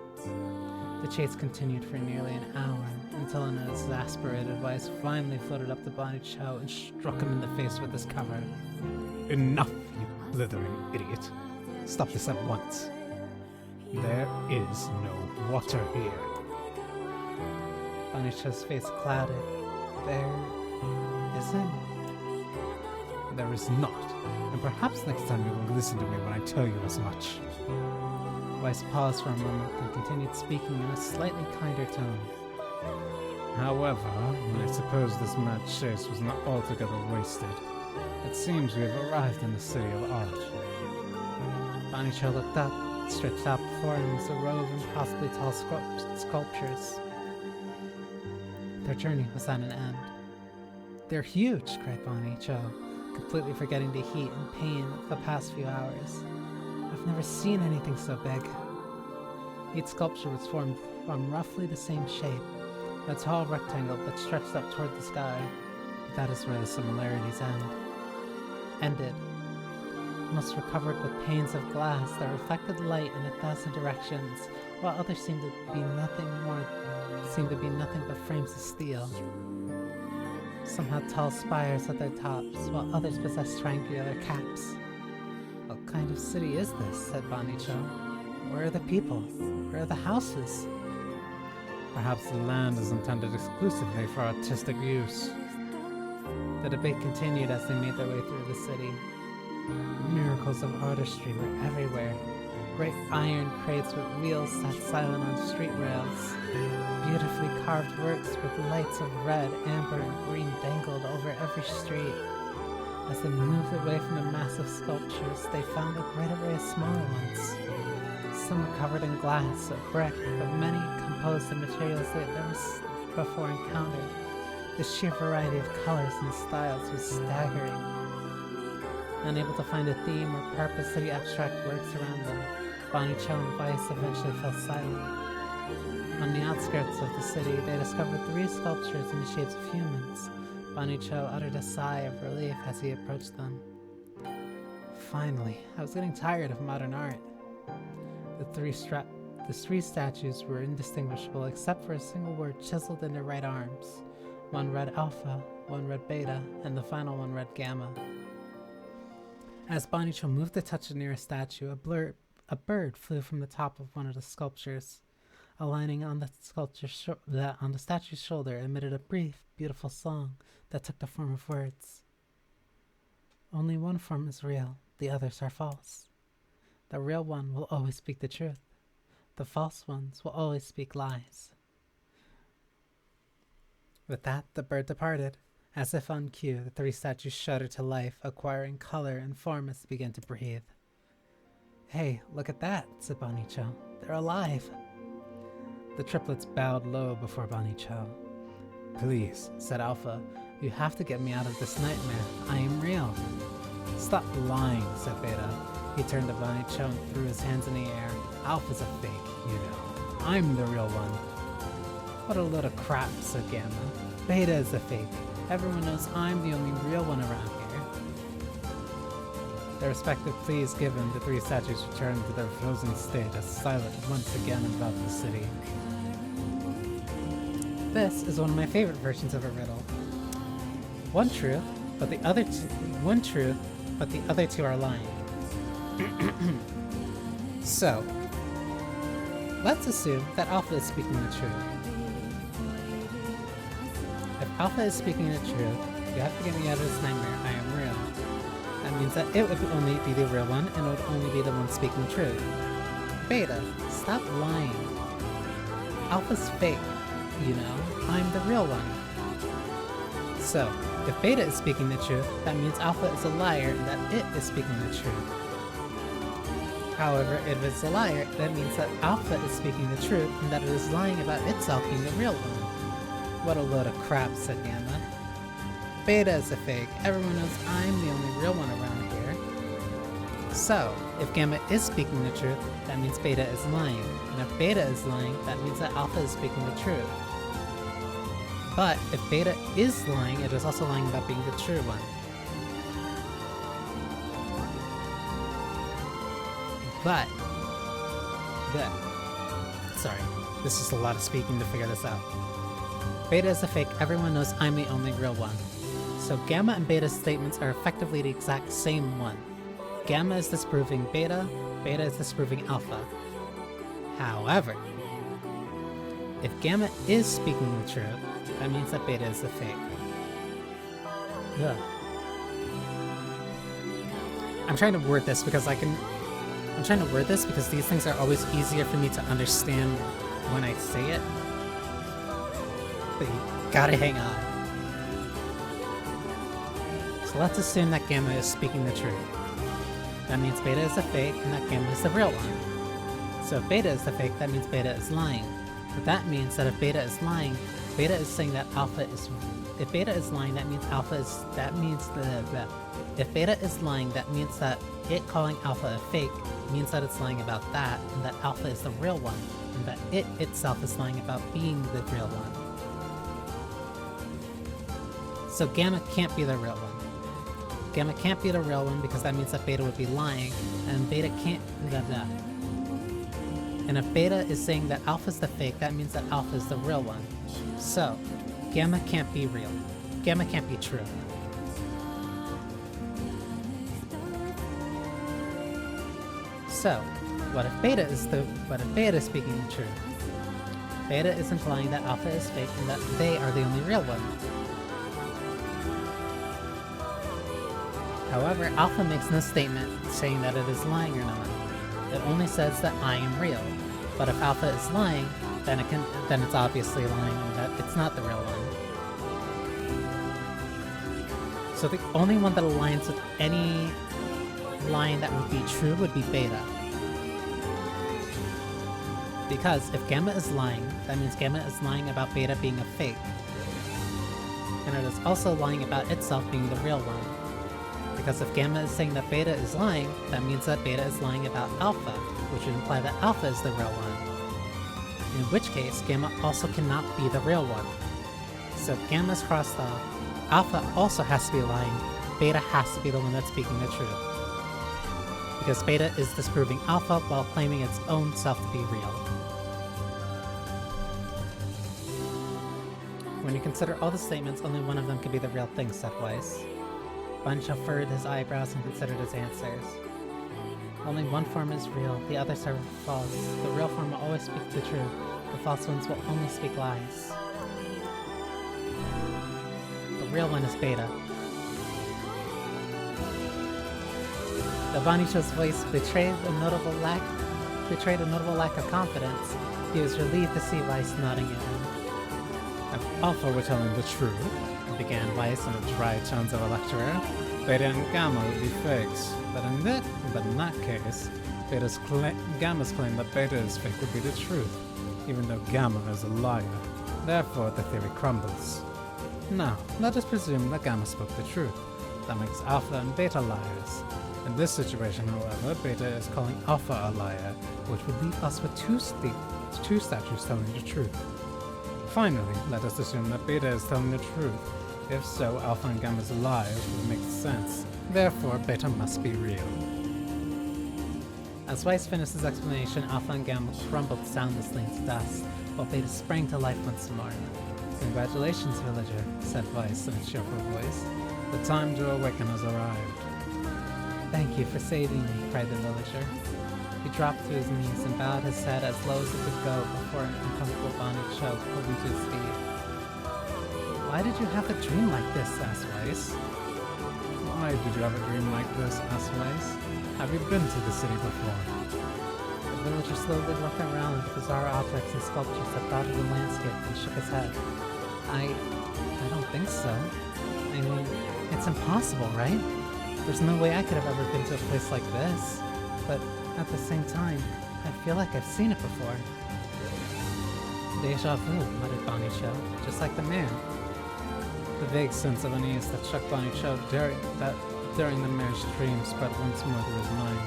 The chase continued for nearly an hour, until an exasperated Weiss finally floated up to Banicho and struck him in the face with his cover. Enough, you blithering idiot. Stop this at once. There is no water here. Banicho's face clouded. There isn't? There is not, and perhaps next time you will listen to me when I tell you as much. Weiss paused for a moment and continued speaking in a slightly kinder tone. However, I suppose this mad chase was not altogether wasted. It seems we have arrived in the city of art. Banicho looked up. Stretched out before him was a row of impossibly tall sculptures. Their journey was at an end. They're huge, cried Banicho, completely forgetting the heat and pain of the past few hours. I've never seen anything so big. Each sculpture was formed from roughly the same shape, a tall rectangle that stretched up toward the sky. But that is where the similarities ended. Most were covered with panes of glass that reflected light in 1,000 directions, while others seemed to be nothing but frames of steel. Some had tall spires at their tops, while others possessed triangular caps. What kind of city is this? Said Banicho. Where are the people? Where are the houses? Perhaps the land is intended exclusively for artistic use. The debate continued as they made their way through the city. Miracles of artistry were everywhere. Great iron crates with wheels sat silent on street rails. Beautifully carved works with lights of red, amber, and green dangled over every street. As they moved away from the massive sculptures, they found a great array of smaller ones. Some were covered in glass or brick, but many composed of materials they had never before encountered. The sheer variety of colors and styles was staggering. Unable to find a theme or purpose to the abstract works around them, Banicho and Weiss eventually fell silent. On the outskirts of the city, they discovered 3 sculptures in the shapes of humans. Banicho uttered a sigh of relief as he approached them. Finally, I was getting tired of modern art. The three statues were indistinguishable except for a single word chiseled in their right arms. One read Alpha, one read Beta, and the final one read Gamma. As Banicho moved to touch the nearest statue, a bird flew from the top of one of the sculptures. A lining on the on the statue's shoulder emitted a brief, beautiful song that took the form of words. Only one form is real, the others are false. The real one will always speak the truth. The false ones will always speak lies. With that, the bird departed. As if on cue, the three statues shuddered to life, acquiring color and form as they began to breathe. Hey, look at that, said Banicho. They're alive. The triplets bowed low before Banicho. Please, said Alpha, you have to get me out of this nightmare. I am real. Stop lying, said Beta. He turned to Banicho and threw his hands in the air. Alpha's a fake, you know. I'm the real one. What a load of crap, said Gamma. Beta is a fake. Everyone knows I'm the only real one around here. Their respective pleas given, the three statues returned to their frozen state as silent once again enveloped the city. This is one of my favorite versions of a riddle. One truth, but the other two are lying. So, let's assume that Alpha is speaking the truth. If Alpha is speaking the truth, you have to get me out of this nightmare, I am real. That means that it would only be the real one, and it would only be the one speaking truth. Beta, stop lying. Alpha's fake, you know, I'm the real one. So, if Beta is speaking the truth, that means Alpha is a liar and that it is speaking the truth. However, if it's a liar, that means that Alpha is speaking the truth and that it is lying about itself being the real one. What a load of crap, said Gamma. Beta is a fake. Everyone knows I'm the only real one around here. So, if Gamma is speaking the truth, that means Beta is lying. And if Beta is lying, that means that Alpha is speaking the truth. But if Beta is lying, it is also lying about being the true one. But, sorry, this is a lot of speaking to figure this out. Beta is a fake, everyone knows I'm the only real one. So Gamma and Beta's statements are effectively the exact same one. Gamma is disproving Beta, Beta is disproving Alpha. However, if Gamma is speaking the truth, that means that Beta is a fake. Ugh. I'm trying to word this because these things are always easier for me to understand when I say it. But you gotta hang on. So let's assume that Gamma is speaking the truth. That means Beta is a fake and that Gamma is the real one. So if Beta is the fake, that means Beta is lying. But that means that if Beta is lying, Beta is saying that Alpha is... If Beta is lying, that means Alpha is... That means if Beta is lying, that means that it calling Alpha a fake means that it's lying about that, and that Alpha is the real one, and that it itself is lying about being the real one. So Gamma can't be the real one. Gamma can't be the real one because that means that Beta would be lying, and Beta can't... And if Beta is saying that Alpha's the fake, that means that Alpha is the real one. So, Gamma can't be real. Gamma can't be true. So, what if Beta is speaking the truth? Beta is implying that Alpha is fake and that they are the only real one. However, Alpha makes no statement saying that it is lying or not. It only says that I am real. But if Alpha is lying, then it's obviously lying and that it's not the real one. So the only one that aligns with any line that would be true would be Beta. Because if Gamma is lying, that means Gamma is lying about Beta being a fake. And it is also lying about itself being the real one. Because if Gamma is saying that Beta is lying, that means that Beta is lying about Alpha, which would imply that Alpha is the real one. In which case, Gamma also cannot be the real one. So if Gamma is crossed off, Alpha also has to be lying, Beta has to be the one that's speaking the truth. Because Beta is disproving Alpha while claiming its own self to be real. When you consider all the statements, only one of them could be the real thing, said Weiss. Bancho furrowed his eyebrows and considered his answers. Only one form is real, the others are false. The real form will always speak the truth. The false ones will only speak lies. The real one is Beta. The Banicho's voice betrayed a notable lack of confidence. He was relieved to see Weiss nodding at him. If Alpha were telling the truth, began Weiss in a dry tones of a lecturer, Beta and Gamma would be fakes. But in that case, Gamma's claim that Beta is fake would be the truth, even though Gamma is a liar. Therefore, the theory crumbles. Now, let us presume that Gamma spoke the truth. That makes Alpha and Beta liars. In this situation, however, Beta is calling Alpha a liar, which would leave us with two statues telling the truth. Finally, let us assume that Beta is telling the truth. If so, Alpha and Gamma's lies would make sense. Therefore, Beta must be real. As Weiss finished his explanation, Alpha and Gamma crumbled soundlessly into dust, while Beta sprang to life once more. Congratulations, villager, said Weiss in a cheerful voice. The time to awaken has arrived. Thank you for saving me, cried the villager. He dropped to his knees and bowed his head as low as it could go before an uncomfortable Banii choke pulled him to his feet. Why did you have a dream like this? Asked Weiss. Why did you have a dream like this? Asked Weiss. Have you been to the city before? The villager slowly looked around at the bizarre objects and sculptures that dotted the landscape and shook his head. I don't think so. I mean, it's impossible, right? There's no way I could have ever been to a place like this. But at the same time, I feel like I've seen it before. Deja vu, muttered Banicho, just like the man. The vague sense of unease that struck Banicho during the mayor's dream spread once more through his mind.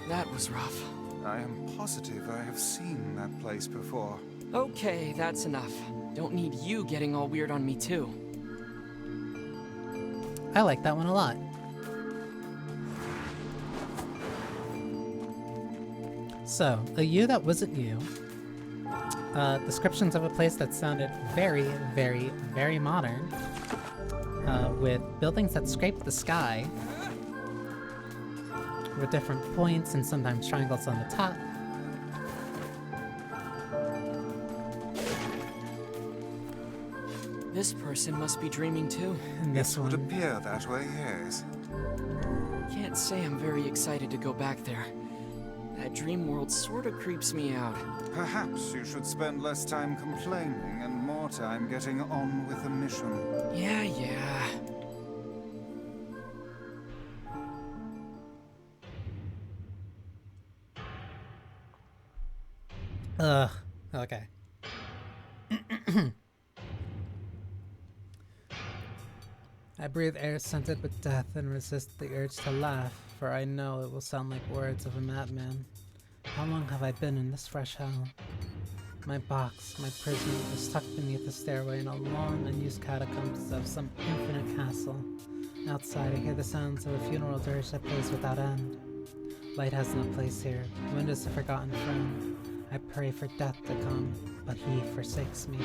That was rough. I am positive I have seen that place before. Okay, that's enough. Don't need you getting all weird on me too. I like that one a lot. So, a you that wasn't you. Descriptions of a place that sounded very, very, very modern. With buildings that scraped the sky. With different points and sometimes triangles on the top. This person must be dreaming too. And this It would one. appear that way, yes. Can't say I'm very excited to go back there. That dream world sorta creeps me out. Perhaps you should spend less time complaining and more time getting on with the mission. Yeah. Okay. I breathe air scented with death and resist the urge to laugh, for I know it will sound like words of a madman. How long have I been in this fresh hell? My box, my prison, is tucked beneath the stairway in a long, unused catacombs of some infinite castle. Outside, I hear the sounds of a funeral dirge that plays without end. Light has no place here. Wind is a forgotten friend. I pray for death to come, but he forsakes me.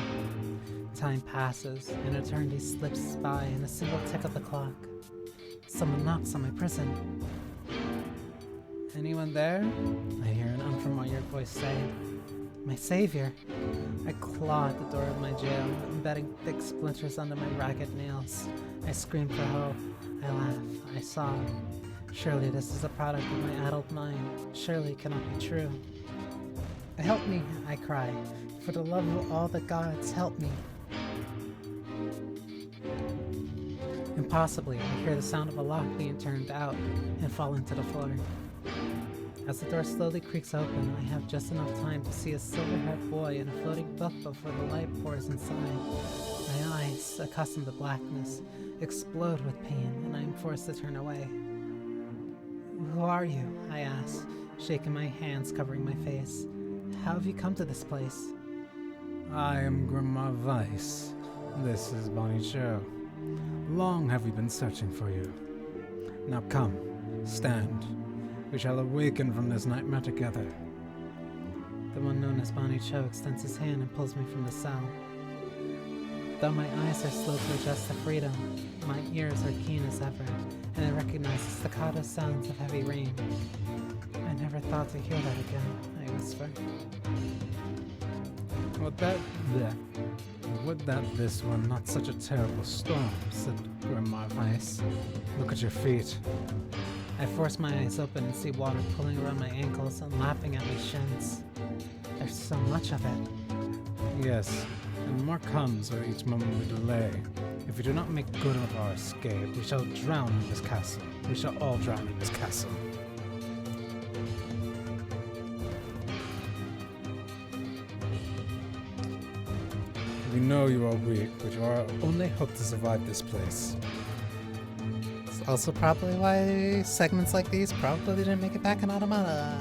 Time passes, and eternity slips by in a single tick of the clock. Someone knocks on my prison. Anyone there? I hear an unfamiliar voice say. My savior. I claw at the door of my jail, embedding thick splinters under my ragged nails. I scream for hope. I laugh. I sob. Surely this is a product of my addled mind. Surely it cannot be true. Help me, I cry. For the love of all the gods, help me. Impossibly, I hear the sound of a lock being turned out and fall into the floor. As the door slowly creaks open, I have just enough time to see a silver-haired boy in a floating book before the light pours inside. My eyes, accustomed to blackness, explode with pain, and I am forced to turn away. Who are you? I ask, shaking my hands covering my face. How have you come to this place? I am Grandma Weiss. This is Banicho. Long have we been searching for you. Now come, stand. We shall awaken from this nightmare together. The one known as Banicho extends his hand and pulls me from the cell. Though my eyes are slow to adjust to freedom, my ears are keen as ever, and I recognize the staccato sounds of heavy rain. I never thought to hear that again, I whisper. Would that this were not such a terrible storm, said Grandma Weiss. Look at your feet. I force my eyes open and see water pulling around my ankles and lapping at my shins. There's so much of it. Yes, and more comes with each moment we delay. If we do not make good of our escape, we shall drown in this castle. We shall all drown in this castle. We know you are weak, but you are our only hope to survive this place. It's also probably why segments like these probably didn't make it back in Automata.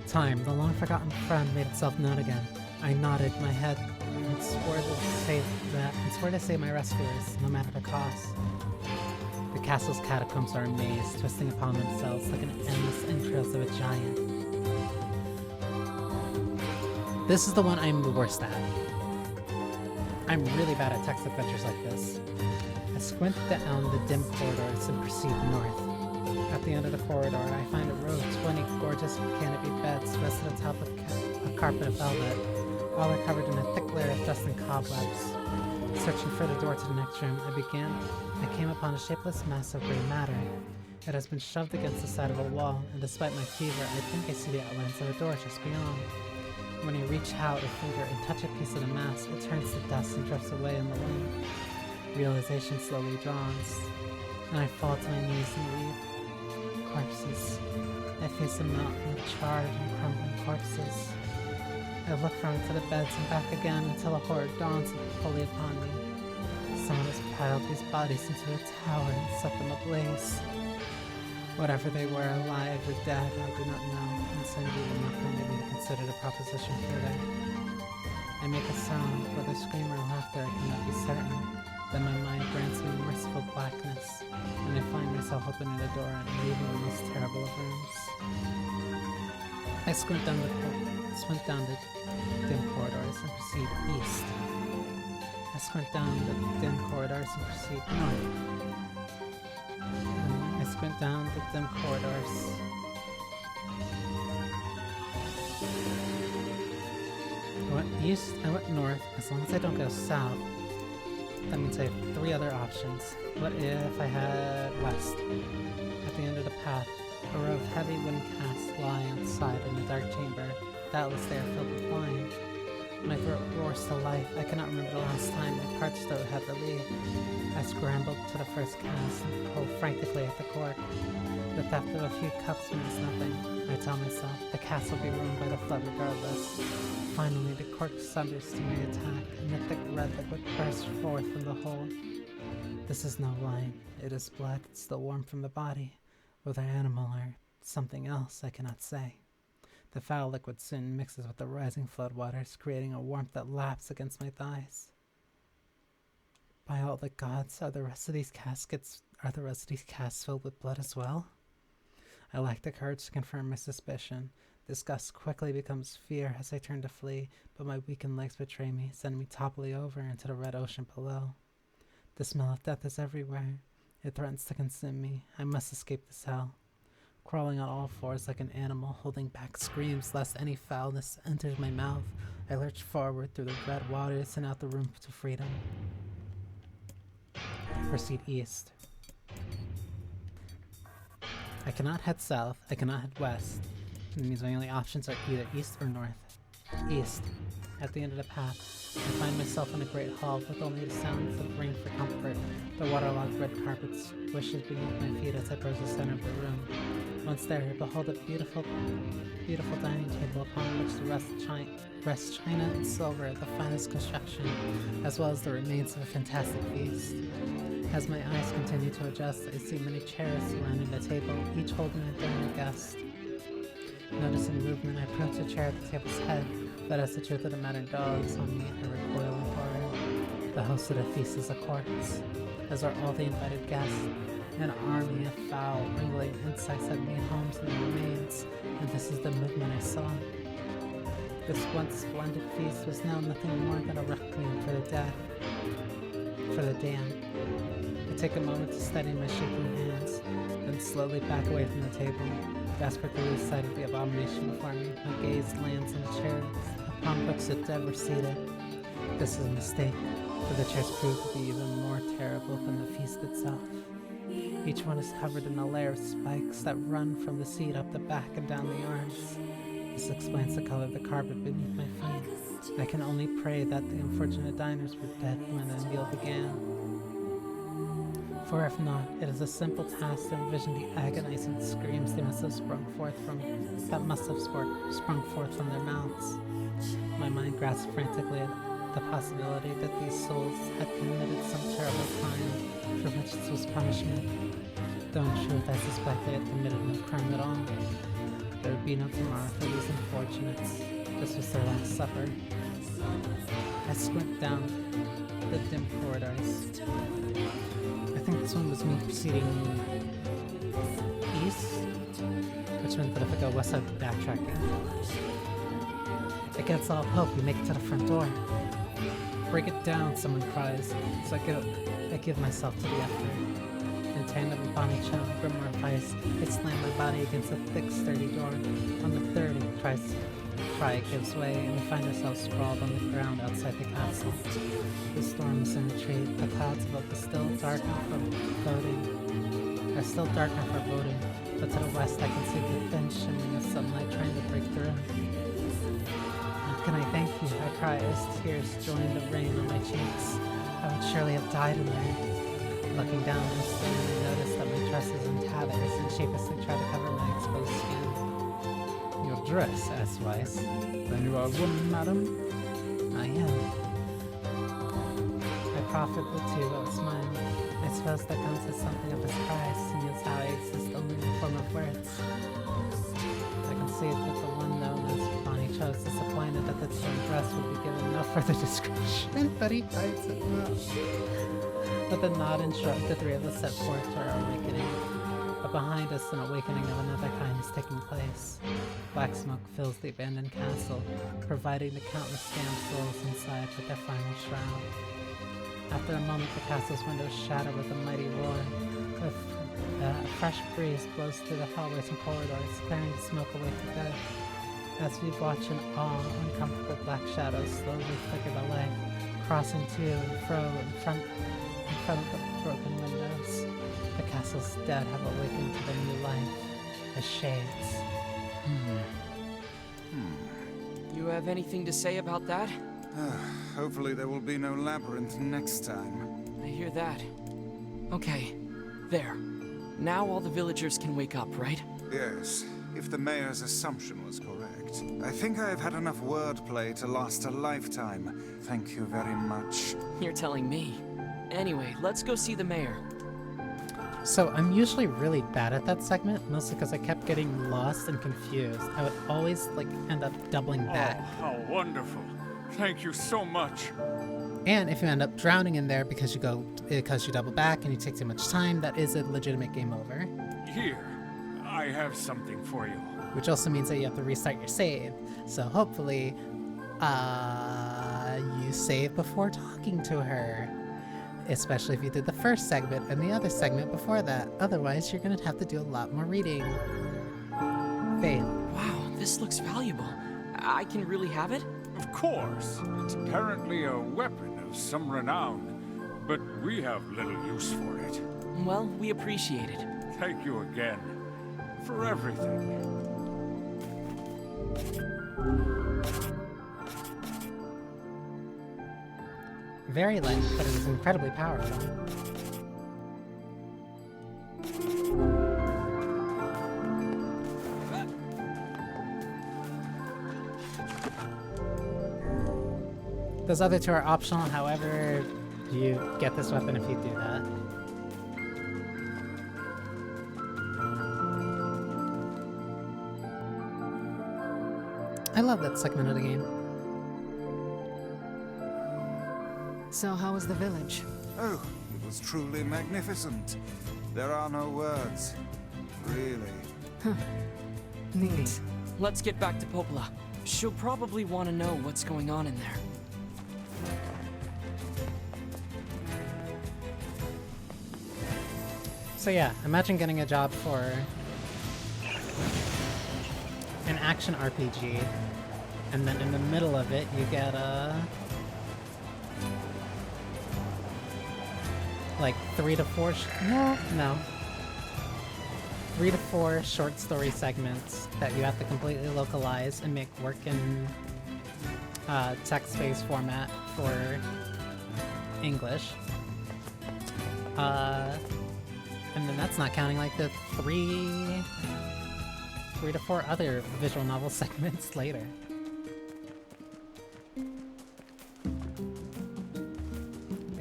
Time, the long-forgotten friend, made itself known again. I nodded my head and swore to save my rescuers, no matter the cost. The castle's catacombs are a maze, twisting upon themselves like an endless entrails of a giant. This is the one I'm the worst at. I'm really bad at text adventures like this. I squint down the dim corridors and proceed north. At the end of the corridor, I find a row of 20 gorgeous canopy beds rested atop a carpet of velvet. All are covered in a thick layer of dust and cobwebs. Searching for the door to the next room, I came upon a shapeless mass of gray matter. It has been shoved against the side of a wall, and despite my fever, I think I see the outlines of a door just beyond. When I reach out a finger and touch a piece of the mass, it turns to dust and drifts away in the wind. Realization slowly dawns, and I fall to my knees and weep. Corpses. I face a mountain of charred and crumbling corpses. I look from to the beds and back again until a horror dawns fully upon me. Someone has piled these bodies into a tower and set them ablaze. Whatever they were, alive or dead, I do not know. Insanity will not permit me to consider the proposition further. I make a sound, whether scream or laughter I cannot be certain. Then my mind grants me merciful blackness, and I find myself opening the door and leaving the most terrible of rooms. I squint down the dim corridors and proceed east. I squint down the dim corridors and proceed north. I squint down the dim corridors. I went east, I went north. As long as I don't go south, that means I have 3 other options. What if I head west? At the end of the path, a row of heavy wooden casks lie outside in a dark chamber. Doubtless they are filled with wine. My throat roars to life. I cannot remember the last time my parched throat had relief. I scrambled to the first cask and pulled frantically at the cork. The theft of a few cups means nothing. I tell myself the cask will be ruined by the flood regardless. Finally, the cork sunders to my attack, and the thick red liquid bursts forth from the hole. This is no wine. It is blood, still warm from the body. Whether animal or something else, I cannot say. The foul liquid soon mixes with the rising flood waters, creating a warmth that laps against my thighs. By all the gods, are the rest of these casks filled with blood as well? I lack the courage to confirm my suspicion. Disgust quickly becomes fear as I turn to flee, but my weakened legs betray me, sending me toppling over into the red ocean below. The smell of death is everywhere. It threatens to consume me. I must escape this hell. Crawling on all fours like an animal, holding back screams lest any foulness enters my mouth, I lurch forward through the red waters and out the room to freedom. I proceed east. I cannot head south, I cannot head west. It means my only options are either east or north. East. At the end of the path, I find myself in a great hall with only the sounds of rain for comfort. The waterlogged red carpet swishes beneath my feet as I approach the center of the room. Once there, I behold a beautiful dining table upon which rests china and silver of the finest construction, as well as the remains of a fantastic feast. As my eyes continue to adjust, I see many chairs surrounding the table, each holding a dinner guest. Noticing movement, I approach a chair at the table's head, but as the truth of the matter dawns on me, I recoil in horror. The host of the feast is a corpse, as are all the invited guests. An army of foul, wriggling insects have made homes in the remains, and this is the movement I saw. This once splendid feast was now nothing more than a requiem for the dead. For the damned. I take a moment to steady my shaking hands, then slowly back away from the table, desperate to lose sight of the abomination before me. My gaze lands on a chair upon which the dead were seated. This is a mistake, for the chairs prove to be even more terrible than the feast itself. Each one is covered in a layer of spikes that run from the seat up the back and down the arms. This explains the color of the carpet beneath my feet. I can only pray that the unfortunate diners were dead when the meal began. For if not, it is a simple task to envision the agonizing screams they must have sprung forth from their mouths. My mind grasps frantically at the possibility that these souls had committed some terrible crime for which this was punishment. Though in truth I suspect they had committed no crime at all. There would be no tomorrow for these unfortunates. This was their last supper. I squint down the dim corridors. I think this one was me proceeding east, which meant that if I go west, I'd be backtracking. Against all hope, we make it to the front door. Break it down, someone cries, so I give myself to the effort. In tandem with Banii Cho, Grimoire of Ice, I slam my body against a thick, sturdy door. On the third, it gives way, and we find ourselves sprawled on the ground outside the castle. The storm is in retreat. The clouds above us still darken for foreboding. But to the west I can see the thin shimmering of sunlight trying to break through. How can I thank you? I cry as tears join the rain on my cheeks. I would surely have died in there. Looking down instantly, I notice that my dress is in tatters and shapelessly try to cover my exposed skin. Your dress, asks Weiss. Then you are a woman, madam? I am. I profit the two while smiling. I suppose that comes as something of a surprise, seeing as how I exist only in the form of words. I can see that the one known as Banii Cho is disappointed that the term dress will be given no further description, but he hides it well. With a nod and shrug, the three of us set forth to our awakening. But behind us, an awakening of another kind is taking place. Black smoke fills the abandoned castle, providing the countless damned souls inside with their final shroud. After a moment, the castle's windows shatter with a mighty roar. A fresh breeze blows through the hallways and corridors, clearing the smoke away for good. As we watch in awe, uncomfortable black shadows slowly flicker the light, crossing to and fro in front of the broken windows. The castle's dead have awakened to their new life as shades. You have anything to say about that? Hopefully there will be no labyrinth next time. I hear that. Okay, there. Now all the villagers can wake up, right? Yes, if the mayor's assumption was correct. I think I have had enough wordplay to last a lifetime. Thank you very much. You're telling me. Anyway, let's go see the mayor. So I'm usually really bad at that segment, mostly because I kept getting lost and confused. I would always end up doubling back. Oh, how wonderful. Thank you so much. And if you end up drowning in there because you double back and you take too much time, that is a legitimate game over. Here, I have something for you. Which also means that you have to restart your save. So hopefully, you save before talking to her. Especially if you did the first segment and the other segment before that. Otherwise, you're gonna have to do a lot more reading. Fail. Wow, this looks valuable. I can really have it? Of course. It's apparently a weapon of some renown, but we have little use for it. Well, we appreciate it. Thank you again for everything. Very light, but it is incredibly powerful. Those other two are optional, however, you get this weapon if you do that. I love that segment of the game. So how was the village? Oh, it was truly magnificent. There are no words. Really. Neat. Let's get back to Popola. She'll probably want to know what's going on in there. So yeah, imagine getting a job for an action RPG, and then in the middle of it you get like 3 to 4 3 to 4 short story segments that you have to completely localize and make work in text-based format for English. And then that's not counting like the 3 to 4 other visual novel segments later.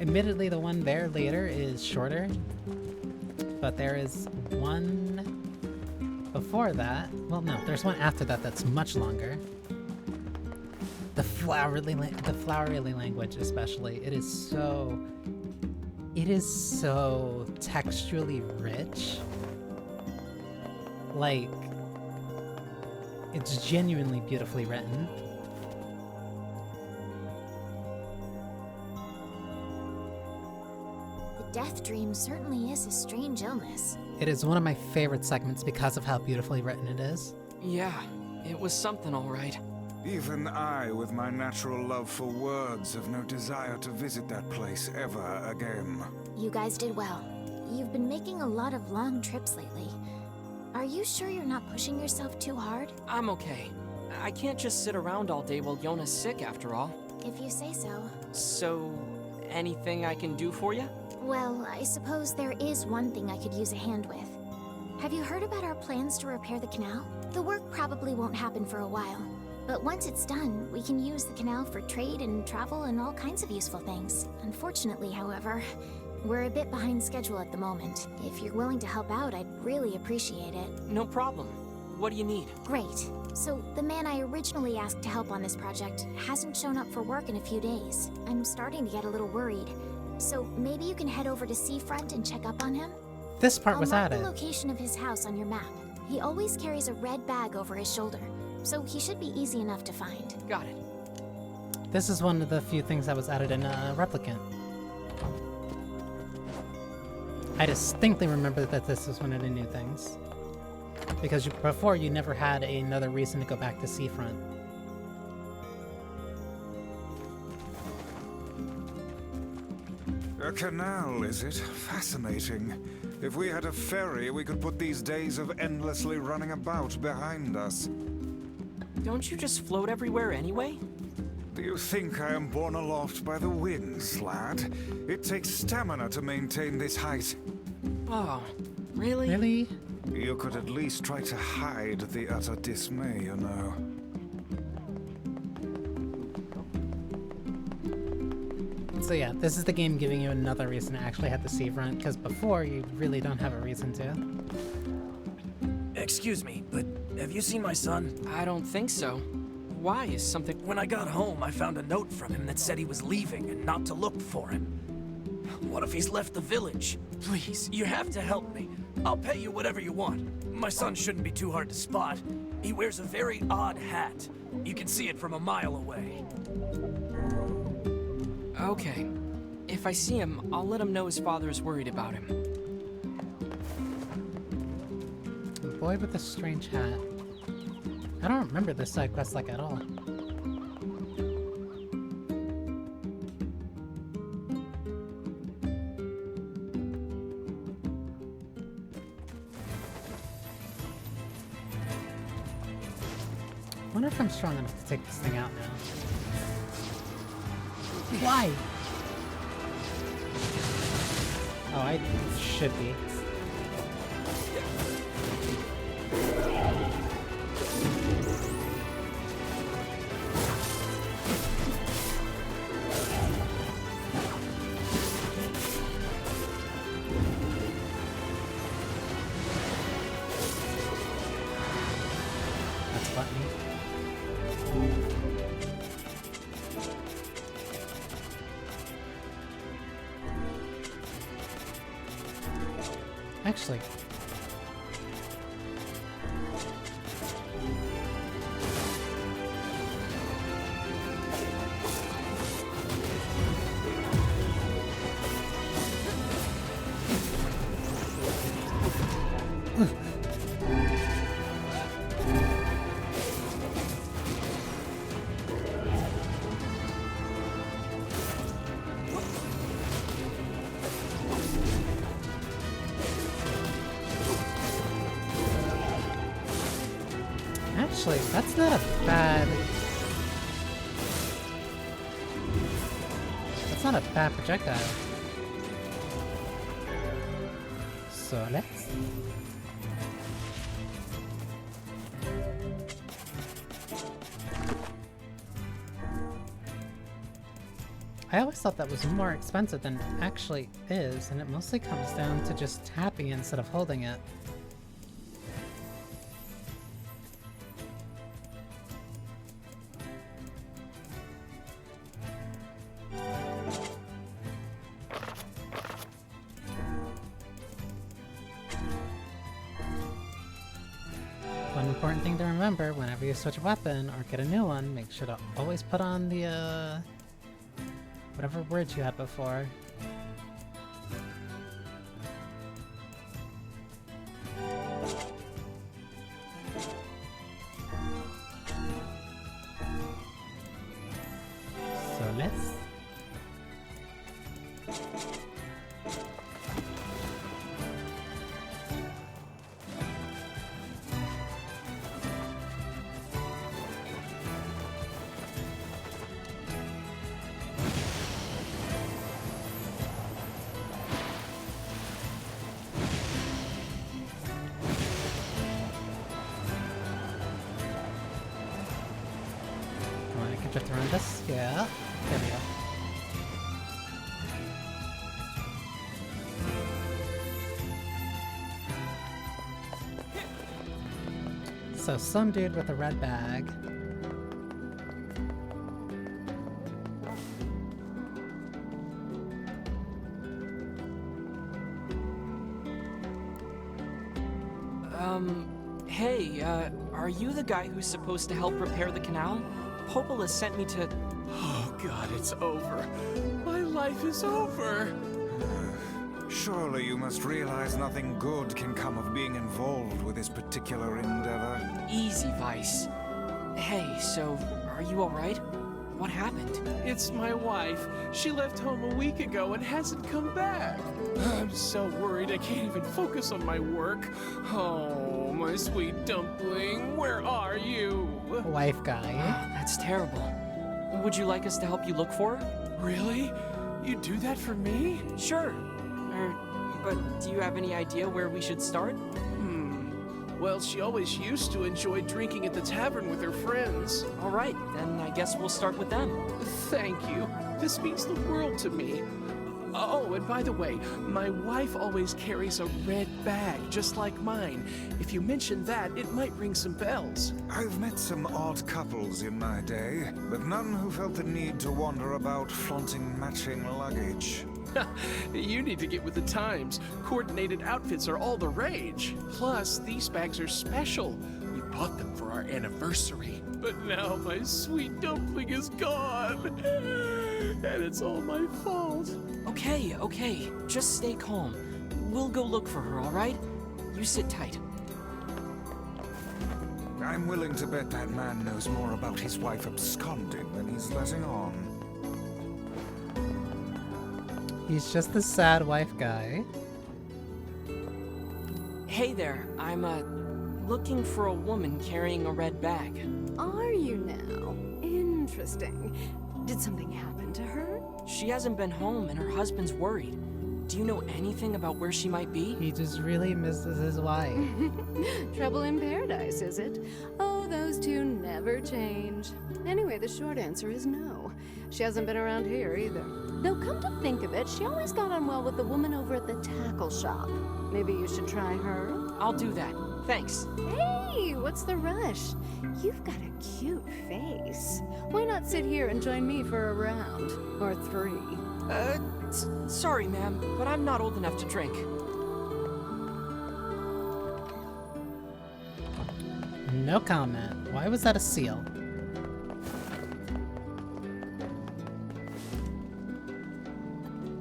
Admittedly, the one there later is shorter, but there is one before that. Well, no, there's one after that that's much longer. The flowery language, especially, it is so textually rich. Like, it's genuinely beautifully written. The death dream certainly is a strange illness. It is one of my favorite segments because of how beautifully written it is. Yeah, it was something all right. Even I, with my natural love for words, have no desire to visit that place ever again. You guys did well. You've been making a lot of long trips lately. Are you sure you're not pushing yourself too hard? I'm okay. I can't just sit around all day while Yona's sick, after all. If you say so. So, anything I can do for you? Well, I suppose there is one thing I could use a hand with. Have you heard about our plans to repair the canal? The work probably won't happen for a while, but once it's done, we can use the canal for trade and travel and all kinds of useful things. Unfortunately, however, we're a bit behind schedule at the moment. If you're willing to help out, I'd really appreciate it. No problem. What do you need? Great. So, the man I originally asked to help on this project hasn't shown up for work in a few days. I'm starting to get a little worried. So, maybe you can head over to Seafront and check up on him? This part was I'll mark added. the location of his house on your map. He always carries a red bag over his shoulder, so he should be easy enough to find. Got it. This is one of the few things that was added in Replicant. I distinctly remember that this is one of the new things. Because before, you never had another reason to go back to Seafront. A canal, is it? Fascinating. If we had a ferry, we could put these days of endlessly running about behind us. Don't you just float everywhere anyway? Do you think I am borne aloft by the winds, lad? It takes stamina to maintain this height. Oh, really? Really? You could at least try to hide the utter dismay, you know. So yeah, this is the game giving you another reason to actually have the Seafront, because before, you really don't have a reason to. Excuse me, but have you seen my son? I don't think so. Why? Is something... When I got home, I found a note from him that said he was leaving and not to look for him. What if he's left the village? Please, you have to help me. I'll pay you whatever you want. My son shouldn't be too hard to spot. He wears a very odd hat. You can see it from a mile away. Okay. If I see him, I'll let him know his father is worried about him. The boy with the strange hat. I don't remember this side quest like at all. I wonder if I'm strong enough to take this thing out now. Why? Oh, I should be. That's Banii. Actually, Actually, that's not a bad... That's not a bad projectile. So let's... I always thought that was more expensive than it actually is, and it mostly comes down to just tapping it instead of holding it. One important thing to remember whenever you switch a weapon or get a new one, make sure to always put on the, whatever words you had before. So let's... Just around this? Yeah. There we go. So, some dude with a red bag. Hey, are you the guy who's supposed to help repair the canal? Popola sent me to... Oh god, it's over. My life is over. Surely you must realize nothing good can come of being involved with this particular endeavor. Easy, Vice. Hey, so, are you alright? What happened? It's my wife. She left home a week ago and hasn't come back. I'm so worried I can't even focus on my work. Oh, my sweet dumpling, where are you? Wife guy. That's terrible. Would you like us to help you look for her? Really? You do that for me? Sure. But do you have any idea where we should start? Well, she always used to enjoy drinking at the tavern with her friends. All right, then I guess we'll start with them. Thank you. This means the world to me. Oh, and by the way, my wife always carries a red bag, just like mine. If you mention that, it might ring some bells. I've met some odd couples in my day, but none who felt the need to wander about flaunting matching luggage. You need to get with the times. Coordinated outfits are all the rage. Plus, these bags are special. We bought them for our anniversary. But now my sweet dumpling is gone. And it's all my fault. Okay. Just stay calm. We'll go look for her, all right? You sit tight. I'm willing to bet that man knows more about his wife absconding than he's letting on. He's just the sad wife guy. Hey there, I'm, looking for a woman carrying a red bag. Are you now? Interesting. Did something happen to her? She hasn't been home and her husband's worried. Do you know anything about where she might be? He just really misses his wife. Trouble in paradise, is it? Oh, those two never change. Anyway, the short answer is no. She hasn't been around here either. Though come to think of it, she always got on well with the woman over at the tackle shop. Maybe you should try her? I'll do that. Thanks. Hey, what's the rush? You've got a cute face. Why not sit here and join me for a round? Or 3? Sorry, ma'am, but I'm not old enough to drink. No comment. Why was that a seal?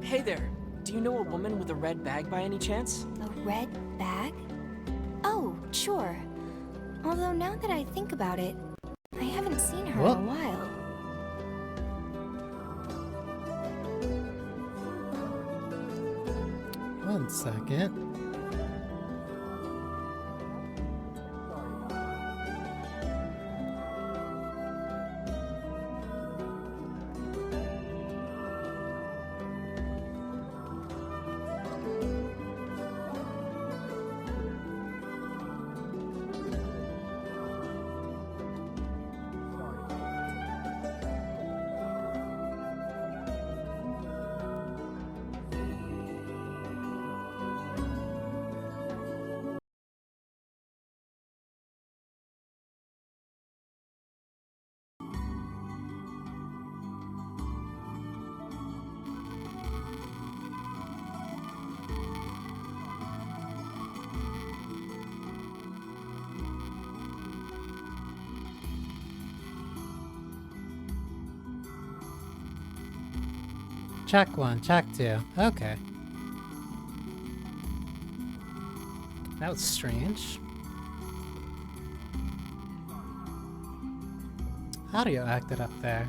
Hey there, do you know a woman with a red bag by any chance? A red bag? Oh, sure. Although now that I think about it, I haven't seen her in a while. One second. Check 1, check 2. Okay. That was strange. Audio acted up there.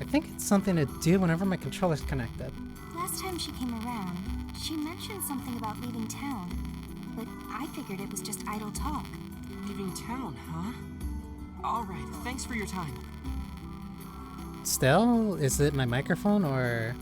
I think it's something to do whenever my controller's connected. Last time she came around, she mentioned something about leaving town, but I figured it was just idle talk. Leaving town, huh? Alright, thanks for your time. Still? Is it my microphone or...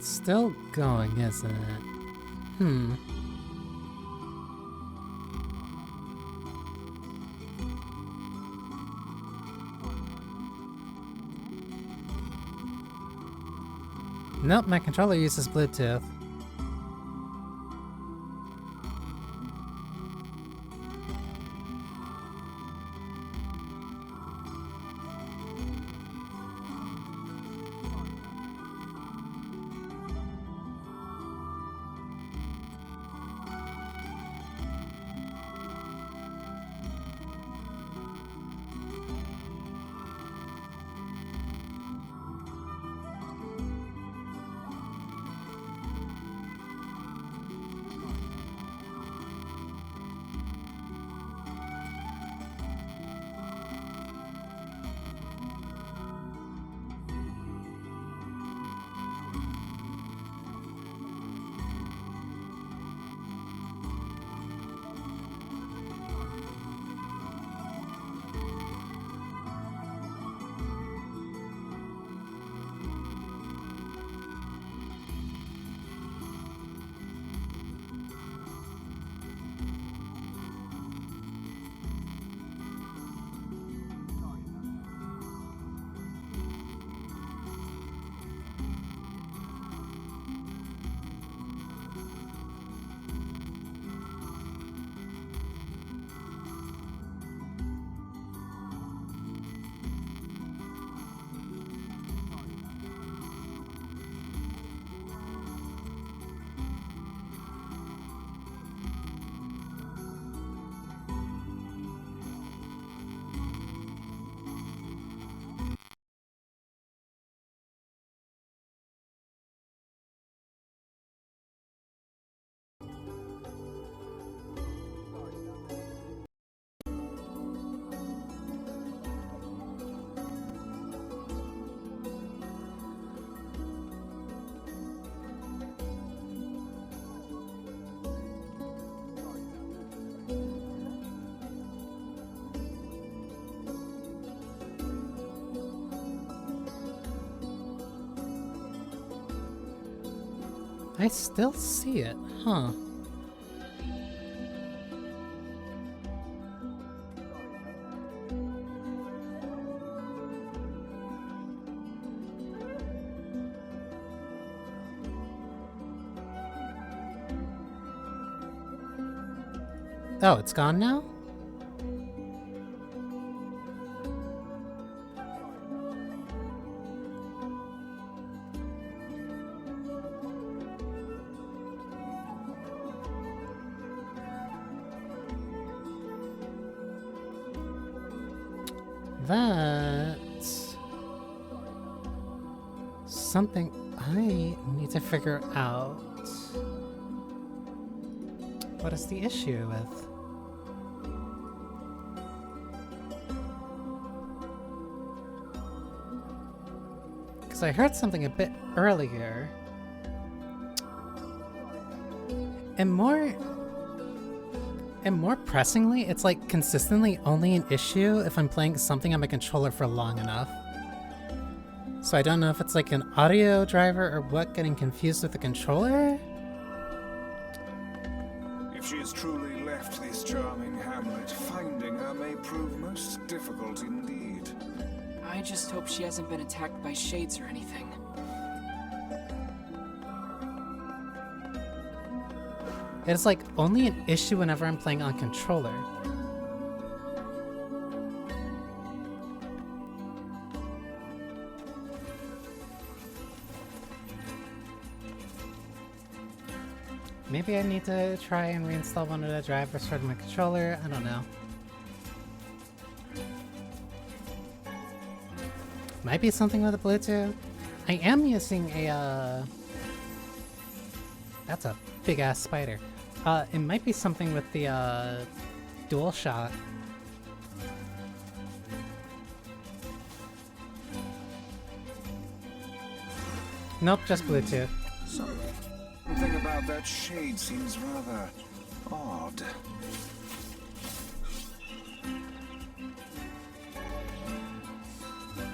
Still going, isn't it? Nope, my controller uses Bluetooth. I still see it, huh? Oh, it's gone now? That's something I need to figure out. What is the issue with? Because I heard something a bit earlier. And more pressingly, it's like consistently only an issue if I'm playing something on my controller for long enough. So I don't know if it's like an audio driver or what, getting confused with the controller? If she has truly left this charming hamlet, finding her may prove most difficult indeed. I just hope she hasn't been attacked by shades or anything. It's like only an issue whenever I'm playing on controller. Maybe I need to try and reinstall one of the drivers for my controller. I don't know. Might be something with the Bluetooth. I am using a that's a big ass spider. It might be something with the DualShock. Nope, just Bluetooth. Something about that shade seems rather odd.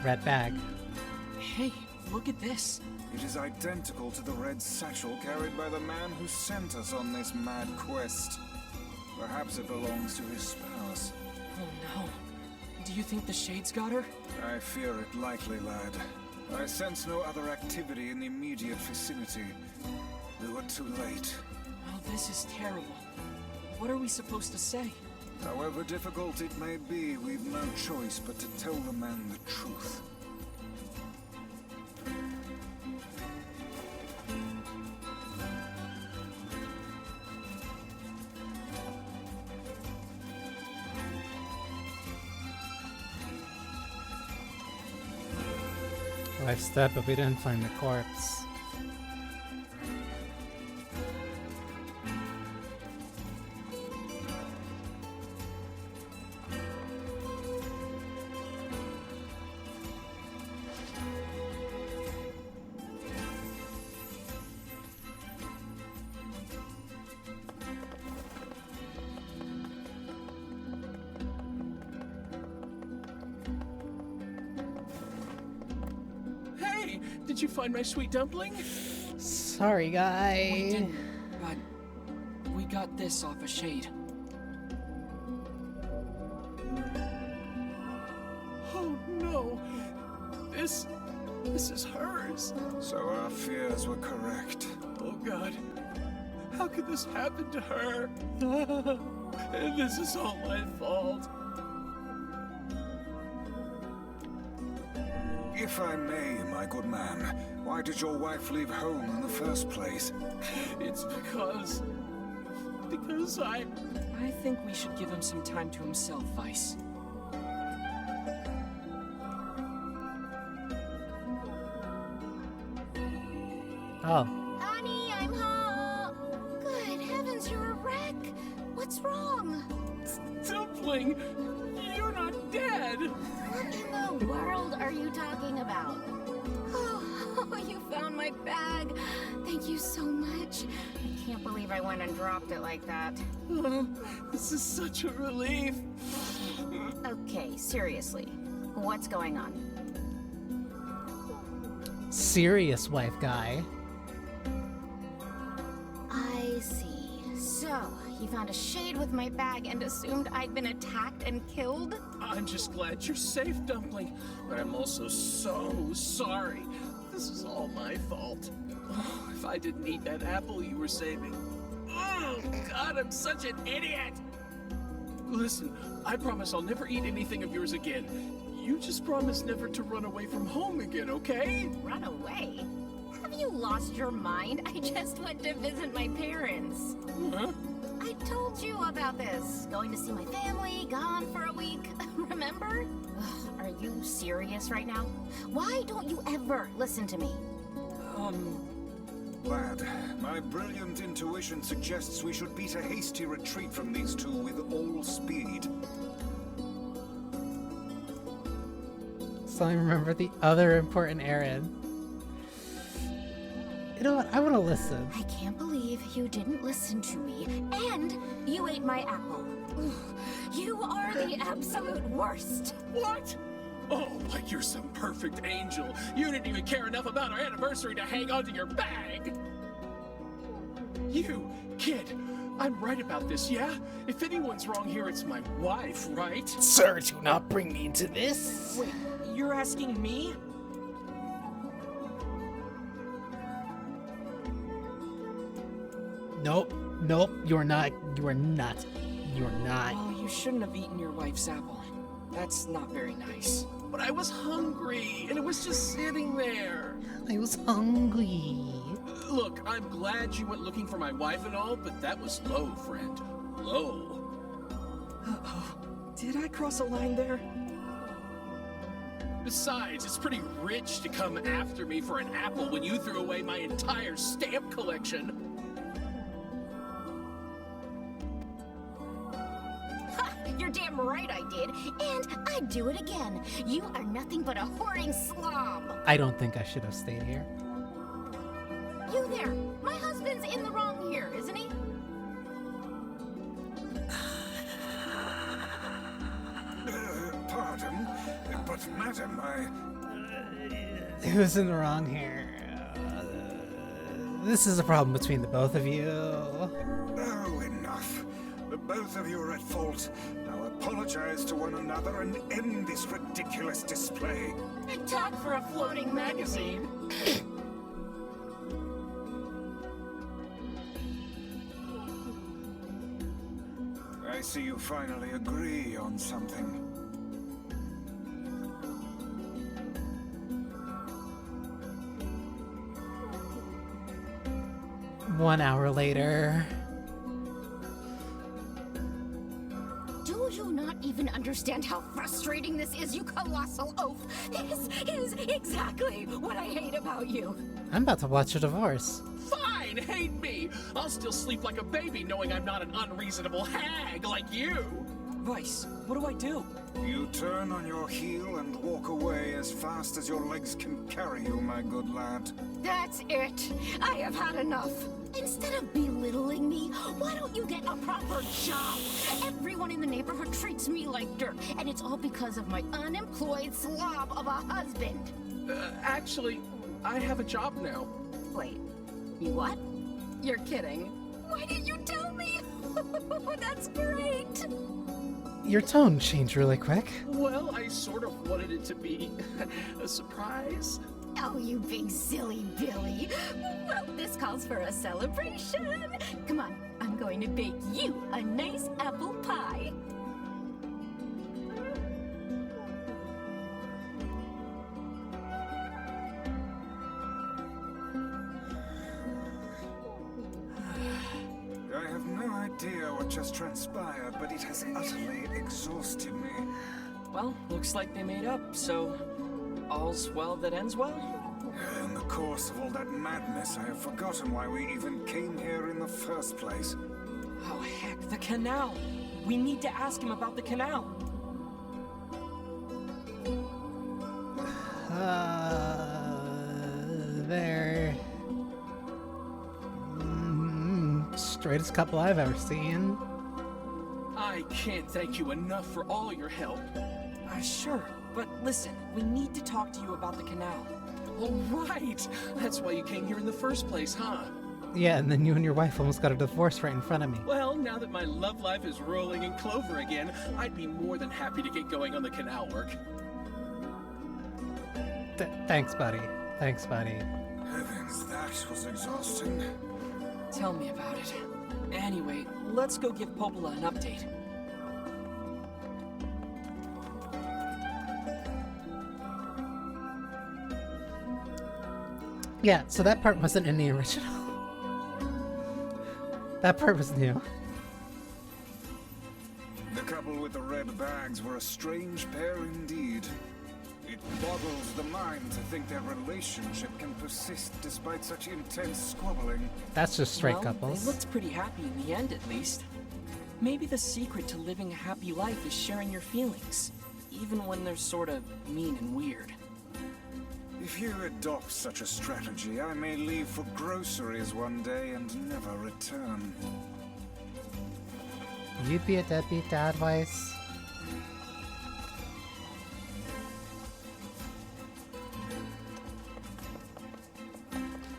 Red bag. Hey, look at this. It is identical to the red satchel carried by the man who sent us on this mad quest. Perhaps it belongs to his spouse. Oh no. Do you think the shades got her? I fear it likely, lad. I sense no other activity in the immediate vicinity. We were too late. Oh, this is terrible. What are we supposed to say? However difficult it may be, we've no choice but to tell the man the truth. Life step, but we didn't find the corpse. Did you find my sweet dumpling? Sorry, guy. We didn't, but we got this off a shade. Oh no. This is hers. So our fears were correct. Oh God. How could this happen to her? And this is all my fault. If I may, my good man, why did your wife leave home in the first place? It's because I think we should give him some time to himself, Vice. Oh. Honey, I'm home. Good heavens, you're a wreck. What's wrong? Dumpling, you're not dead. What in the world are you talking about? Oh, you found my bag. Thank you so much. I can't believe I went and dropped it like that. Oh, this is such a relief. Okay, seriously. What's going on? Serious wife guy. I see. So, you found a shade with my bag and assumed I'd been attacked and killed? I'm just glad you're safe, Dumpling, but I'm also so sorry. This is all my fault. Oh, if I didn't eat that apple you were saving. Oh, God, I'm such an idiot! Listen, I promise I'll never eat anything of yours again. You just promise never to run away from home again, okay? Run away? Have you lost your mind? I just went to visit my parents. Huh? I told you about this. Going to see my family, gone for a week. Remember? Ugh, are you serious right now? Why don't you ever listen to me? Lad, my brilliant intuition suggests we should beat a hasty retreat from these two with all speed. So I remember the other important errand. You know what? I want to listen. I can't believe you didn't listen to me, and you ate my apple. Ugh, you are the absolute worst. What? Oh, like you're some perfect angel. You didn't even care enough about our anniversary to hang on to your bag. You, kid, I'm right about this, yeah? If anyone's wrong here, it's my wife, right? Sir, do not bring me into this. Wait, you're asking me? Nope, you're not. You are not. You're not. Oh, you shouldn't have eaten your wife's apple. That's not very nice. But I was hungry, and it was just sitting there. I was hungry. Look, I'm glad you went looking for my wife and all, but that was low, friend. Low. Uh-oh. Did I cross a line there? Besides, it's pretty rich to come after me for an apple when you threw away my entire stamp collection. You're damn right I did, and I'd do it again. You are nothing but a hoarding slob. I don't think I should have stayed here. You there, my husband's in the wrong here, isn't he? Pardon, but madam, Who's in the wrong here? This is a problem between the both of you. Oh, enough. The both of you are at fault. Now apologize to one another and end this ridiculous display. Big talk for a floating magazine. I see you finally agree on something. 1 hour later. Do you not even understand how frustrating this is, you colossal oaf? This is exactly what I hate about you. I'm about to watch a divorce. Fine, hate me. I'll still sleep like a baby knowing I'm not an unreasonable hag like you. Vice, what do I do? You turn on your heel and walk away as fast as your legs can carry you, my good lad. That's it. I have had enough. Instead of belittling me, why don't you get a proper job? Everyone in the neighborhood treats me like dirt, and it's all because of my unemployed slob of a husband. Actually, I have a job now. Wait, you what? You're kidding. Why didn't you tell me? That's great. Your tone changed really quick. Well, I sort of wanted it to be a surprise. Oh, you big silly Billy. Well, this calls for a celebration. Come on, I'm going to bake you a nice apple pie. I have no idea what just transpired, but it has utterly exhausted me. Well, looks like they made up, so all's well that ends well? In the course of all that madness, I have forgotten why we even came here in the first place. Oh, heck, the canal. We need to ask him about the canal. They're straightest couple I've ever seen. I can't thank you enough for all your help. Sure, but listen, we need to talk to you about the canal. Oh, right. That's why you came here in the first place, huh? Yeah, and then you and your wife almost got a divorce right in front of me. Well, now that my love life is rolling in clover again, I'd be more than happy to get going on the canal work. Thanks, buddy. Thanks, buddy. Heavens, that was exhausting. Tell me about it. Anyway, let's go give Popola an update. Yeah, so that part wasn't in the original. That part was new. The couple with the red bags were a strange pair indeed. It boggles the mind to think their relationship can persist despite such intense squabbling. That's just straight Well, couples. They looked pretty happy in the end, at least. Maybe the secret to living a happy life is sharing your feelings, even when they're sort of mean and weird. If you adopt such a strategy, I may leave for groceries one day and never return. You'd be a deadbeat dad, Weiss?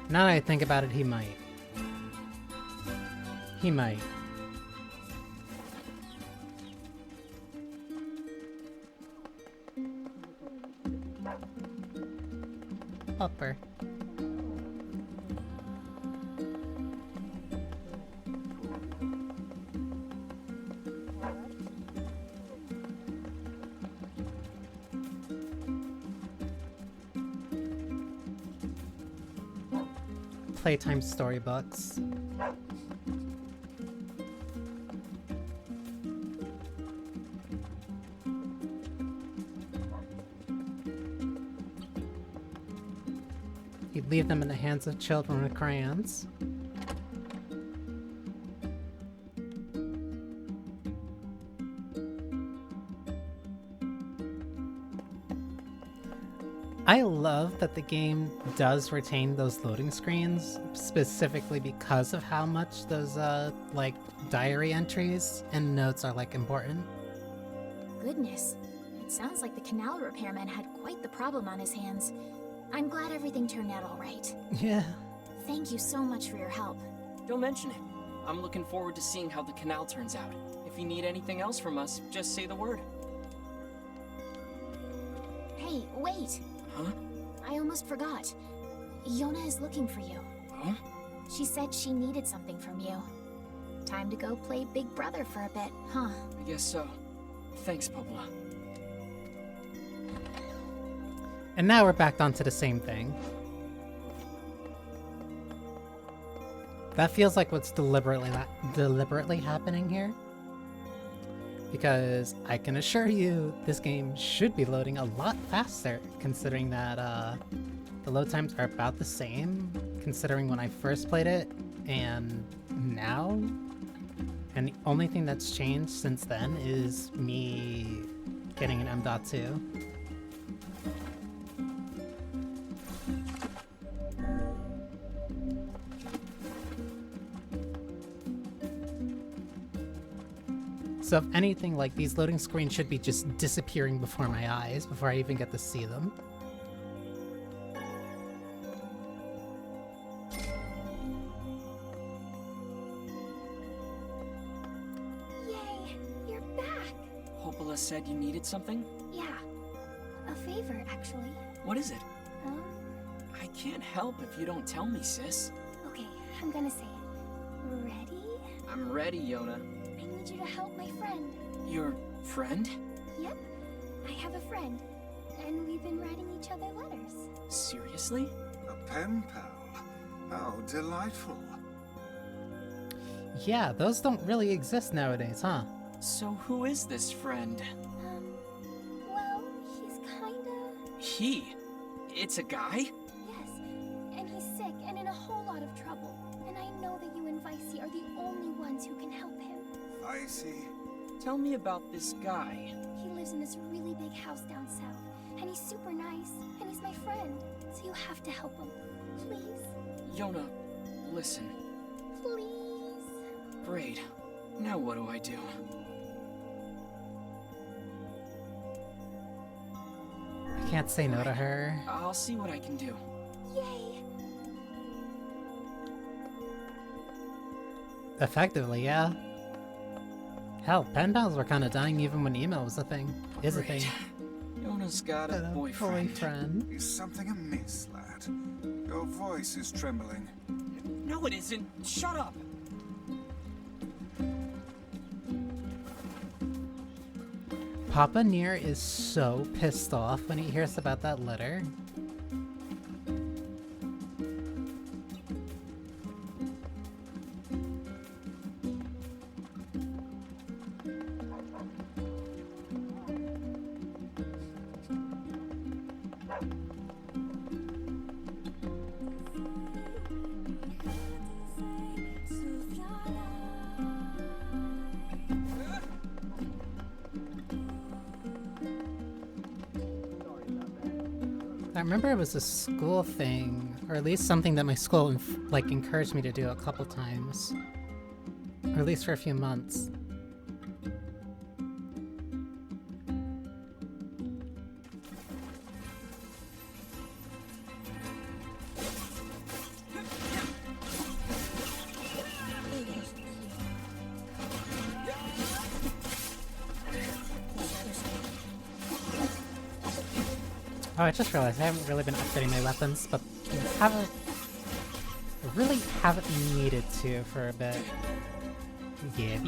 Now that I think about it, he might. He might. Upper. Playtime storybooks. You'd leave them in the hands of children with crayons. I love that the game does retain those loading screens, specifically because of how much those, like, diary entries and notes are, like, important. Goodness. It sounds like the canal repairman had quite the problem on his hands. I'm glad everything turned out all right. Yeah. Thank you so much for your help. Don't mention it. I'm looking forward to seeing how the canal turns out. If you need anything else from us, just say the word. Hey, wait! Huh? I almost forgot. Yona is looking for you. Huh? She said she needed something from you. Time to go play Big Brother for a bit, huh? I guess so. Thanks, Popola. And now we're back onto the same thing. That feels like what's deliberately happening here. Because I can assure you, this game should be loading a lot faster, considering that the load times are about the same, considering when I first played it, and now. And the only thing that's changed since then is me getting an M.2. So if anything, like, these loading screens should be just disappearing before my eyes before I even get to see them. Yay, you're back. Popola said you needed something? Yeah, a favor, actually. What is it? Um, I can't help if you don't tell me, sis. okay, I'm gonna say it. Ready? I'm ready, Yona. I need you to help my friend. Your friend? Yep, I have a friend, and we've been writing each other letters. Seriously? A pen pal? How delightful. Yeah, those don't really exist nowadays, huh? So who is this friend? Well, he's kinda... He? It's a guy? Yes, and he's sick and in a whole lot of trouble. And I know that you and Vicey are the only ones who can help him. Vicey? Tell me about this guy. He lives in this really big house down south, and he's super nice, and he's my friend. So you have to help him. Please? Yona, listen. Please? Great. Now what do I do? I can't say no to her. I'll see what I can do. Yay! Effectively, yeah. Hell, pen pals were kind of dying even when email was a thing. Is a thing. Yona's got a boyfriend. Is something amiss, lad? Your voice is trembling. No, it isn't. Shut up. Papa Nier is so pissed off when he hears about that letter. remember it was a school thing, or at least something that my school like encouraged me to do a couple times, or at least for a few months. Oh, I just realized I haven't really been upgrading my weapons, but I really haven't needed to for a bit. Yeah.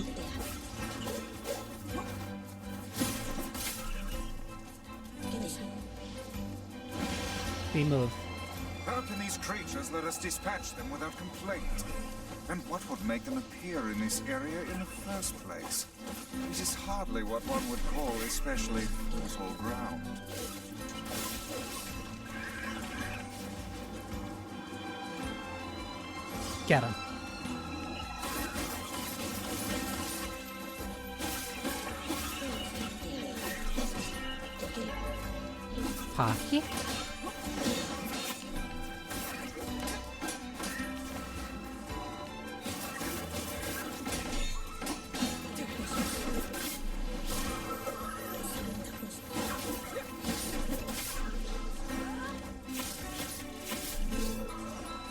We move. How can these creatures let us dispatch them without complaint? And what would make them appear in this area in the first place? It is hardly what one would call especially fertile ground. Get him. Pocky?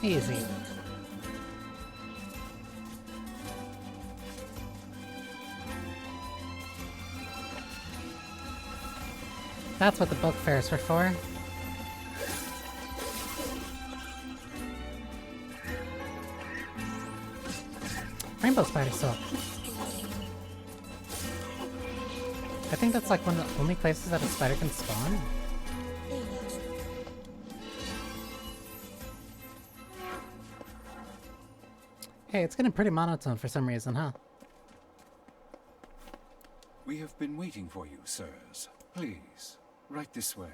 Easy. That's what the book fairs were for. Rainbow spider silk. I think that's like one of the only places that a spider can spawn. Hey, it's getting pretty monotone for some reason, huh? We have been waiting for you, sirs. Please, right this way.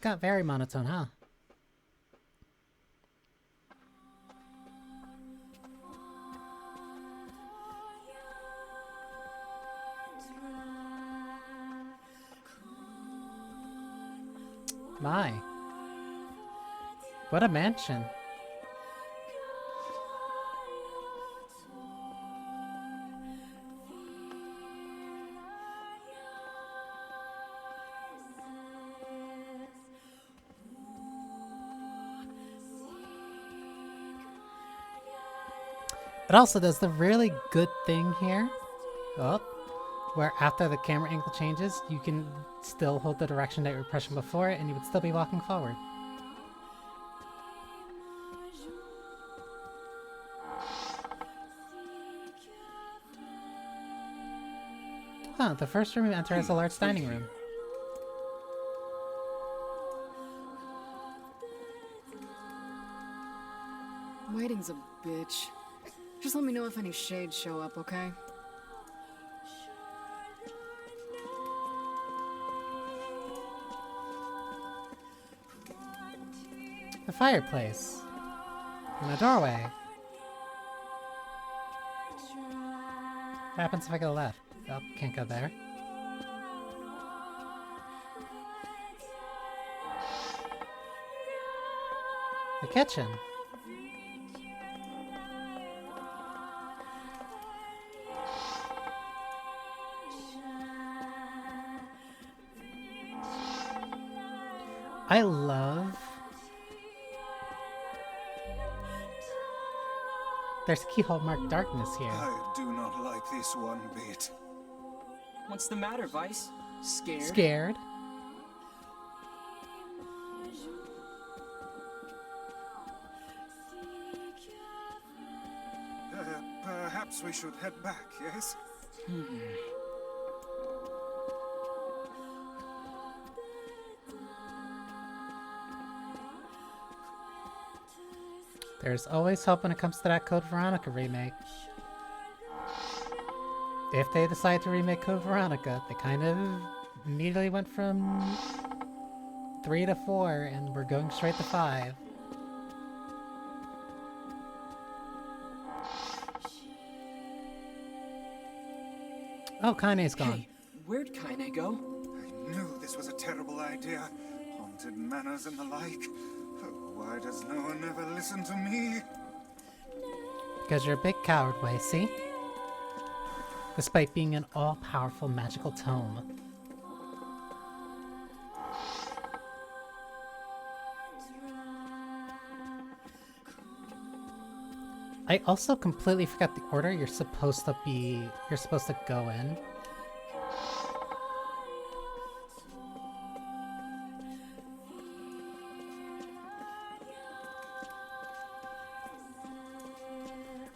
Got very monotone, huh? My. What a mansion. It also does the really good thing here, where after the camera angle changes, you can still hold the direction that you were pressing before and you would still be walking forward. Huh, the first room you enter is a large dining room. Waiting's a bitch. Just let me know if any shades show up, okay? The fireplace. And a doorway. What happens if I go left? Oh, can't go there. The kitchen. I love... There's keyhole marked darkness here. I do not like this one bit. What's the matter, Vice? Scared? Scared? Perhaps we should head back, yes? There's always hope when it comes to that Code Veronica remake. If they decide to remake Code Veronica, they kind of immediately went from 3 to 4 and we're going straight to 5. Oh, Kaine's gone. Hey, where'd Kaine go? I knew this was a terrible idea. Haunted manors and the like. Oh, why does no one ever listen to me? Because you're a big coward, Wei, see? Despite being an all-powerful magical tome. I also completely forgot the order you're supposed to go in.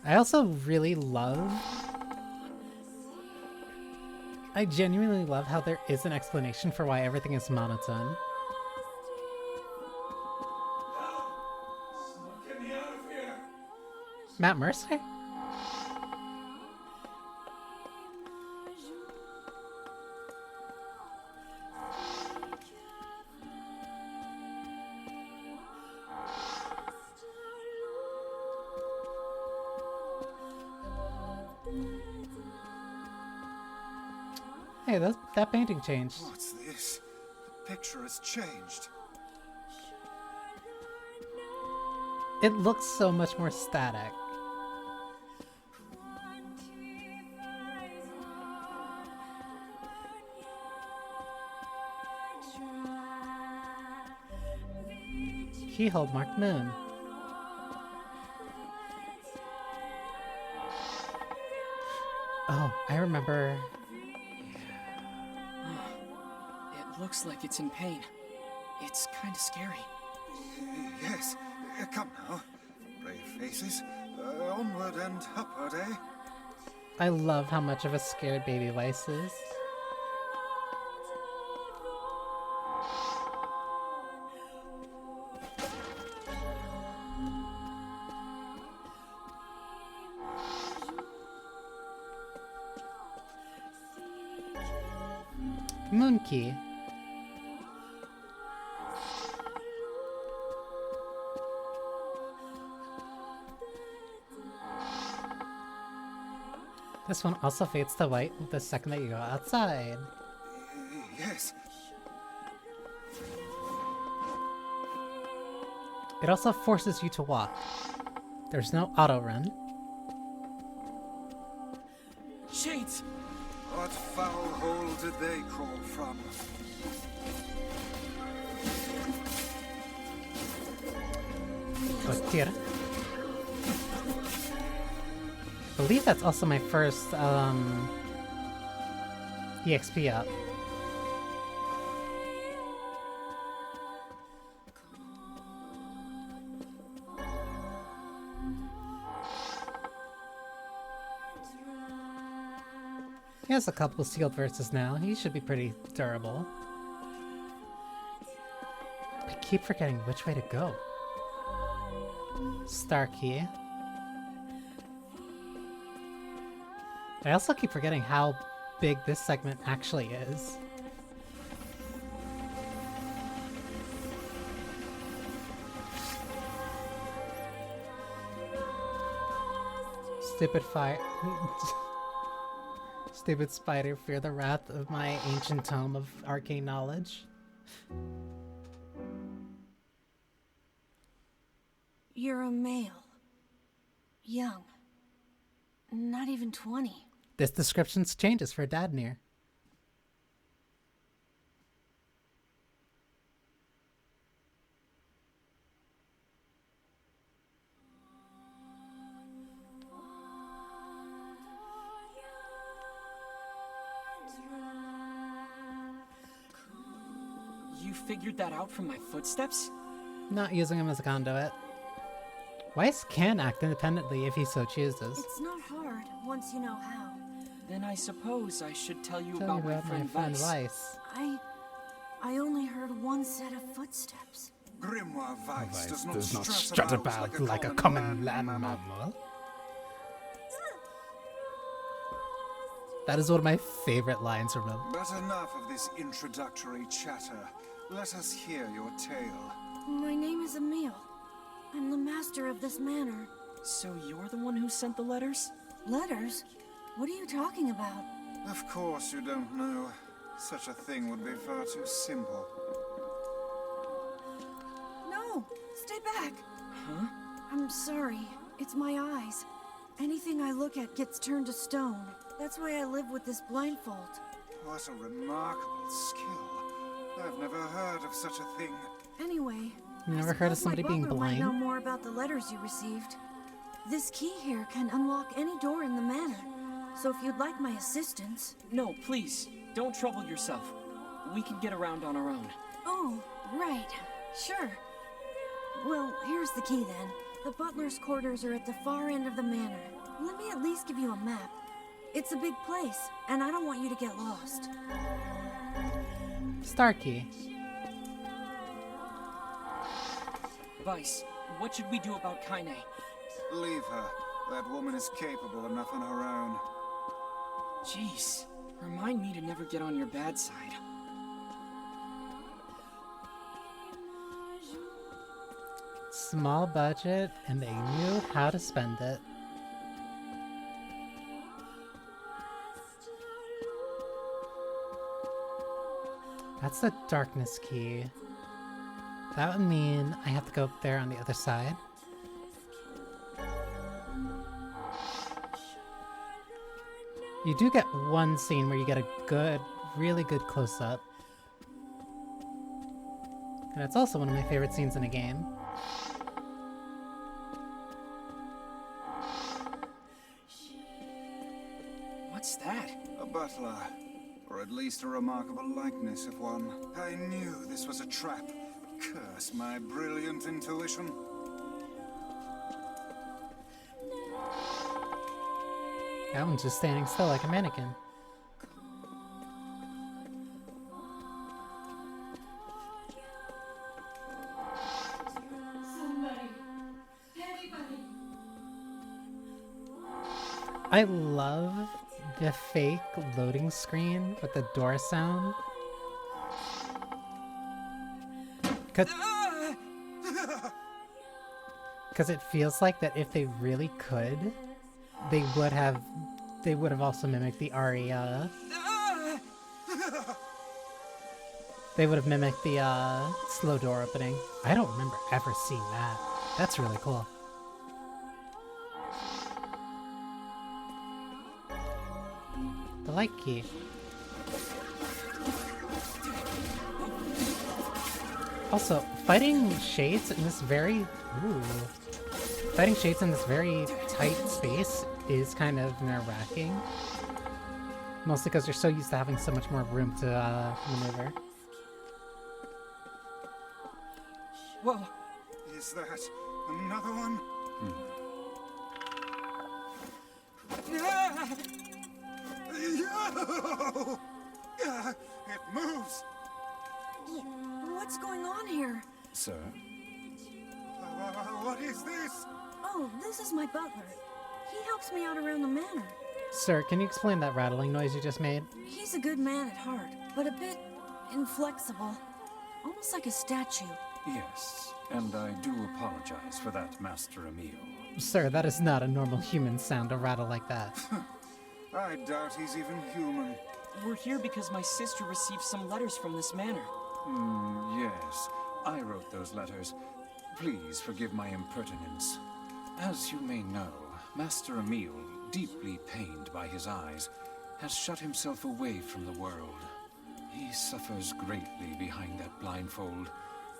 I also really love... I genuinely love how there is an explanation for why everything is monotone. Get me out of here! Matt Mercer? Hey, that painting changed. What's this? The picture has changed. It looks so much more static. Keyhole marked moon. Oh, I remember. It looks like it's in pain. It's kind of scary. Yes, come now. Brave faces. Onward and upward, eh? I love how much of a scared baby Weiss is. Moon key. This one also fades to white the second that you go outside. Yes. It also forces you to walk. There's no auto run. Shades! What foul hole did they crawl from? Costir. I believe that's also my first EXP up. He has a couple sealed verses now. He should be pretty durable. I keep forgetting which way to go. Star key. I also keep forgetting how big this segment actually is. Stupid fire. Stupid spider, fear the wrath of my ancient tome of arcane knowledge. You're a male. Young. Not even 20. This description changes for Dad Nier. You figured that out from my footsteps? Not using him as a conduit. Weiss can act independently if he so chooses. It's not hard once you know how. Then I suppose I should tell you about my friend Weiss. I only heard one set of footsteps. Grimoire Weiss Weiss does not strut strut about about like a common land mammal. That is one of my favorite lines from him. But enough of this introductory chatter. Let us hear your tale. My name is Emil. I'm the master of this manor. So you're the one who sent the letters? Letters? What are you talking about? Of course you don't know. Such a thing would be far too simple. No! Stay back! Huh? I'm sorry. It's my eyes. Anything I look at gets turned to stone. That's why I live with this blindfold. What a remarkable skill. I've never heard of such a thing. Anyway, You never heard of somebody being butler might know blind? more about the letters you received. This key here can unlock any door in the manor. So if you'd like my assistance... No, please. Don't trouble yourself. We can get around on our own. Oh, right. Sure. Well, here's the key then. The butler's quarters are at the far end of the manor. Let me at least give you a map. It's a big place, and I don't want you to get lost. Star key. Vice, what should we do about Kaine? Leave her. That woman is capable enough on her own. Jeez, remind me to never get on your bad side. Small budget, and they knew how to spend it. That's the darkness key. That would mean I have to go up there on the other side. You do get one scene where you get a good, really good close-up. And it's also one of my favorite scenes in a game. What's that? A butler. Or at least a remarkable likeness of one. I knew this was a trap. Curse my brilliant intuition. That one's just standing still like a mannequin. I love the fake loading screen with the door sound. Because it feels like that if they really could, they would have also mimicked the aria. They would have mimicked the slow door opening. I don't remember ever seeing that. That's really cool. The light key. Also, fighting shades in this very tight space is kind of nerve-wracking. Mostly because you're so used to having so much more room to maneuver. Whoa! Is that another one? It moves! What's going on here? Sir? What is this? Oh, this is my butler. He helps me out around the manor. Sir, can you explain that rattling noise you just made? He's a good man at heart, but a bit inflexible. Almost like a statue. Yes, and I do apologize for that, Master Emil. Sir, that is not a normal human sound to rattle like that. I doubt he's even human. We're here because my sister received some letters from this manor. Yes, I wrote those letters. Please forgive my impertinence. As you may know, Master Emil, deeply pained by his eyes, has shut himself away from the world. He suffers greatly behind that blindfold,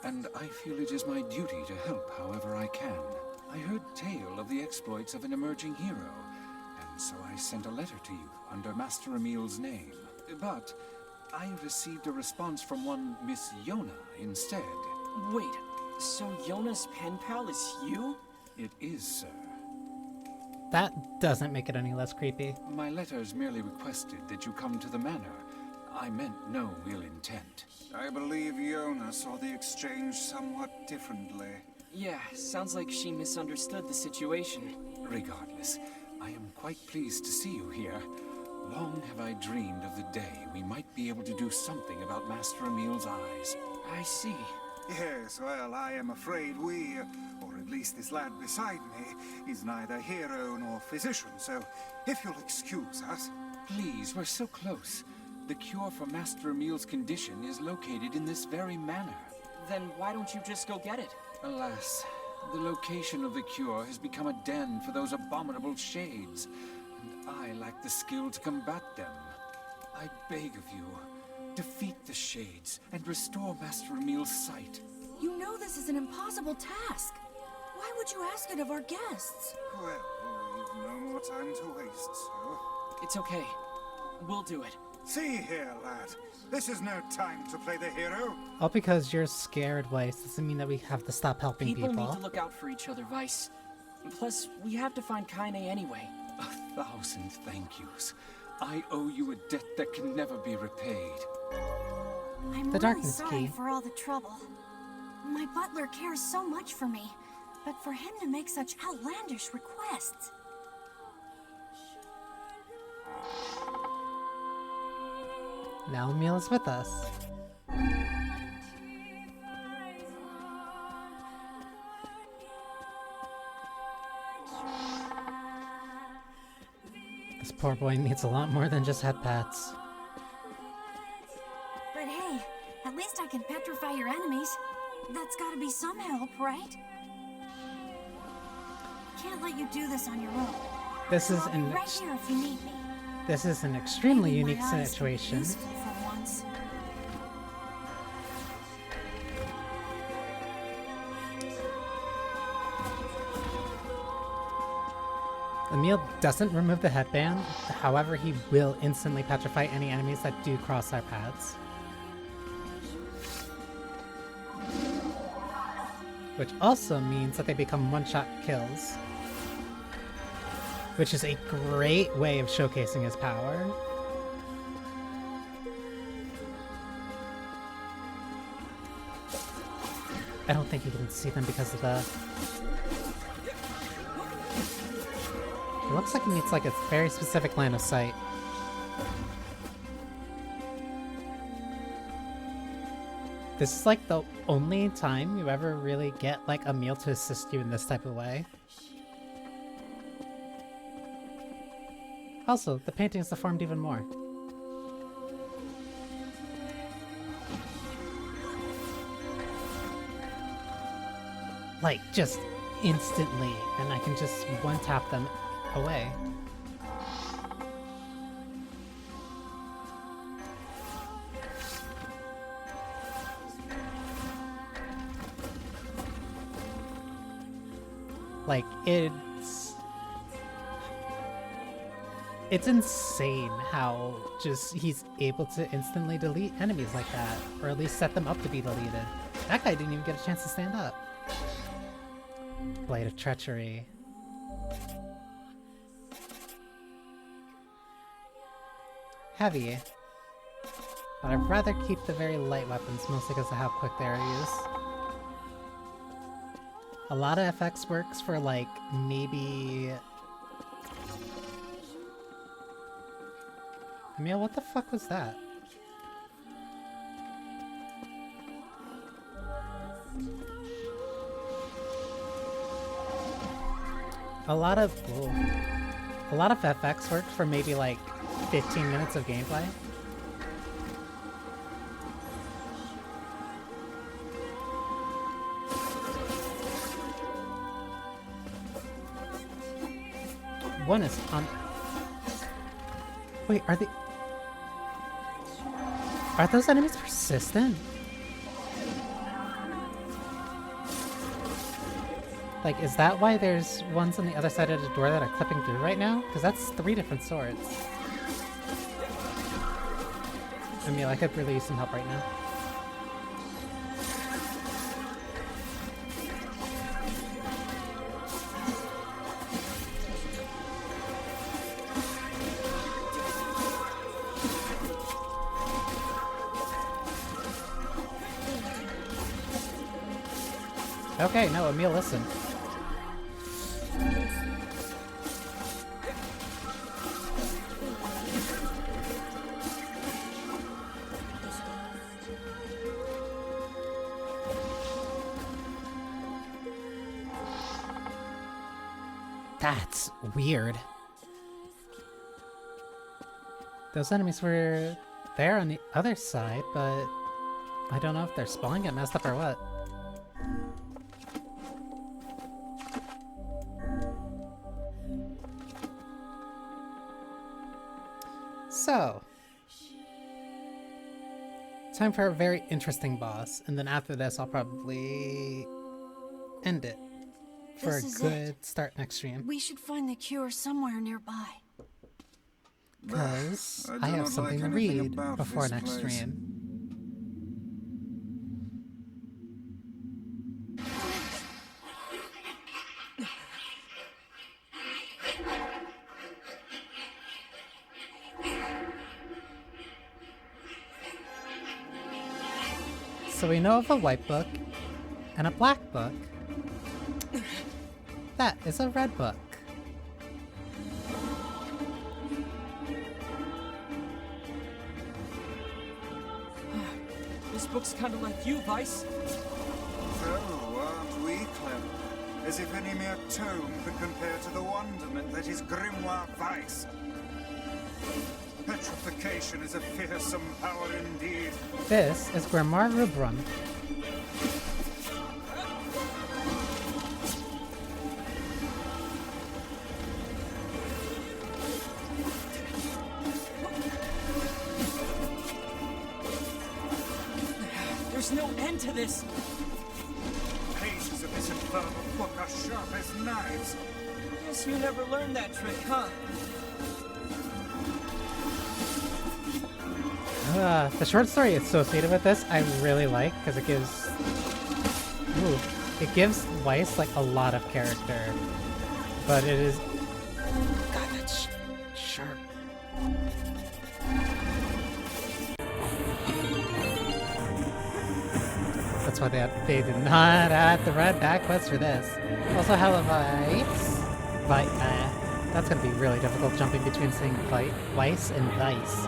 and I feel it is my duty to help however I can. I heard tale of the exploits of an emerging hero, and so I sent a letter to you under Master Emil's name. But I received a response from one Miss Yona instead. Wait, so Yona's pen pal is you? It is, sir. That doesn't make it any less creepy. My letters merely requested that you come to the manor. I meant no ill intent. I believe Yona saw the exchange somewhat differently. Yeah, sounds like she misunderstood the situation. Regardless, I am quite pleased to see you here. Long have I dreamed of the day we might be able to do something about Master Emil's eyes. I see. Yes, well, I am afraid we, or at least this lad beside me, is neither hero nor physician, so if you'll excuse us... Please, we're so close. The cure for Master Emil's condition is located in this very manor. Then why don't you just go get it? Alas, the location of the cure has become a den for those abominable shades, and I lack the skill to combat them. I beg of you, defeat the shades and restore Master Emil's sight. You know this is an impossible task. Why would you ask it of our guests? Well, we've no more time to waste, so... It's okay. We'll do it. See here, lad. This is no time to play the hero. All because you're scared, Weiss, doesn't mean that we have to stop helping people. People need to look out for each other, Weiss. Plus, we have to find Kaine anyway. 1,000 thank yous. I owe you a debt that can never be repaid. I'm really sorry for all the trouble. My butler cares so much for me, but for him to make such outlandish requests... Now Emil is with us. This poor boy needs a lot more than just head pats. But hey, at least I can petrify your enemies. That's gotta be some help, right? Can't let you do this on your own. This is I'll be right here if you need me. This is an extremely Maybe unique my eyes can be situation. useful for once. Emil doesn't remove the headband, however he will instantly petrify any enemies that do cross our paths. Which also means that they become one-shot kills. Which is a great way of showcasing his power. I don't think you can see them because of the... It looks like he needs like a very specific line of sight. This is like the only time you ever really get like Emil to assist you in this type of way. Also, the painting is deformed even more. Like, just instantly, and I can just one-tap them away. Like, it's insane how just he's able to instantly delete enemies like that, or at least set them up to be deleted. That guy didn't even get a chance to stand up. Blade of Treachery. Heavy. But I'd rather keep the very light weapons, mostly because of how quick they are used. A lot of FX works for like, maybe... Emil, what the fuck was that? A lot of FX works for maybe like 15 minutes of gameplay. One is on... Wait, are those enemies persistent? Like, is that why there's ones on the other side of the door that are clipping through right now? Because that's 3 different swords. Emil, I could really use some help right now. Okay, no, Emil, listen. That's weird. Those enemies were there on the other side, but I don't know if their spawn got messed up or what. So, time for a very interesting boss, and then after this I'll probably end it for a good start next stream. We should find the cure somewhere nearby. Because I have something to read before next stream. So we know of a white book and a black book. That is a red book. This book's kind of like you, Vice. Oh, aren't we clever? As if any mere tome could compare to the wonderment that is Grimoire Vice. Petrification is a fearsome power indeed. This is Grimoire Rubrum. There's no end to this. Pages of this infernal book are sharp as knives. Guess you never learned that trick, huh? The short story associated with this I really like because it gives Weiss like a lot of character, but it is God, that's sharp. That's why they did not add the red backquest for this. Also, hello Weiss. That's gonna be really difficult jumping between saying Weiss and Vice.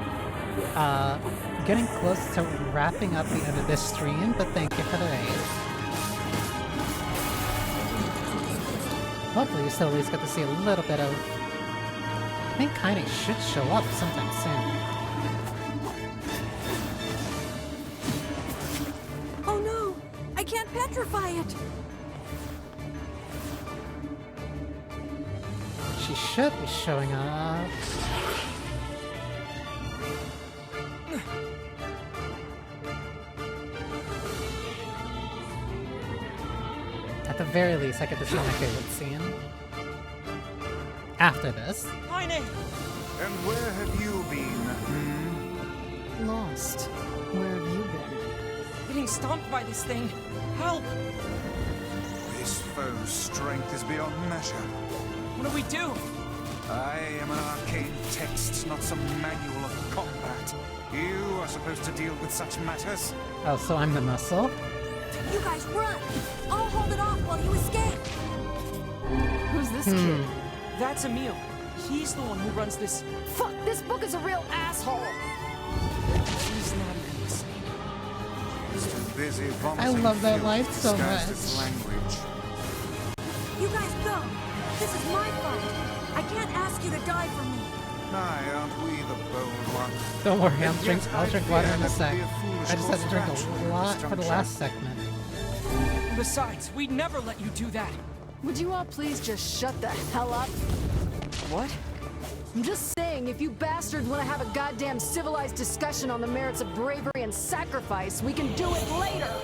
Getting close to wrapping up the end of this stream, but thank you for the raid. Hopefully you still at least get to see a little bit of... I think Kaine should show up sometime soon. Oh no! I can't petrify it! She should be showing up. At the very least, I get to see my favorite scene. After this. Kaine! And where have you been, Lost. Where have you been? Getting stomped by this thing. Help! This foe's strength is beyond measure. What do we do? I am an arcane text, not some manual of combat. You are supposed to deal with such matters. Oh, so I'm the muscle? You guys run! I'll hold it off while you escape! Who's this kid? That's Emil. He's the one who runs this... Fuck, this book is a real asshole! He's not even listening. He's too busy vomiting. I love that fuel life so disguised much. as language. You guys go! This is my fight! I can't ask you to die for me! Aye, aren't we the bold one? Don't worry, I'll I drink water in a fear sec. that would be a foolish I just had to drink course of action a at lot this for the juncture. last segment. Besides, we'd never let you do that. Would you all please just shut the hell up? What? I'm just saying, if you bastards want to have a goddamn civilized discussion on the merits of bravery and sacrifice, we can do it later!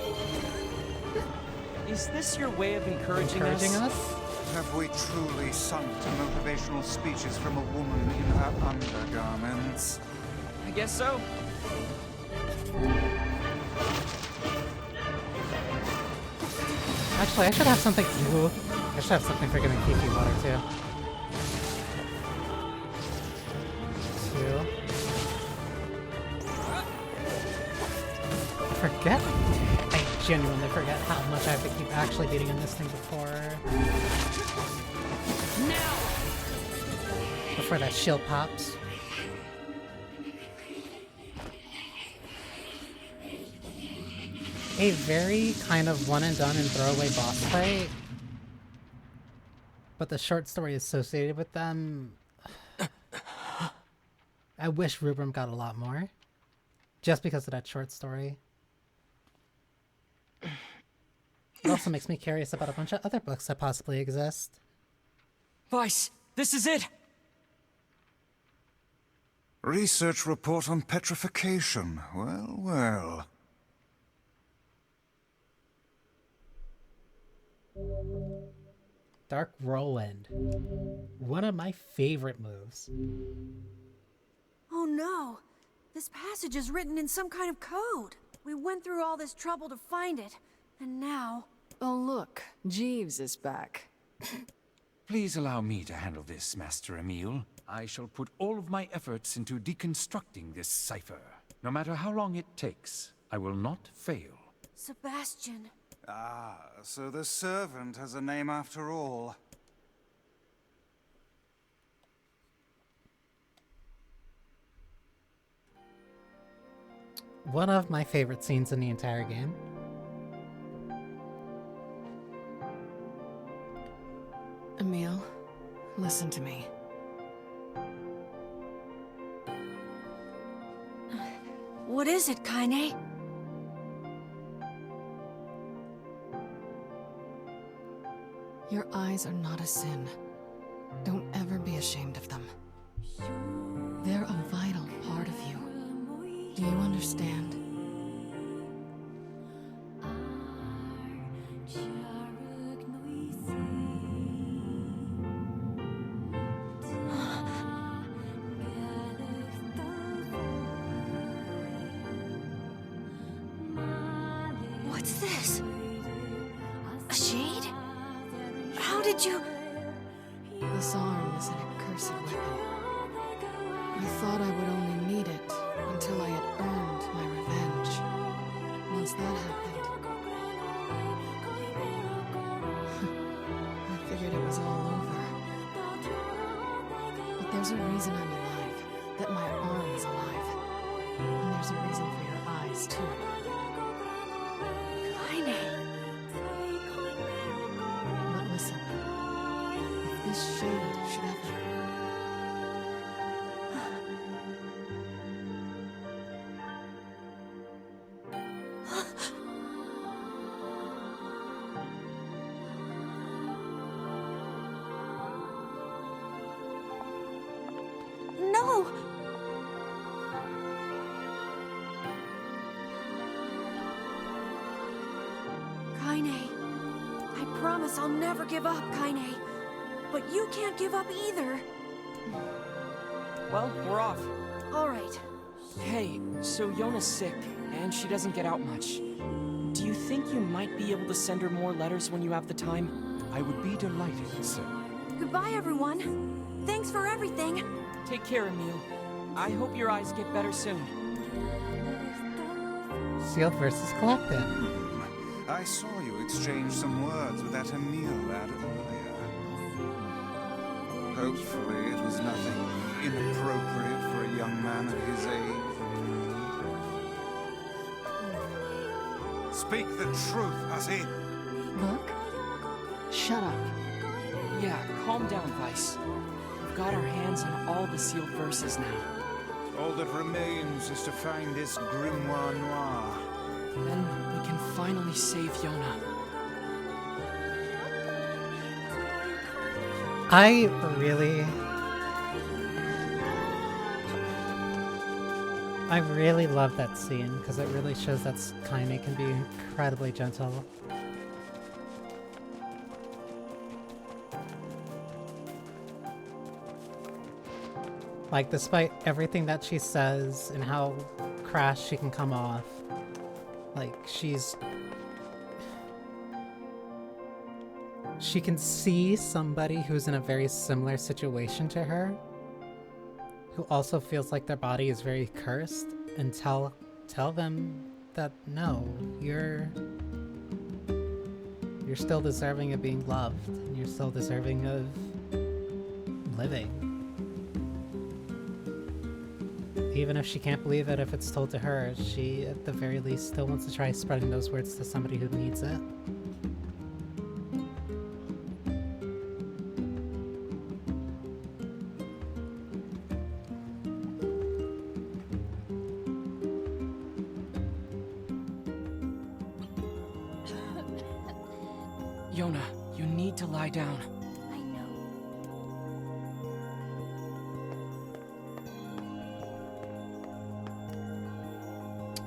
Is this your way of encouraging us? Have we truly sunk to motivational speeches from a woman in her undergarments? I guess so. Actually, I should have something. Ooh, I should have something for getting PP water too. Forget. I genuinely forget how much I have to keep actually beating in this thing before that shield pops. A very kind of one and done and throwaway boss fight, but the short story associated with them I wish Rubrum got a lot more. Just because of that short story. It also makes me curious about a bunch of other books that possibly exist. Weiss, this is it! Research report on petrification. Well, well. Dark Whirlwind. One of my favorite moves. Oh no! This passage is written in some kind of code. We went through all this trouble to find it, and now... Oh look, Jeeves is back. Please allow me to handle this, Master Emile. I shall put all of my efforts into deconstructing this cipher. No matter how long it takes, I will not fail. Sebastian. Ah, so the servant has a name after all. One of my favorite scenes in the entire game. Emile, listen to me. What is it, Kaine? Your eyes are not a sin. Don't ever be ashamed of them. They're a vital part of you. Do you understand? What's this? A shade? How did you... This arm is an accursed weapon. I thought I would only need it until I had earned my revenge. Once that happened, I figured it was all over. But there's a reason I'm alive, that my arm is alive. And there's a reason for your eyes, too. But listen, if this shade should ever... No! Kaine, I promise I'll never give up, Kaine. But you can't give up either. Well, we're off. All right. Hey, so Yona's sick, and she doesn't get out much. Do you think you might be able to send her more letters when you have the time? I would be delighted, sir. Goodbye, everyone. Thanks for everything. Take care, Emile. I hope your eyes get better soon. Sealed versus Collected. I saw you exchange some words with that Emile lad earlier. Hopefully it was nothing inappropriate for a young man of his age. Speak the truth, hussy! Look? Shut up. Yeah, calm down, Weiss. We've got our hands on all the sealed verses now. All that remains is to find this grimoire noir. Then we can finally save Yona. I really love that scene because it really shows that Kaine can be incredibly gentle. Like, despite everything that she says and how crass she can come off, like, she can see somebody who's in a very similar situation to her, who also feels like their body is very cursed, and tell them that no, you're still deserving of being loved, and you're still deserving of living. Even if she can't believe it if it's told to her, she at the very least still wants to try spreading those words to somebody who needs it. Yona, you need to lie down. I know.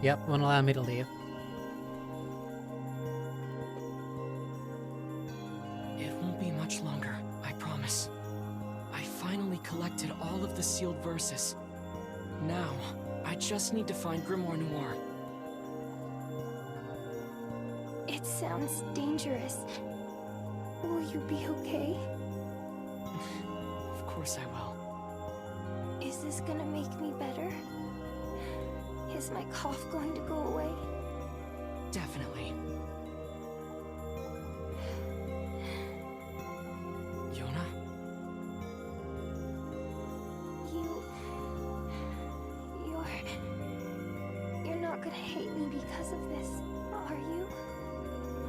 Yep, won't allow me to leave. It won't be much longer, I promise. I finally collected all of the sealed verses. Now, I just need to find Grimoire Noir. It sounds dangerous. Will you be okay? Of course I will. Is this gonna make me better? Is my cough going to go away? Definitely. Yona? You're not gonna hate me because of this, are you?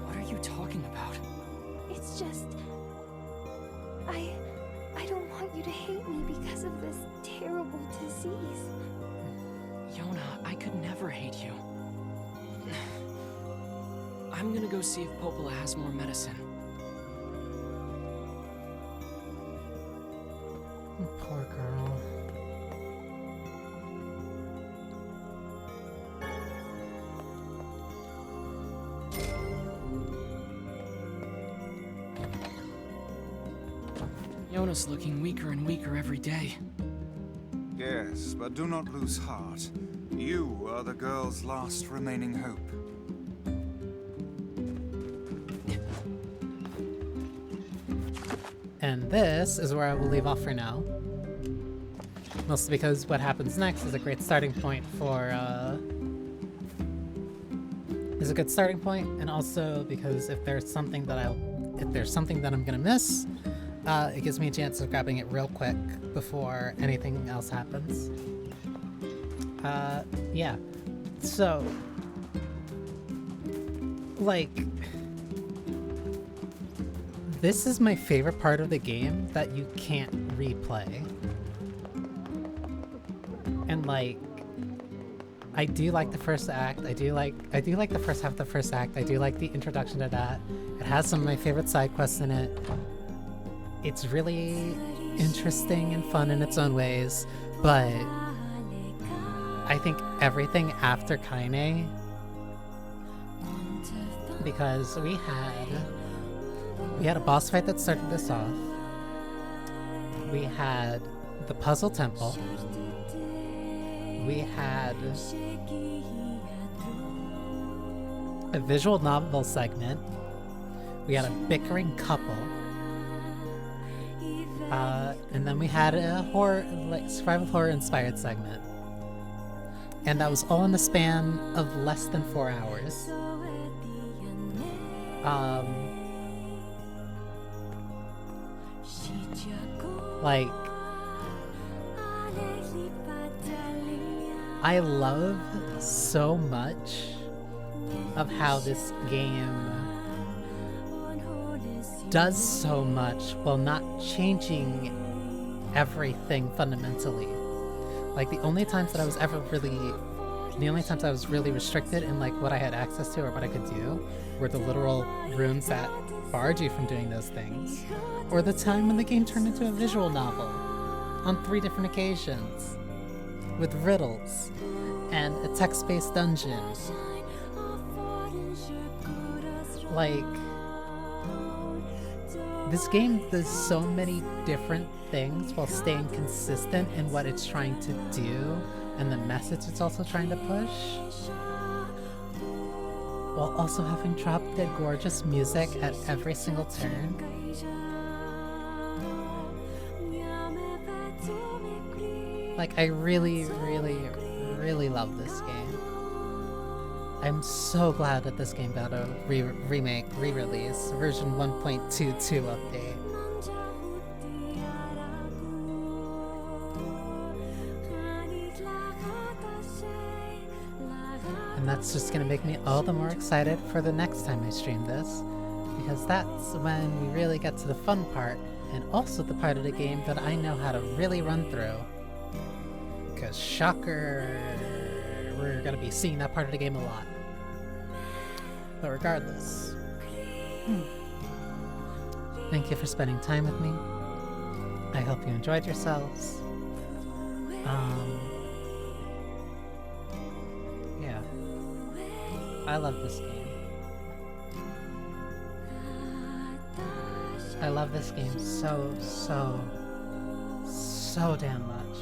What are you talking about? It's just... I don't want you to hate me because of this terrible disease. Yona, I could never hate you. I'm gonna go see if Popola has more medicine. Poor girl. Yona's looking weaker and weaker every day. Yes, but do not lose heart. You are the girl's last remaining hope. And this is where I will leave off for now. Mostly because what happens next is a great starting point for, is a good starting point, and also because if there's something that I'm gonna miss, it gives me a chance of grabbing it real quick before anything else happens. Yeah. So, like, this is my favorite part of the game that you can't replay. And like, I do like the first act. I do like the first half of the first act. I do like the introduction to that. It has some of my favorite side quests in it. It's really interesting and fun in its own ways, but I think everything after Kaine, because we had a boss fight that started this off. We had the puzzle temple. We had a visual novel segment. We had a bickering couple. And then we had a horror, like survival horror inspired segment. And that was all in the span of less than 4 hours. Like, I love so much of how this game does so much while not changing everything fundamentally. Like, the only times I was really restricted in like what I had access to or what I could do were the literal rooms that barred you from doing those things, or the time when the game turned into a visual novel on 3 different occasions with riddles and a text-based dungeon. Like, this game does so many different things while staying consistent in what it's trying to do and the message it's also trying to push, while also having drop-dead gorgeous music at every single turn. Like, I really, really, really love this game. I'm so glad that this game got a re-release, version 1.22 update. And that's just gonna make me all the more excited for the next time I stream this, because that's when we really get to the fun part, and also the part of the game that I know how to really run through. Because shocker, we're gonna be seeing that part of the game a lot. But regardless, Thank you for spending time with me. I hope you enjoyed yourselves. Yeah. I love this game. I love this game so damn much.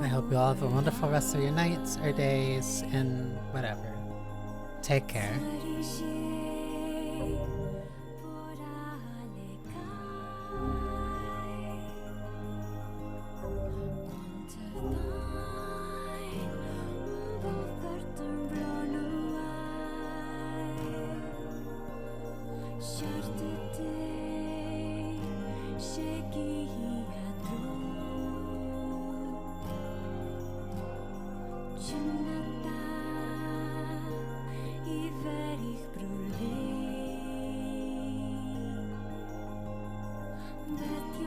I hope you all have a wonderful rest of your nights or days and whatever. Take care. Vet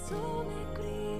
som är gry,